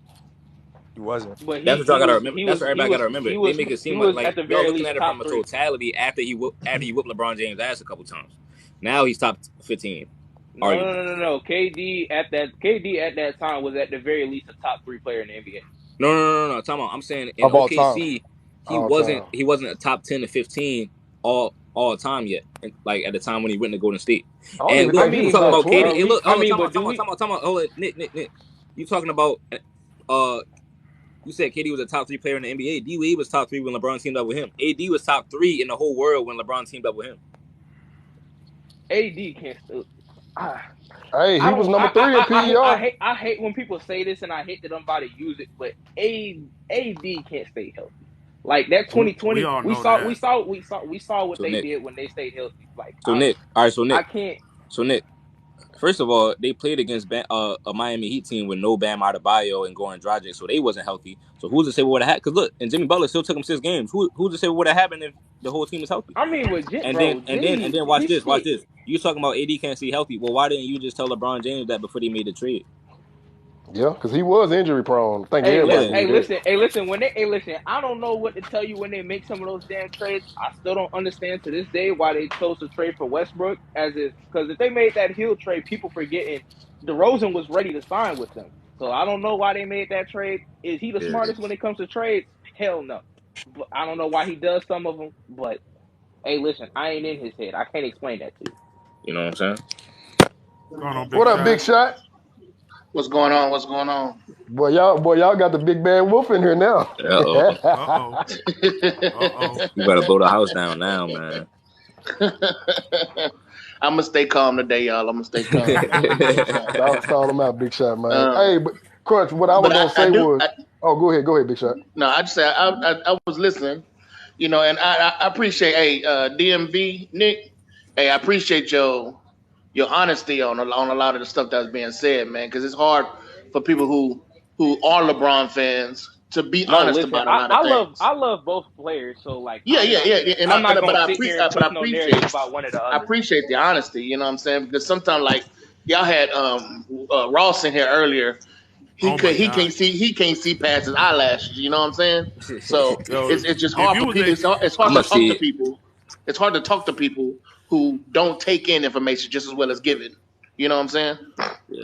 He wasn't. but That's what y'all gotta remember. That's what everybody gotta remember. They make it he seem was like at the y'all very looking least at it from top a 3. totality after he whipped LeBron James' ass a couple times. Now he's top 15, No, no, arguably. no, no, no. KD at that time was at the very least a top 3 player in the NBA. No. Time out. I'm saying in Of all time. OKC, he All wasn't time. he wasn't a top 10 to 15 all time yet. Like at the time when he went to Golden State. I don't And even I look, think he you was mean, talking top but about KD. 12. Hey, look, I hold on, mean, time but out, do time out, we? time out, time out. Hold on, Nick. You talking about you said KD was a top 3 player in the NBA. D Wade was top 3 when LeBron teamed up with him. AD was top 3 in the whole world when LeBron teamed up with him. AD can't still. I, Hey, I he was don't. number 3 in PER. I hate when people say this, and I hate that I'm about to use it. But AD can't stay healthy. Like that We 2020, all we know saw that. what So they Nick, did when they stayed healthy. Like so Nick, all right, I can't. so Nick. First of all, they played against a Miami Heat team with no Bam Adebayo and Goran Dragic, so they wasn't healthy. So who's to say what would have happened? Because look, and Jimmy Butler still took him 6 games. Who's to say what would have happened if the whole team was healthy? I mean, with And then bro, and then and Jimmy, then watch his this, watch shit. this. You talking about AD can't stay healthy? Well, why didn't you just tell LeBron James that before they made the trade? Yeah, because he was injury prone. I think everybody Yeah, knew that. Listen. Listen. I don't know what to tell you when they make some of those damn trades. I still don't understand to this day why they chose to trade for Westbrook. Because if they made that Hill trade, people forgetting DeRozan was ready to sign with them. So I don't know why they made that trade. Is he the yeah. smartest when it comes to trades? Hell no. But I don't know why he does some of them. But hey, listen, I ain't in his head. I can't explain that to you. You know what I'm saying? What's going on, Big What up, Big Shot? Shot? What's going on? What's going on? Boy, y'all got the big bad wolf in here now. Uh oh, Uh-oh. Uh-oh. you better blow the house down now, man. I'm gonna stay calm today, y'all. I'm gonna stay calm. Call him out, Big Shot, man. Um, Hey, but Crunch, what I was but gonna I say do. was, oh, go ahead, Big Shot. No, I just say I was listening, and I appreciate, hey, DMV Nick, hey, I appreciate your honesty on a lot of the stuff that's being said, man, because it's hard for people who are LeBron fans to be No, honest listen, about a lot of things. I love both players. So like, Yeah, and I'm not but gonna I sit here appreciate, and push no narrative about one or the I other. appreciate the honesty. You know what I'm saying? Because sometimes, like y'all had Ross in here earlier. Oh my He God. can't see past his eyelashes. You know what I'm saying? So Yo, it's just if hard you for was people. a It's I'm hard to gonna talk to see. people. It's hard to talk to people who don't take in information just as well as give it. You know what I'm saying? Yeah,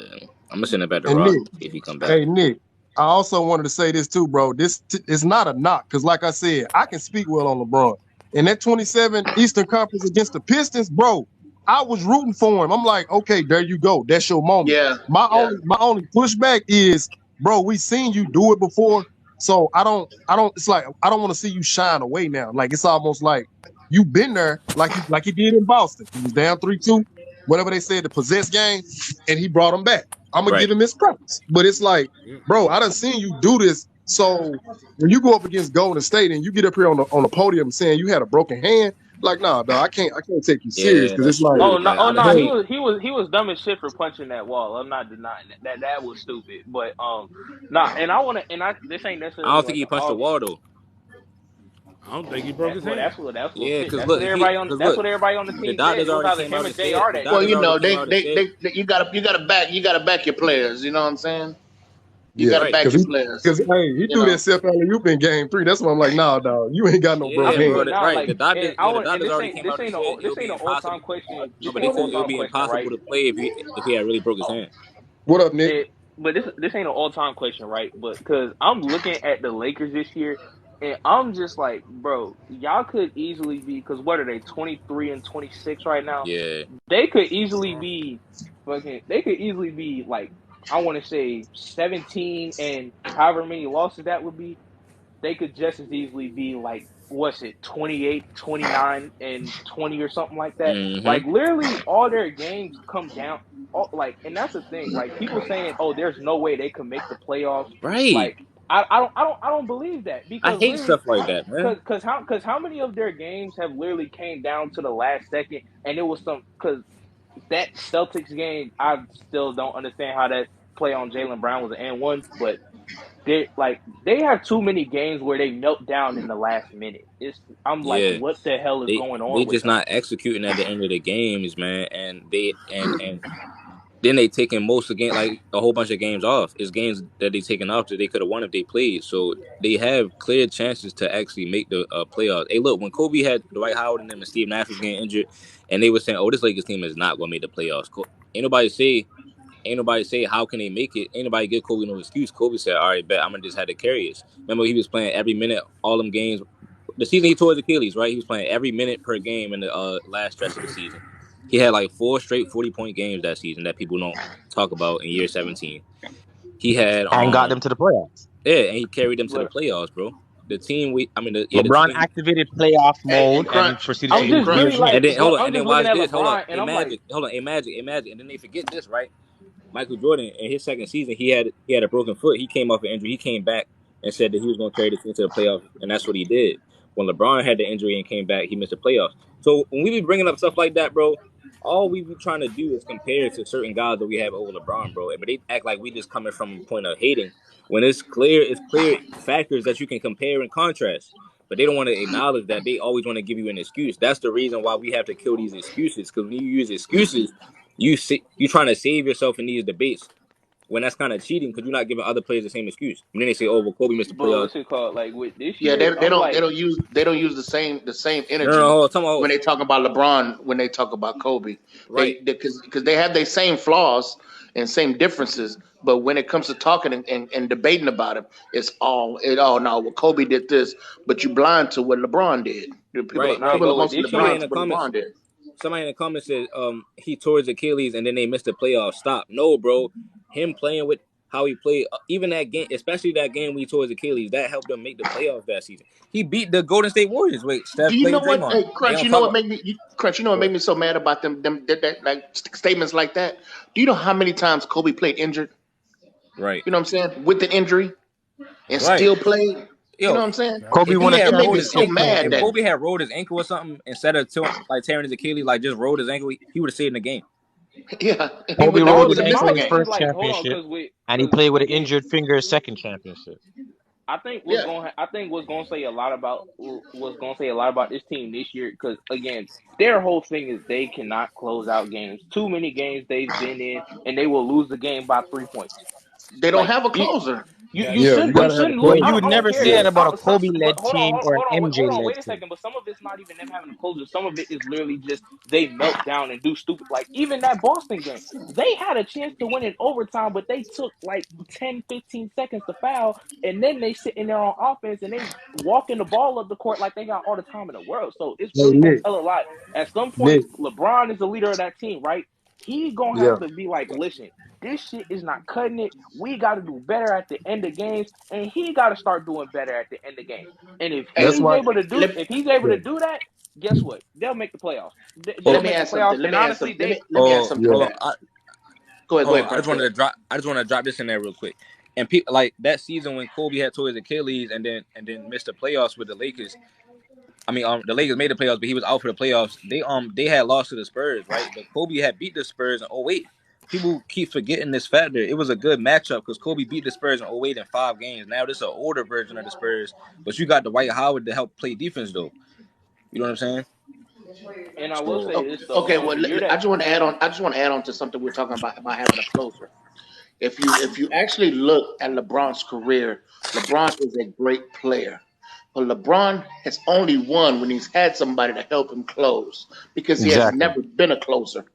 I'm gonna send it back to And Rock Nick, if he come back. hey Nick, I also wanted to say this too, bro. This is not a knock because, like I said, I can speak well on LeBron. And that 27 Eastern Conference against the Pistons, bro, I was rooting for him. I'm like, okay, there you go. That's your moment. Yeah, My yeah, only pushback is, bro, we seen you do it before, so I don't. It's like I don't want to see you shine away now. Like it's almost like you've been there, like he did in Boston. He was down 3-2, whatever they said, the possess game, and he brought them back. I'm gonna Right. give him his props. But it's like, bro, I done seen you do this. So when you go up against Golden State and you get up here on the podium saying you had a broken hand, like, nah, dog, I can't take you serious Yeah, because it's that's like, true. Like I done bro, seen. He was dumb as shit for punching that wall. I'm not denying that. That was stupid. But nah, and I want to, and I this ain't I necessarily don't think like he an punched the argument. wall though. I don't think he broke his hand. Yeah, because That's what look, everybody on look, the the team said. doctors It was already either came him out or and said. JR The that Well, day. doctors you already know, came out and said. you gotta back your players. You know what I'm saying? You Yeah, gotta Right. back because your players. he You threw that know. self alley oop in game 3. That's why I'm like, nah, dog, you ain't got no Yeah, broke I'm bro. hand. but now Right. like, The and doctors. I Yeah, the want, and doctors already came out and said it would this be ain't an all time impossible. question. No, This but ain't they an said all it would time be question, impossible right? to play if he had really broke his hand. What up, Nick? But this ain't an all time question, right? But because I'm looking at the Lakers this year, and I'm just like, bro, y'all could easily be, because what are they, 23 and 26 right now? Yeah. They could easily be fucking. They could easily be like, I want to say 17 and however many losses that would be. They could just as easily be like, what's it, 28, 29, and 20 or something like that. Mm-hmm. Like literally all their games come down like, and that's the thing. Like people saying, "Oh, there's no way they can make the playoffs." Right. Like I don't believe that, I because hate literally stuff like that, man. cuz how many of their games have literally came down to the last second, and it was some, cuz that Celtics game, I still don't understand how that play on Jaylen Brown was an and one, but they have too many games where they melt down in the last minute. I'm like, Yeah. what the hell is going They on with just them? not executing at the end of the games, man. And they and then they taking most of the game, like a whole bunch of games off. It's games that they taking off that they could have won if they played. So they have clear chances to actually make the playoffs. Hey, look, when Kobe had Dwight Howard and them and Steve Nash was getting injured, and they were saying, "Oh, this Lakers team is not going to make the playoffs." Ain't nobody say, how can they make it. Ain't nobody give Kobe no excuse. Kobe said, "All right, bet I'm gonna just have to carry it." Remember, he was playing every minute, all them games. The season he tore his Achilles, right? He was playing every minute per game in the last stretch of the season. He had like 4 straight 40-point games that season that people don't talk about in year 17. He had And got them to the playoffs. yeah, and he carried them to the But playoffs, bro. The team the LeBron team. activated playoff And mode and Crunch, proceeded to I'm hey lose just year really Crunch, two. like, And then hold on, I'm and then just looking watch at this. Hold on, LeBron, and I'm like, Magic, and then they forget this, right? Michael Jordan in his second season, he had a broken foot. He came off an injury. He came back and said that he was going to carry the team to the playoffs, and that's what he did. When LeBron had the injury and came back, he missed the playoffs. So when we be bringing up stuff like that, bro, all we be trying to do is compare to certain guys that we have over LeBron, bro. But they act like we just coming from a point of hating when it's clear factors that you can compare and contrast. But they don't want to acknowledge that. They always want to give you an excuse. That's the reason why we have to kill these excuses. Because when you use excuses, you trying to save yourself in these debates when that's kind of cheating because you're not giving other players the same excuse. And then they say, "Oh, well, Kobe missed the but playoffs." what's it called? Like with this yeah, year, I'm they like, don't use the same No, energy hold on, tell me, when they talk about LeBron when they talk about Kobe. right, Because they have their same flaws and same differences, but when it comes to talking and debating about it, it's all no. Well, Kobe did this, but you blind to what LeBron did. right, nah, right. People but are with mostly this Somebody year, LeBron in to the what comments, LeBron did. said, he tore his Achilles and then they missed the playoffs. Stop. No, bro. Him playing with how he played, even that game, especially that game we tore his Achilles, that helped him make the playoffs that season. He beat the Golden State Warriors. Wait, Do Steph, you Clay, know and what? Draymond. Hey, They Crunch. don't You know talk what about. made me? Crunch. You know what made What? me so mad about like statements like that? Do you know how many times Kobe played injured? Right, You know what I'm saying? With an injury and right. still played. You know Yo, what I'm saying? Kobe if he won a had It made rolled me his so championship ankle, playing mad if that injured. Kobe had rolled his ankle or something instead of tearing his Achilles, like just rolled his ankle, he would have stayed in the game. yeah, Kobe he rolled my would his have missed ankle the my his game. thing is first like, hold on, championship, because and he played with an again, injured finger his second championship. Yeah, I think what's going to say a lot about this team this year, because again, their whole thing is they cannot close out games. Too many games they've been in, and they will lose the game by 3 points. they don't Like have a closer. you Yeah, you should gotta have a lose. But you closer. would I don't never care. say Yeah, that about a But Kobe-led team or an hold on, MJ-led wait a team. second. But some of it's not even them having a closer. Some of it is literally just they melt down and do stupid. Like even that Boston game, they had a chance to win in overtime, but they took like 10, 15 seconds to foul, and then they sit in there on offense and they walking the ball up the court like they got all the time in the world. So it's hey really gonna Nick, tell a lot. At some Nick, point, LeBron is the leader of that team, right? He gonna yeah, have to be like, listen, this shit is not cutting it. We got to do better at the end of games, and he got to start doing better at the end of games. And if that's Hey, he's why. able to do, let, if he's able Yeah, to do that, guess what? They'll make the playoffs. let They'll Oh, me make the ask playoffs. something. And honestly, Let me ask something to yeah. hold that. on. Go Hold ahead, on. I just Crunch. Go wanted ahead. to drop this in there real quick. And people like that season when Kobe had tore his Achilles and then missed the playoffs with the Lakers. I mean, the Lakers made the playoffs, but he was out for the playoffs. They had lost to the Spurs, right? But Kobe had beat the Spurs in 08. people keep forgetting this factor. It was a good matchup because Kobe beat the Spurs in 08 in 5 games. Now this is an older version of the Spurs, but you got Dwight Howard to help play defense though. You know what I'm saying? And I will So say this though, Okay, well, the year I that just want to add on. I just want to add on to something we're talking about having a closer. If you actually look at LeBron's career, LeBron is a great player. But LeBron has only won when he's had somebody to help him close because he has Exactly. never been a closer.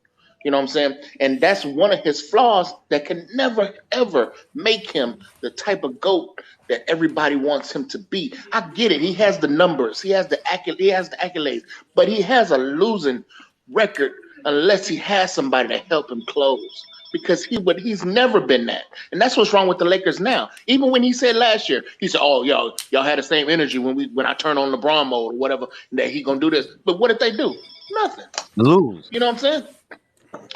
You know what I'm saying? And that's one of his flaws that can never, ever make him the type of GOAT that everybody wants him to be. I get it. He has the numbers. He has the accolades, but he has a losing record unless he has somebody to help him close. Because he's never been that. And that's what's wrong with the Lakers now. Even when he said last year, he said, "Oh, y'all had the same energy when I turn on LeBron mode or whatever, that he gonna do this." But what did they do? Nothing. Lose. You know what I'm saying?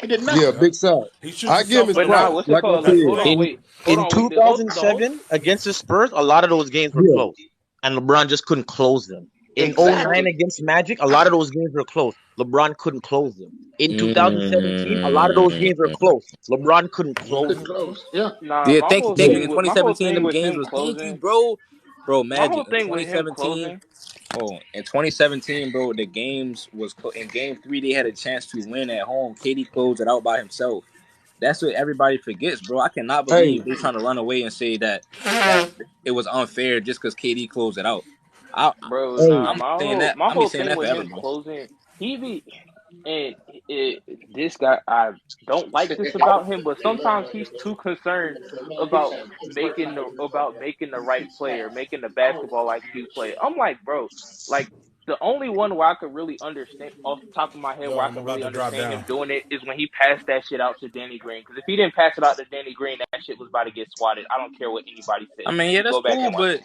He did Yeah, nothing. big side. He shoots I give him himself his in but the nah, props. foot. what's it Like I called? said, Hold on, wait. Hold In on, wait. The whole 2007 against the Spurs, a lot of those games were yeah, close, and LeBron just couldn't close them. In 09 Exactly. against Magic, a lot of those games were close. LeBron couldn't close them. In 2017, a lot of those games were mm, close. LeBron couldn't close Couldn't them. close. Yeah. nah, yeah, my thank you, whole thank you. thing In with my whole 2017, thing them with games him was thank you, closing. bro. My whole Magic in thing with him 2017. closing. Oh, in 2017, bro, the games was in Game 3. They had a chance to win at home. KD closed it out by himself. That's what everybody forgets, bro. I cannot hey, believe they trying to run away and say that it was unfair just because KD closed it out. Bro, hey, nah, I'm saying that. my I'm be whole saying thing that with forever, him bro. closing, he be and this guy, I don't like this about him, but sometimes he's too concerned about making the right play or making the basketball IQ play. I'm like, bro, like the only one where I could really understand off the top of my head where Yo, I I'm can about really to drop understand him down. doing it is when he passed that shit out to Danny Green. Because if he didn't pass it out to Danny Green, that shit was about to get swatted. I don't care what anybody I says. mean, If yeah, you that's go back cool, and watch. but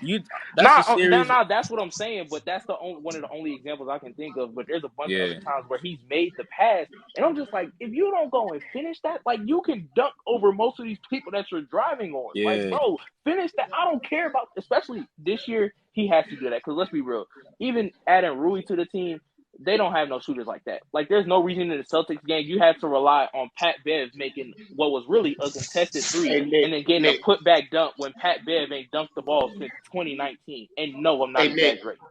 that's a series. That's what I'm saying. But that's the only one of the only examples I can think of. But there's a bunch of other Yeah, times where he's made the pass, and I'm just like, if you don't go and finish that, like you can dunk over most of these people that you're driving on. Like, yeah, bro, finish that. I don't care about, especially this year. He has to do that because let's be real. Even adding Rui to the team, they don't have no shooters like that. Like, there's no reason in the Celtics game you have to rely on Pat Bev making what was really a contested three Hey and then getting a putback dunk when Pat Bev ain't dunked the ball since 2019. And no, I'm not Hey Nick, exaggerating.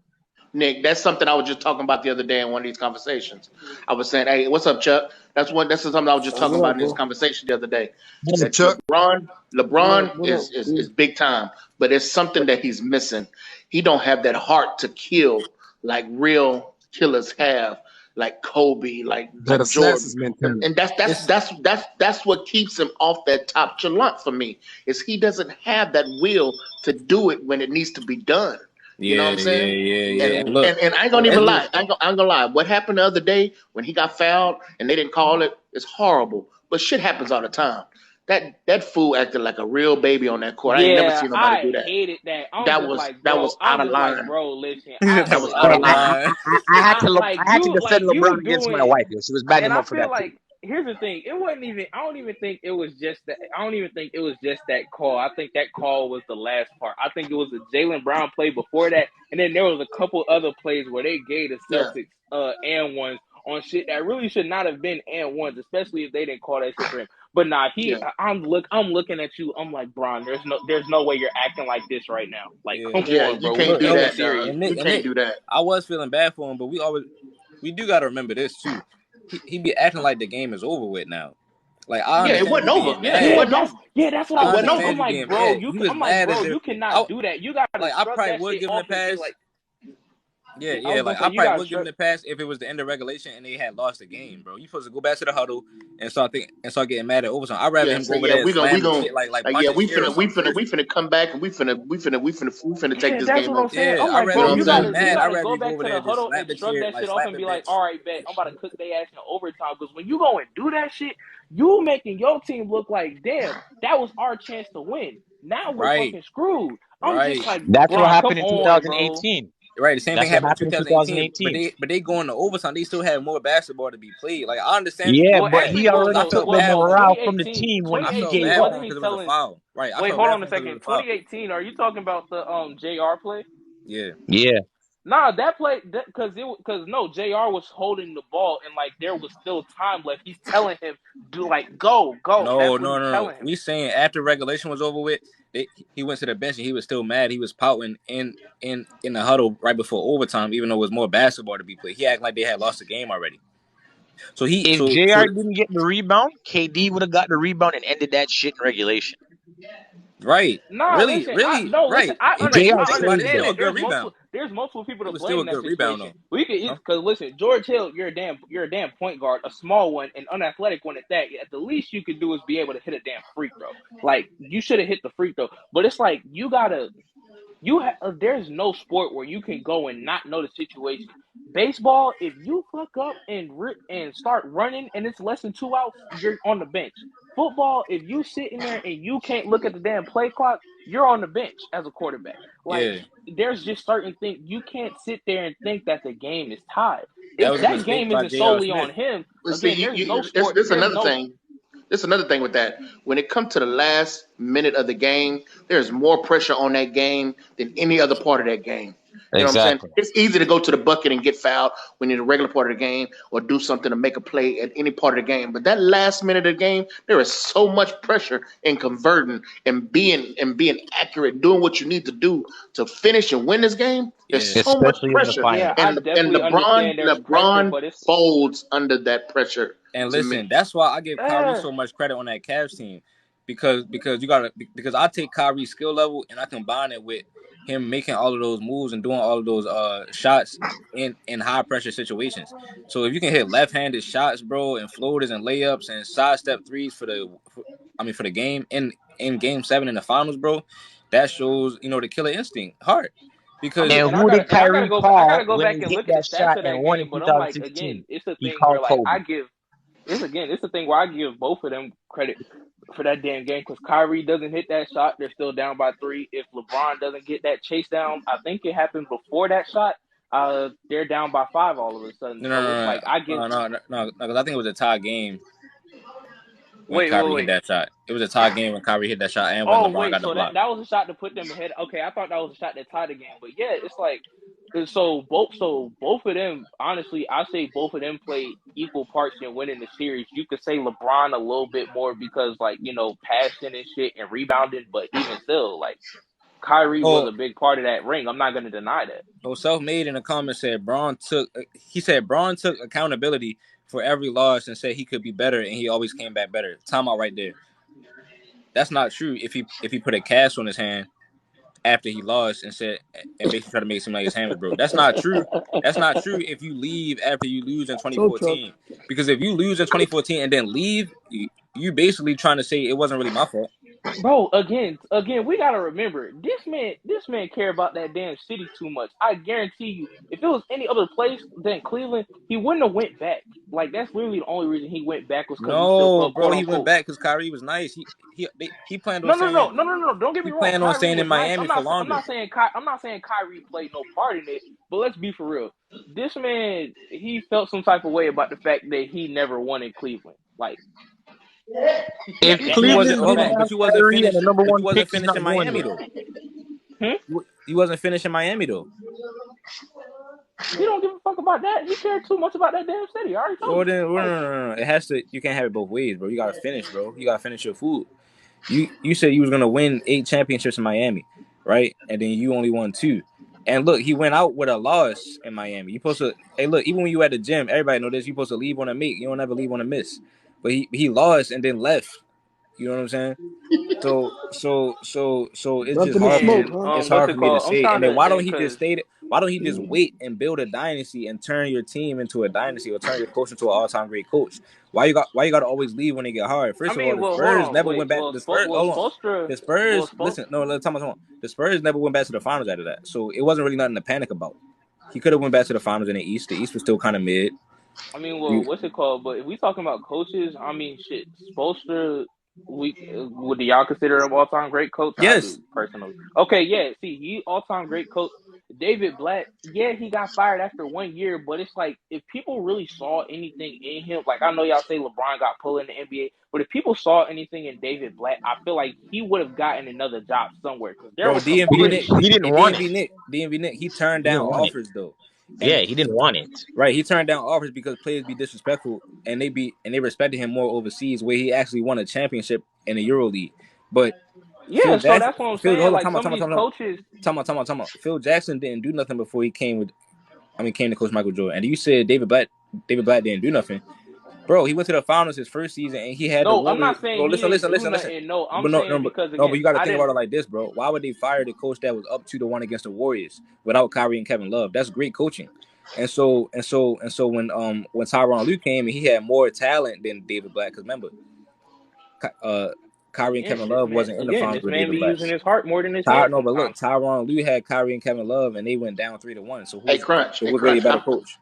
Nick, that's something I was just talking about the other day in one of these conversations. I was saying, "Hey, what's up, Chuck?" That's something I was just what talking about up, in this bro? conversation the other day. Hey, That Chuck. LeBron What up? is big time, but it's something that he's missing. He don't have that heart to kill like real killers have, like Kobe, That like assassin's Jordan. mentality. And that's that's it's that's that's that's what keeps him off that top echelon for me. Is he doesn't have that will to do it when it needs to be done. You know what yeah, I'm yeah, saying? yeah, And yeah. And Yeah, look, and, and I ain't gonna but even and lie. I ain't gonna lie. What happened the other day when he got fouled and they didn't call it is horrible. But shit happens all the time. That fool acted like a real baby on that court. I ain't never yeah, seen nobody do I that. hated that. That was that was out of line. Listen, That was out Hey, of line. I had to defend LeBron against my doing. wife. Yo, she was bagging And him I up for feel that too. like here's the thing. It wasn't even. I don't even think it was just that. I don't even think it was just that call. I think that call was the last part. I think it was a Jaylen Brown play before that, and then there was a couple other plays where they gave the Yeah, Celtics and ones on shit that really should not have been and ones, especially if they didn't call that shit for him. But nah, yeah, I'm looking at you. I'm like, Bron, there's no way you're acting like this right now. Like, yeah. come yeah. on, You bro. We can't Look, do and dead look, that, dog. serious. and You Nick, can't do that. I was feeling bad for him, but we do got to remember this too. He be acting like the game is over with now. Like I Yeah, it understand wasn't you over. being Yeah, it Yeah, mad. wasn't over. that's what I It I was wasn't saying. over. understand I'm you like, getting bro, mad. You was I'm like, mad as bro, if you cannot I do that. You gotta I shrug probably that would shit give him the off and be pass. like, Yeah, I yeah. was Like gonna I say you probably gotta would give him shrug. the pass if it was the end of regulation and they had lost the game, bro. You supposed to go back to the huddle and start getting mad at overtime. I'd rather Yeah, him so go over yeah, there and we slam the gonna shit like yeah, punch a chair or something we crazy. finna come back and we finna take Yeah, this that's game what I'm over. saying. Yeah, I'm I'd like, You rather know bro, what I'm you saying? getting you mad. I'd gotta rather go you go back over to there the and just huddle slap and the shrug chair, that like shit off slap and the be like, bench. all right, bet I'm about to cook their ass in overtime. Because when you go and do that shit, you making your team look like, damn, that was our chance to win. Now we're Right, fucking screwed. I'm just right. like, That's what bro, come happened in on, bro. 2018. Right, the same thing That's what happened in happened in 2018, but 2018. they going to overtime. They still had more basketball to be played. Like I understand you Yeah, getting Well, but mad actually, he well, because I already no, felt took the well, bad no, for him. morale from the 2018, team when I he 2018 felt gave bad up. for him wasn't he because it was a telling? foul. Right, I Wait, felt hold bad on for a him because it was second. a foul. 2018, are you talking about the JR play? Yeah, Yeah. Nah, that play because no, JR was holding the ball and like there was still time left. He's telling him go. No, That's what no, he's no, no. telling him. We saying after regulation was over with, he went to the bench and he was still mad. He was pouting in the huddle right before overtime, even though it was more basketball to be played. He acted like they had lost the game already. So If JR didn't get the rebound, KD would have got the rebound and ended that shit in regulation. right, Nah, really, listen, really, listen. right. I But if JR you I think about it, it's understand still a that good rebound. there's multiple people to It was blame still a in that good rebound situation. though. We could Huh? because listen, George Hill, you're a damn point guard, a small one, an unathletic one at that. At the least you could do is be able to hit a damn free throw. Like you should have hit the free throw, but it's like there's no sport where you can go and not know the situation. Baseball, if you fuck up and start running and it's less than 2 outs, you're on the bench. Football, if you sitting there and you can't look at the damn play clock, you're on the bench as a quarterback. Like Yeah, there's just certain things you can't sit there and think that the game is tied. that was a That mistake game by isn't J.R. solely Smith. on him. But Again, see, there's no this, sport. this There's another no thing. This another thing with that. When it comes to the last minute of the game, there's more pressure on that game than any other part of that game. You know what I'm saying? Exactly. It's easy to go to the bucket and get fouled when you're in the regular part of the game or do something to make a play at any part of the game. But that last minute of the game, there is so much pressure in converting and being accurate, doing what you need to do to finish and win this game. There's Yeah, so much Especially in the pressure. Yeah, final. I And definitely understand there's pressure, LeBron but it's folds under that pressure and to me. listen, that's why I give Kyrie so much credit on that Cavs team because I take Kyrie's skill level and I combine it with him making all of those moves and doing all of those shots in high pressure situations. So if you can hit left-handed shots, bro, and floaters and layups and sidestep threes for the game in game 7 in the finals, bro, that shows the killer instinct hard. Because And And I who gotta did and I gotta Kyrie go I call gotta go when back he and hit look at the that stats shot of and that won in game. But I'm like, again, 2016? it's a He thing where called like Kobe. it's a thing where I give both of them credit for that damn game because Kyrie doesn't hit that shot, they're still down by 3. If LeBron doesn't get that chase down, I think it happened before that shot. They're down by 5 all of a sudden. no, So it's no, like I give. no, no, no, no, because I think it was a tie game when Wait, Kyrie hit wait. that shot. It was a tie game when Kyrie hit that shot and when Oh LeBron wait, got the so that block. was a shot to put them ahead. Okay, I thought that was a shot that tied the game. But yeah, it's like so both of them, honestly, I say both of them played equal parts in winning the series. You could say LeBron a little bit more because passion and shit and rebounding, but even still, like Kyrie was Oh, a big part of that ring. I'm not gonna deny that. Self-made in the comments said Braun took accountability for every loss and said he could be better and he always came back better. Time out right there. That's not true. If he put a cast on his hand after he lost and basically try to make it seem like his hand was broke. That's not true. That's not true if you leave after you lose in So tough. 2014. Because if you lose in 2014 and then leave, you basically trying to say it wasn't really my fault. Bro, again, we gotta remember this man care about that damn city too much. I guarantee you, if it was any other place than Cleveland, he wouldn't have went back. Like that's literally the only reason he went back was because he still No, felt bro, quote he went unquote. back because Kyrie was nice. He planned on No, no, saying no, no, no, no. Don't get me he wrong. planned on Kyrie staying in was nice. Miami for I'm longer. not saying Kyrie played no part in it. But let's be for real. This man, he felt some type of way about the fact that he never won in Cleveland. Like If But you that's wasn't Cleveland just a hold didn't on, fact. have but you wasn't Kyrie and finished. the number But one you wasn't pick, he's finished not in going Miami there. though. Hmm? You wasn't finished in Miami though. He don't give a fuck about that. He cared too much about that damn city. I already told Well you. then, Like, no. It has to. You can't have it both ways, bro. You gotta finish, bro. You gotta finish your food. You said you was gonna win 8 championships in Miami, right? And then you only won 2. And look, he went out with a loss in Miami. You supposed to. Hey, look, even when you at the gym, everybody know this. You supposed to leave on a make. You don't ever leave on a miss. But he lost and then left. You know what I'm saying? So it's just Nothing to hard for me. smoke, and huh? It's what's hard it for me to called? I'm say. trying And then to, why don't and he just cause stay? Why don't he just wait and build a dynasty and turn your team into a dynasty or turn your coach into an all-time great coach? Why you got to always leave when they get hard? I First of all, mean, the well, hold Spurs on, never wait, went back. The Spurs, well, hold on. Spoelstra, The Spurs, well, listen, no, let's talk about. The Spurs never went back to the finals after that, so it wasn't really nothing to panic about. He could have went back to the finals in the East. The East was still kind of mid. I mean, well, You, what's it called? But if we talking about coaches, I mean, shit, Spoelstra, would y'all consider him all-time great coach? I yes, do personally. Okay, yeah. See, he all-time great coach. David Blatt, yeah, he got fired after 1 year, but it's like if people really saw anything in him, like I know y'all say LeBron got pulled in the NBA, but if people saw anything in David Blatt, I feel like he would have gotten another job somewhere because there Bro, was some DMV pretty Nick, He didn't want it. DMV Nick, he turned He down didn't want it. offers though, Yeah, and he didn't want it. right, he turned down offers because players be disrespectful, and they respected him more overseas, where he actually won a championship in the Euro League. But Phil yeah. So Jackson, that's what I'm Phil, saying. hold on, Like some of these coaches, time out. Phil Jackson didn't do nothing before he came to coach Michael Jordan. And you said David Blatt didn't do nothing. Bro, he went to the finals his first season and he had to no, I'm literally not saying he didn't do nothing. No, I'm But saying because but again, you gotta I think didn't. about it like this, bro. Why would they fire the coach that was up 2-1 against the Warriors without Kyrie and Kevin Love? That's great coaching. And so when Tyronn Lue came and he had more talent than David Blatt, because remember, Kyrie and Again, Kevin Love wasn't in the finals this with man David be Blatt. using his heart more than his head No, but look, sometimes. Tyronn Lue had Kyrie and Kevin Love, and they went down 3-1. So Hey, Crunch. who's really a better coach?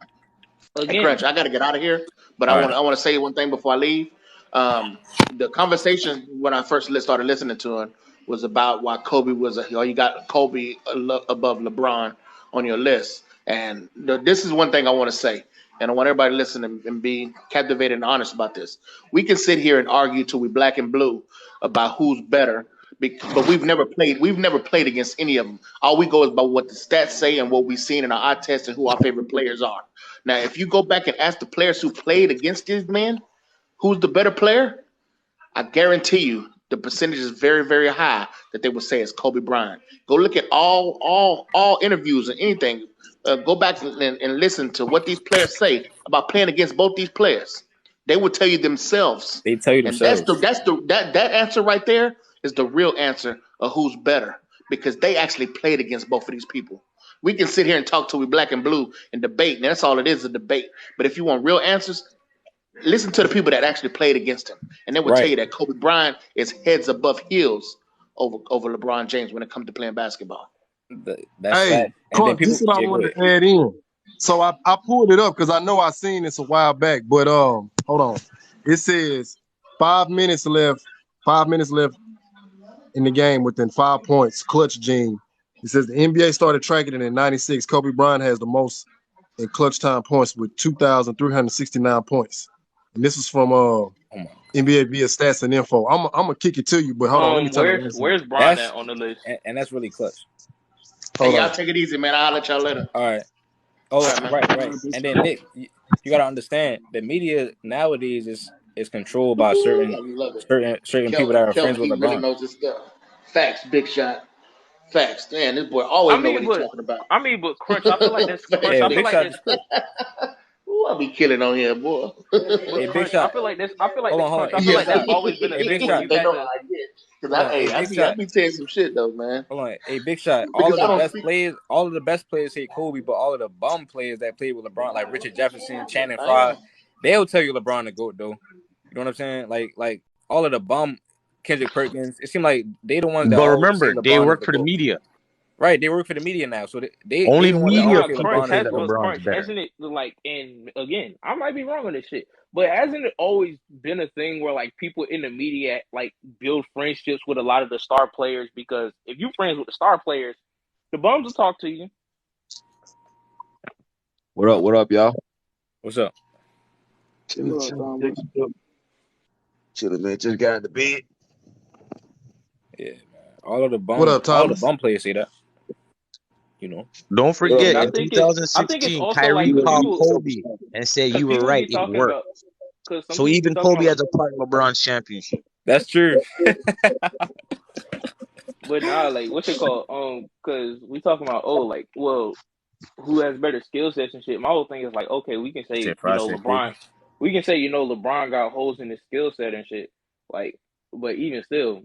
Hey, Again, Crunch, I got to get out of here, but All I right. want to say one thing before I leave. The conversation when I first started listening to it was about why Kobe was you got Kobe above LeBron on your list, and this is one thing I want to say, and I want everybody to listen and be captivated and honest about this. We can sit here and argue till we black and blue about who's better, but we've never played against any of them. All we go is by what the stats say and what we've seen in our eye test and who our favorite players are. Now, if you go back and ask the players who played against these men, who's the better player, I guarantee you the percentage is very, very high that they would say it's Kobe Bryant. Go look at all interviews and anything. Go back and listen to what these players say about playing against both these players. They will tell you themselves. They tell you And themselves. that answer right there is the real answer of who's better, because they actually played against both of these people. We can sit here and talk till we black and blue and debate, and that's all it is, a debate. But if you want real answers, listen to the people that actually played against him, and they will tell Right. you that Kobe Bryant is heads above heels over LeBron James when it comes to playing basketball. That's Hey, fact. And then Crunch, people, this is what I yeah, go wanted ahead. to add in. So I pulled it up because I know I seen this a while back, but hold on. It says 5 minutes left. 5 minutes left in the game within 5 points. Clutch Gene. It says the NBA started tracking it in '96. Kobe Bryant has the most in clutch time points with 2,369 points. And this is from Oh my. NBA via stats and info. I'm gonna kick it to you, but hold on, let me tell you. where's Bron That's at on the list? and that's really clutch. Hey, Hold y'all on. take it easy, man. I'll let y'all later. All right. All Oh, right, man. right. And then Nick, you gotta understand the media nowadays is controlled by Ooh, I love it. people that are friends Kelvin, with he really LeBron. knows his stuff. Facts, big shot. Facts. Man, this boy always know what he's talking about. But Crunch, I feel like this. Crunch, Hey, I big feel like shot. this. Ooh, I'll be killing on here, boy. But Hey, big Crunch, shot. I feel like this. I feel like Hold this. on, hold Crunch, on. I Hey, feel big like that's shot. always been a Hey, big thing where shot. you They had know to. how I get. Cause Hold on. Hey, I big shot. be saying some shit though, man. Hold on. Hey, big shot. All Because of I the don't best speak. players say Kobe, but all of the bum players that played with LeBron, like Richard Jefferson, Channing I Frye, am. they'll tell you LeBron the GOAT though. You know what I'm saying? Like all of the bum Kendrick Perkins, it seemed like they the ones that But always say remember, they LeBron is work the for the GOAT. media. Right, they work for the media now, so they Only the ones that media always Nah, say people Crunch LeBron is say the has, that GOAT. but LeBron's Crunch better. hasn't it like? And again, I might be wrong on this shit, but hasn't it always been a thing where like people in the media like build friendships with a lot of the star players? Because if you friends with the star players, the bums will talk to you. What up, y'all? What's up? Chilling, man. Just got in the bed. Yeah, man. All of the What up, Thomas? bum players say that. You know. Don't forget, And I in think it's 2016, also like Kyrie because called people Kobe and said, because "You were people right, be it talking worked." about because some So people be even talking Kobe about has a part in LeBron's championship. That's true. but nah, like what's it called? Because we talking about like who has better skill sets and shit. My whole thing is like, okay, we can say, Shit, Frye said Kobe. LeBron. We can say, LeBron got holes in his skill set and shit. Like, but even still,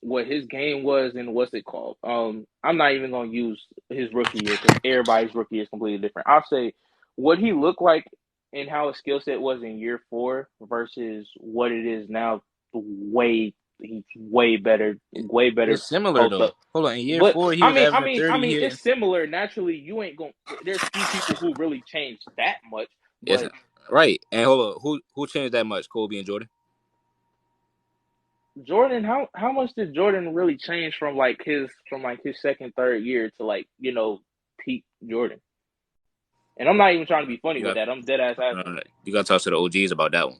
what his game was and what's it called? I'm not even gonna use his rookie year because everybody's rookie is completely different. I'll say what he looked like and how his skill set was in year 4 versus what it is now. He's way better, It's similar post though. up. Hold on, in year But 4, he was averaging 30 it's hits. similar. Naturally, you ain't going. There's few people who really changed that much. Yes, But right. And hold on, who changed that much? Kobe and Jordan. Jordan, how much did Jordan really change from his second, third year to peak Jordan. And I'm not even trying to be funny You with got, that. I'm dead ass asking. you got to talk to the OGs about that one.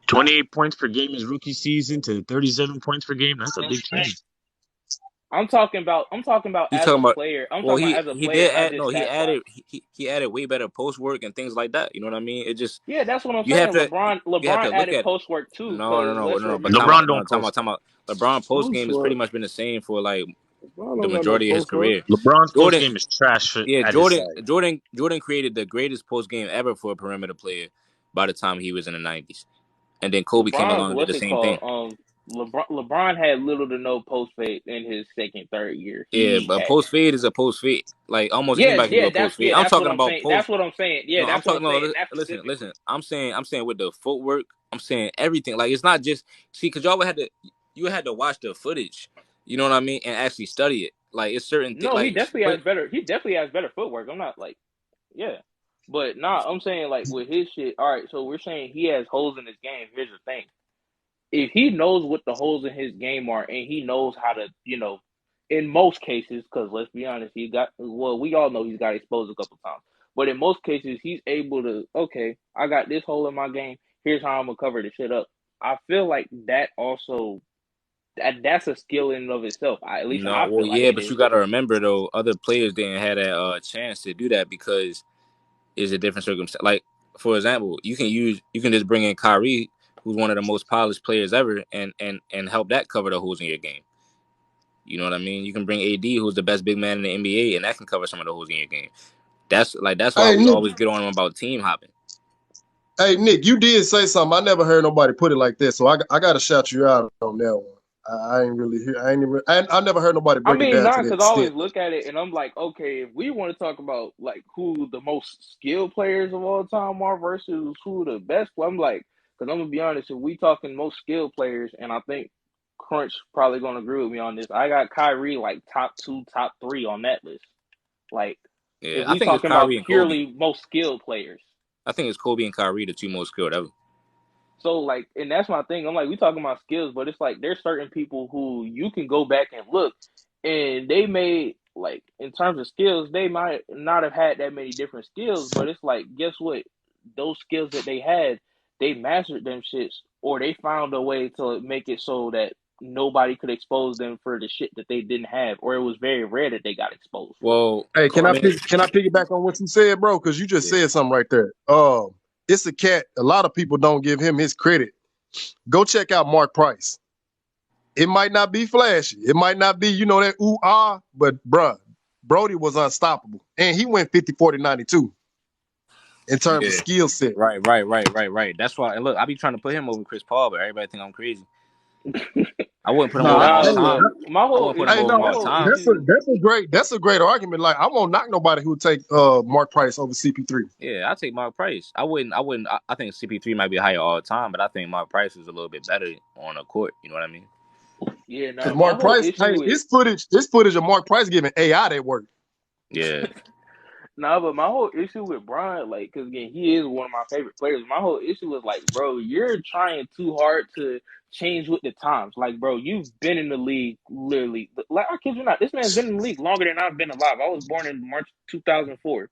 28 points per game his rookie season to 37 points per game. That's a big change. I'm talking about He's as talking a about. player. I'm Well, talking about as a he player, did not add just he stats wise. added he added way better post work and things like that. You know what I mean? It just Yeah, that's what I'm you have saying. to LeBron look added at post work too. no. But LeBron don't post. time out. LeBron post game has pretty Post-work. much been the same for like LeBron the don't got no majority of his post-work. career. LeBron's post Jordan, game is trash yeah, at his side. Jordan created the greatest post game ever for a perimeter player by the time he was in the 90s, and then Kobe came along and did the same thing. LeBron had little to no post fade in his second, third year. Yeah, but post fade is a post fade. Like almost anybody can do a post fade. I'm that's what talking I'm about saying. post. That's what I'm saying. Yeah, No, that's what I'm saying. Listen. I'm saying with the footwork, I'm saying everything. Like it's not just because y'all you had to watch the footage. You know what I mean, and actually study it. Like it's certain things. No, he Like definitely has better. He definitely has better footwork. I'm not like, yeah, but nah. I'm saying like with his shit. All right, so we're saying he has holes in his game. Here's the thing: if he knows what the holes in his game are, and he knows how to, in most cases, because let's be honest, we all know he's got exposed a couple times. But in most cases, he's able to, okay, I got this hole in my game. Here's how I'm gonna cover the shit up. I feel like that also. That's a skill in and of itself. I feel like it but is. you got to remember though, other players didn't have that chance to do that because it's a different circumstance. Like for example, you can just bring in Kyrie, who's one of the most polished players ever, and help that cover the holes in your game. You know what I mean? You can bring AD, who's the best big man in the NBA, and that can cover some of the holes in your game. That's why Hey, we Nick. always get on him about team hopping. Hey, Nick, you did say something. I never heard nobody put it like that, so I got to shout you out on that one. I ain't really hear. I never heard nobody break it down to that Because I always extent. look at it and I'm like, okay, if we want to talk about like who the most skilled players of all time are versus who the best, I'm like, because I'm gonna be honest, if we talking most skilled players, and I think Crunch probably gonna agree with me on this, I got Kyrie like top 2, top 3 on that list. Like, Yeah, if I we think it's talking about Kyrie and Kobe. purely most skilled players. I think it's Kobe and Kyrie, the two most skilled ever. So, like, and that's my thing. I'm like, we talking about skills, but it's like there's certain people who you can go back and look, and they may, like, in terms of skills, they might not have had that many different skills, but it's like, guess what? Those skills that they had, they mastered them shits, or they found a way to make it so that nobody could expose them for the shit that they didn't have, or it was very rare that they got exposed for. Well, Hey, can I I mean, piggyback on what you said, bro? Because you just said something right there. It's a cat. A lot of people don't give him his credit. Go check out Mark Price. It might not be flashy. It might not be, that ooh-ah, but Brody was unstoppable. And he went 50, 40, 92 in terms of skill set. Right. That's why. And look, I be trying to put him over Chris Paul, but everybody think I'm crazy. I wouldn't put him over all time. That's a great argument. Like, I won't knock nobody who would take Mark Price over CP3. Yeah, I'll take Mark Price. I wouldn't. I think CP3 might be higher all the time, but I think Mark Price is a little bit better on the court. You know what I mean? Yeah, because Mark Price, this footage of Mark Price giving AI that work. Yeah. But my whole issue with Bron, like, because again, he is one of my favorite players. My whole issue is like, bro, you're trying too hard to change with the times. Like, bro, you've been in the league literally. Like, I kid you not, this man's been in the league longer than I've been alive. I was born in March 2004.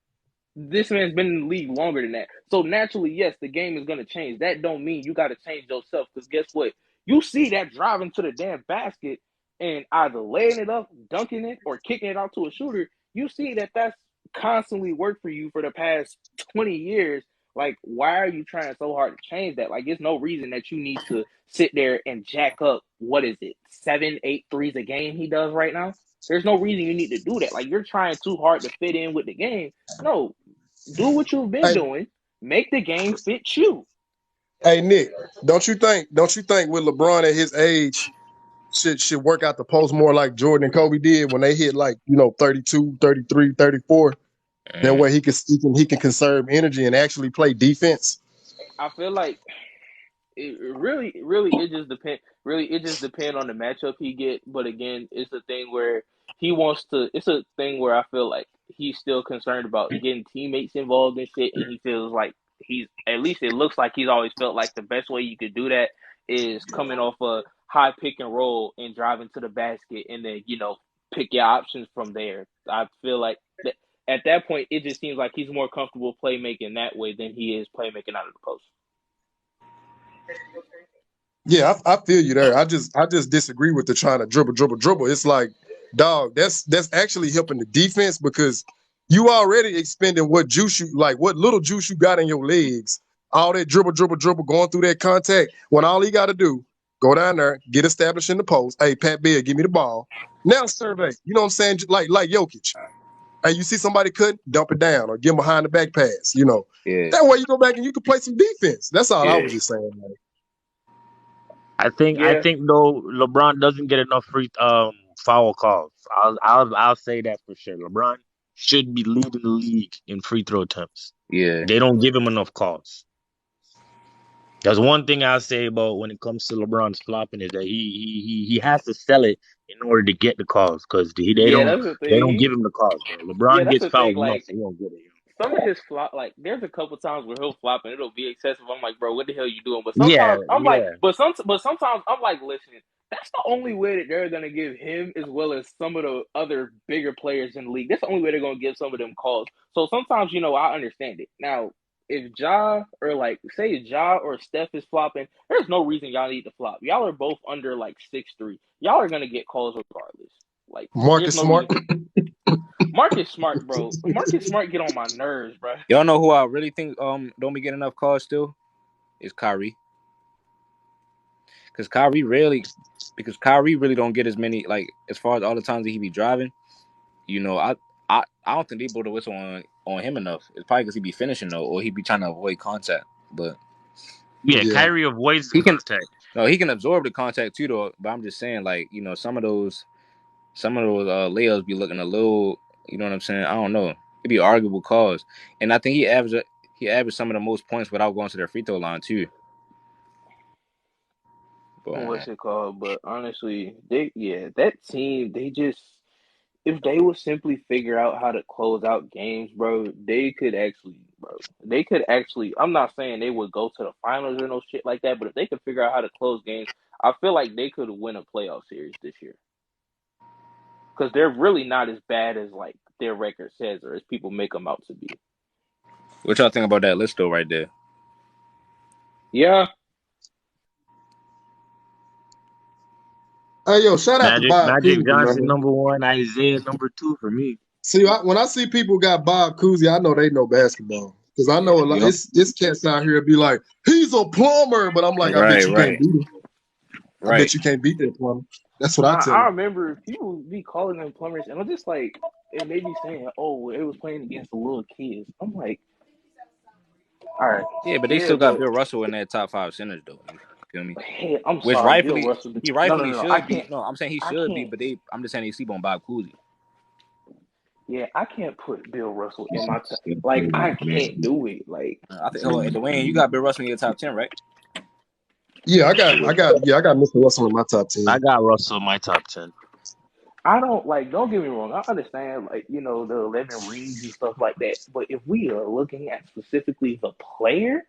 This man's been in the league longer than that. So naturally, yes, the game is gonna change. That don't mean you got to change yourself. Because guess what? You see that driving to the damn basket and either laying it up, dunking it, or kicking it out to a shooter. You see that that's constantly worked for you for the past 20 years. Like, why are you trying so hard to change that? Like, there's no reason that you need to sit there and jack up, 7, 8 threes a game he does right now? There's no reason you need to do that. Like, you're trying too hard to fit in with the game. No, do what you've been doing. Make the game fit you. Hey, Nick, don't you think with LeBron at his age should work out the post more like Jordan and Kobe did when they hit 32, 33, 34? That way he can conserve energy and actually play defense. I feel like it just depends. Really, it just depends on the matchup he get. But again, it's a thing where he wants to. It's a thing where I feel like he's still concerned about getting teammates involved in shit, and he feels like at least it looks like he's always felt like the best way you could do that is coming off a high pick and roll and driving to the basket, and then pick your options from there. I feel like at that point, it just seems like he's more comfortable playmaking that way than he is playmaking out of the post. Yeah, I feel you there. I just disagree with the trying to dribble. It's like, dog, that's actually helping the defense because you already expending what juice you like, what little juice you got in your legs. All that dribble, going through that contact. When all he got to do, go down there, get established in the post. Hey, Pat Beal, give me the ball. Now survey. You know what I'm saying? Like Jokic. Hey, you see somebody cut, dump it down or give him behind the back pass. You know, that way you go back and you can play some defense. That's all I was just saying. Man. I think though LeBron doesn't get enough free foul calls. I'll say that for sure. LeBron should be leading the league in free throw attempts. Yeah. They don't give him enough calls. There's one thing I'll say about when it comes to LeBron's flopping is that he has to sell it in order to get the calls because they don't give him the calls. Bro. LeBron gets fouled enough, so he don't get it. Some of his flop, like there's a couple times where he'll flop and it'll be excessive. I'm like, bro, what the hell are you doing? But sometimes but sometimes I'm like, listen, that's the only way that they're gonna give him as well as some of the other bigger players in the league. That's the only way they're gonna give some of them calls. So sometimes, I understand it. Now, if Ja or like say Ja or Steph is flopping, there's no reason y'all need to flop. Y'all are both under like 6'3". Y'all are gonna get calls regardless. Like Marcus Smart. Marcus Smart, bro. Marcus Smart get on my nerves, bro. Y'all know who I really think don't be getting enough calls still? Is Kyrie. Because Kyrie really don't get as many, like, as far as all the times that he be driving. I don't think they blow the whistle on him enough. It's probably because he be finishing though, or he be trying to avoid contact. But Kyrie avoids contact. No, he can absorb the contact too though. But I'm just saying, like, some of those layups be looking a little, you know what I'm saying? I don't know. It'd be arguable calls. And I think he averaged some of the most points without going to their free throw line too. But, what's it called? But honestly, that team, if they would simply figure out how to close out games, bro, they could actually, I'm not saying they would go to the finals or no shit like that, but if they could figure out how to close games, I feel like they could win a playoff series this year. Because they're really not as bad as, like, their record says or as people make them out to be. What y'all think about that list, though, right there? Yeah. Hey, yo, shout out to Bob Magic Cousy, Johnson, man. number 1, Isaiah, number 2 for me. See, when I see people got Bob Cousy, I know they know basketball. Because I know a lot. It's cats out here be like, he's a plumber. But I'm like, I bet you can't beat him. I bet you can't beat that plumber. That's what I tell you. I remember people be calling them plumbers, and I'm just like, and they be saying, oh, it was playing against the little kids. I'm like, all right. Yeah, but they still got Bill Russell in their top 5 centers, though. You feel me? Hey, I'm Which sorry, rightfully, Bill Russell. he rightfully should be. No, I'm saying he should be, but I'm just saying they sleep on Bob Cousy. Yeah, I can't put Bill Russell in my top. Like, I can't do it. Like, I think, Dwayne, you got Bill Russell in your top 10, right? Yeah, I got Mr. Russell in my top 10. I got Russell in my top 10. I don't get me wrong. I understand, like, the 11 rings and stuff like that. But if we are looking at specifically the player,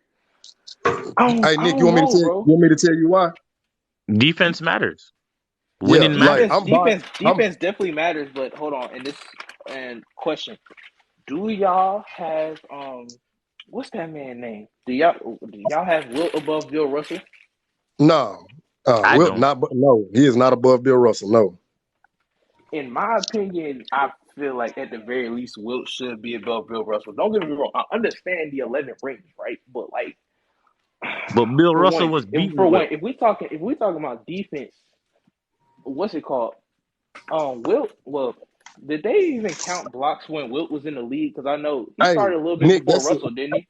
hey, Nick, you want me to tell you why? Defense matters. Winning matters. Defense definitely matters. But hold on, and question: do y'all have what's that man's name? Do y'all have Wilt above Bill Russell? No, Wilt he is not above Bill Russell. No. In my opinion, I feel like at the very least, Wilt should be above Bill Russell. Don't get me wrong. I understand the 11 rings, right? But like, Bill Russell was beaten. If we talking about defense, what's it called? Wilt. Well, did they even count blocks when Wilt was in the league? Because I know he started a little bit before Russell, didn't he?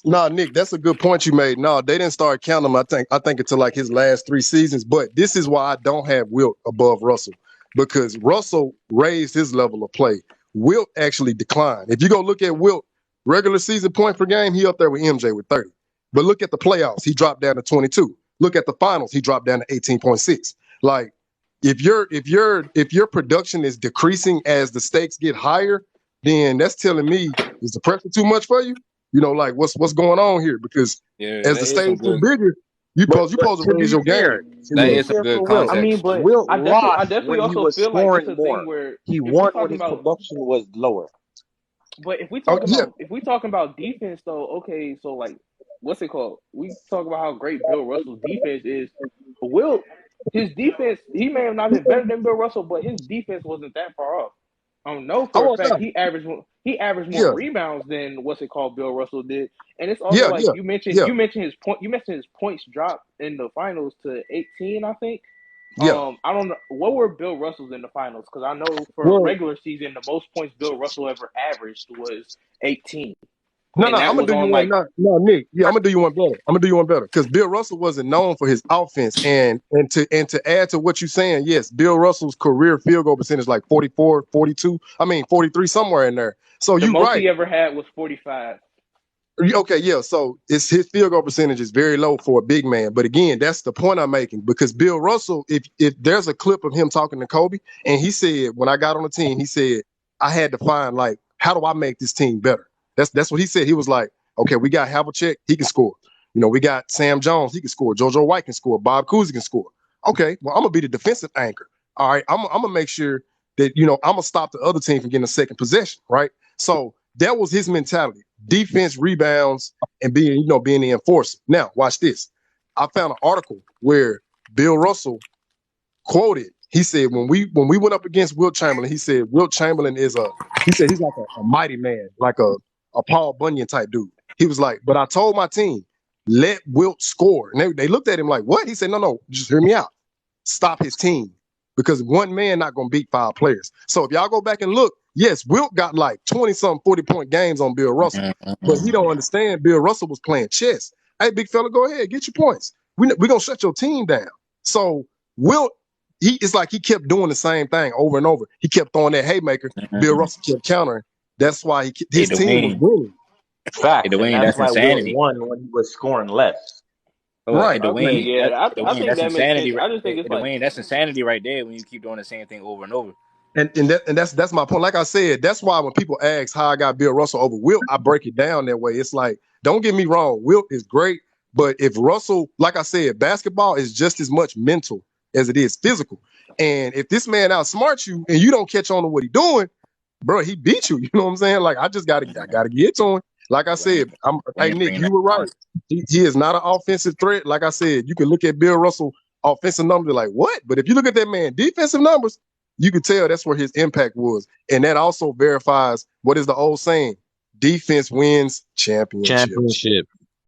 No, Nick, that's a good point you made. No, they didn't start counting him. I think until like his last 3 seasons. But this is why I don't have Wilt above Russell, because Russell raised his level of play. Wilt actually declined. If you go look at Wilt regular season point per game, he up there with MJ with 30. But look at the playoffs, he dropped down to 22. Look at the finals, he dropped down to 18.6. Like, if your production is decreasing as the stakes get higher, then that's telling me, is the pressure too much for you? Like what's going on here? Because as the stage gets bigger, you supposed to raise your game. That is some good context. I mean, but Wilt I definitely also feel like it's a more. thing where He won when his production was lower. But if we Oh talking yeah, about defense though, okay, so like what's it called? We talk about how great Bill Russell's defense is. His defense, he may have not been better than Bill Russell, but his defense wasn't that far off. I know for a oh fact no, he averaged more yeah, rebounds than Bill Russell did. And it's also yeah, like yeah, yeah, you mentioned his points drop in the finals to 18, I think. yeah. I don't know what were Bill Russell's in the finals, because I know for a Well, regular season the most points Bill Russell ever averaged was 18, no, and no, I'm that gonna was do you on one. like No, no, Nick. Yeah, I'm gonna do you one better. I'm gonna do you one better because Bill Russell wasn't known for his offense, and to add to what you're saying, yes, Bill Russell's career field goal percentage like 44, 42. I mean 43 somewhere in there. So the you most right. he ever had was 45. Okay, yeah. So it's his field goal percentage is very low for a big man. But again, that's the point I'm making because Bill Russell, if there's a clip of him talking to Kobe, and he said when I got on the team, he said I had to find like how do I make this team better. That's what he said. He was like, okay, we got Havlicek, he can score. You know, we got Sam Jones, he can score. JoJo White can score. Bob Cousy can score. Okay, well I'm gonna be the defensive anchor. All right, I'm gonna make sure that I'm gonna stop the other team from getting a second possession. Right. So that was his mentality. Defense, rebounds, and being the enforcer. Now, watch this. I found an article where Bill Russell quoted. He said when we went up against Wilt Chamberlain, he said Wilt Chamberlain he's like a mighty man, like a Paul Bunyan type dude. He was like, but I told my team, let Wilt score. And they looked at him like, what? He said, no, just hear me out. Stop his team. Because one man not gonna beat 5 players. So if y'all go back and look, yes, Wilt got like 20-something 40-point games on Bill Russell, but he don't understand Bill Russell was playing chess. Hey, big fella, go ahead, get your points. We gonna shut your team down. So Wilt, it's like he kept doing the same thing over and over. He kept throwing that haymaker. Bill Russell kept countering. That's why Hey, his team was Dwayne. winning. Hey, Facts, and Dwayne, that's that's why Wilt insanity. won when he was scoring less. Oh, hey, Right. Okay, Dwayne, yeah, I Dwayne, think that's that makes insanity. sense. I just think it's like, Dwayne, that's insanity right there when you keep doing the same thing over and over. And that's my point. Like I said, that's why when people ask how I got Bill Russell over Wilt, I break it down that way. It's like, don't get me wrong, Wilt is great, but if Russell, like I said, basketball is just as much mental as it is physical. And if this man outsmarts you and you don't catch on to what he's doing, bro, he beat you. You know what I'm saying? Like I gotta get to him. Like I said, hey Dwayne Nick, bringing you that were right. talent. He is not an offensive threat. Like I said, you can look at Bill Russell offensive numbers like what? But if you look at that man defensive numbers, you can tell that's where his impact was. And that also verifies what is the old saying: defense wins championships. Championship.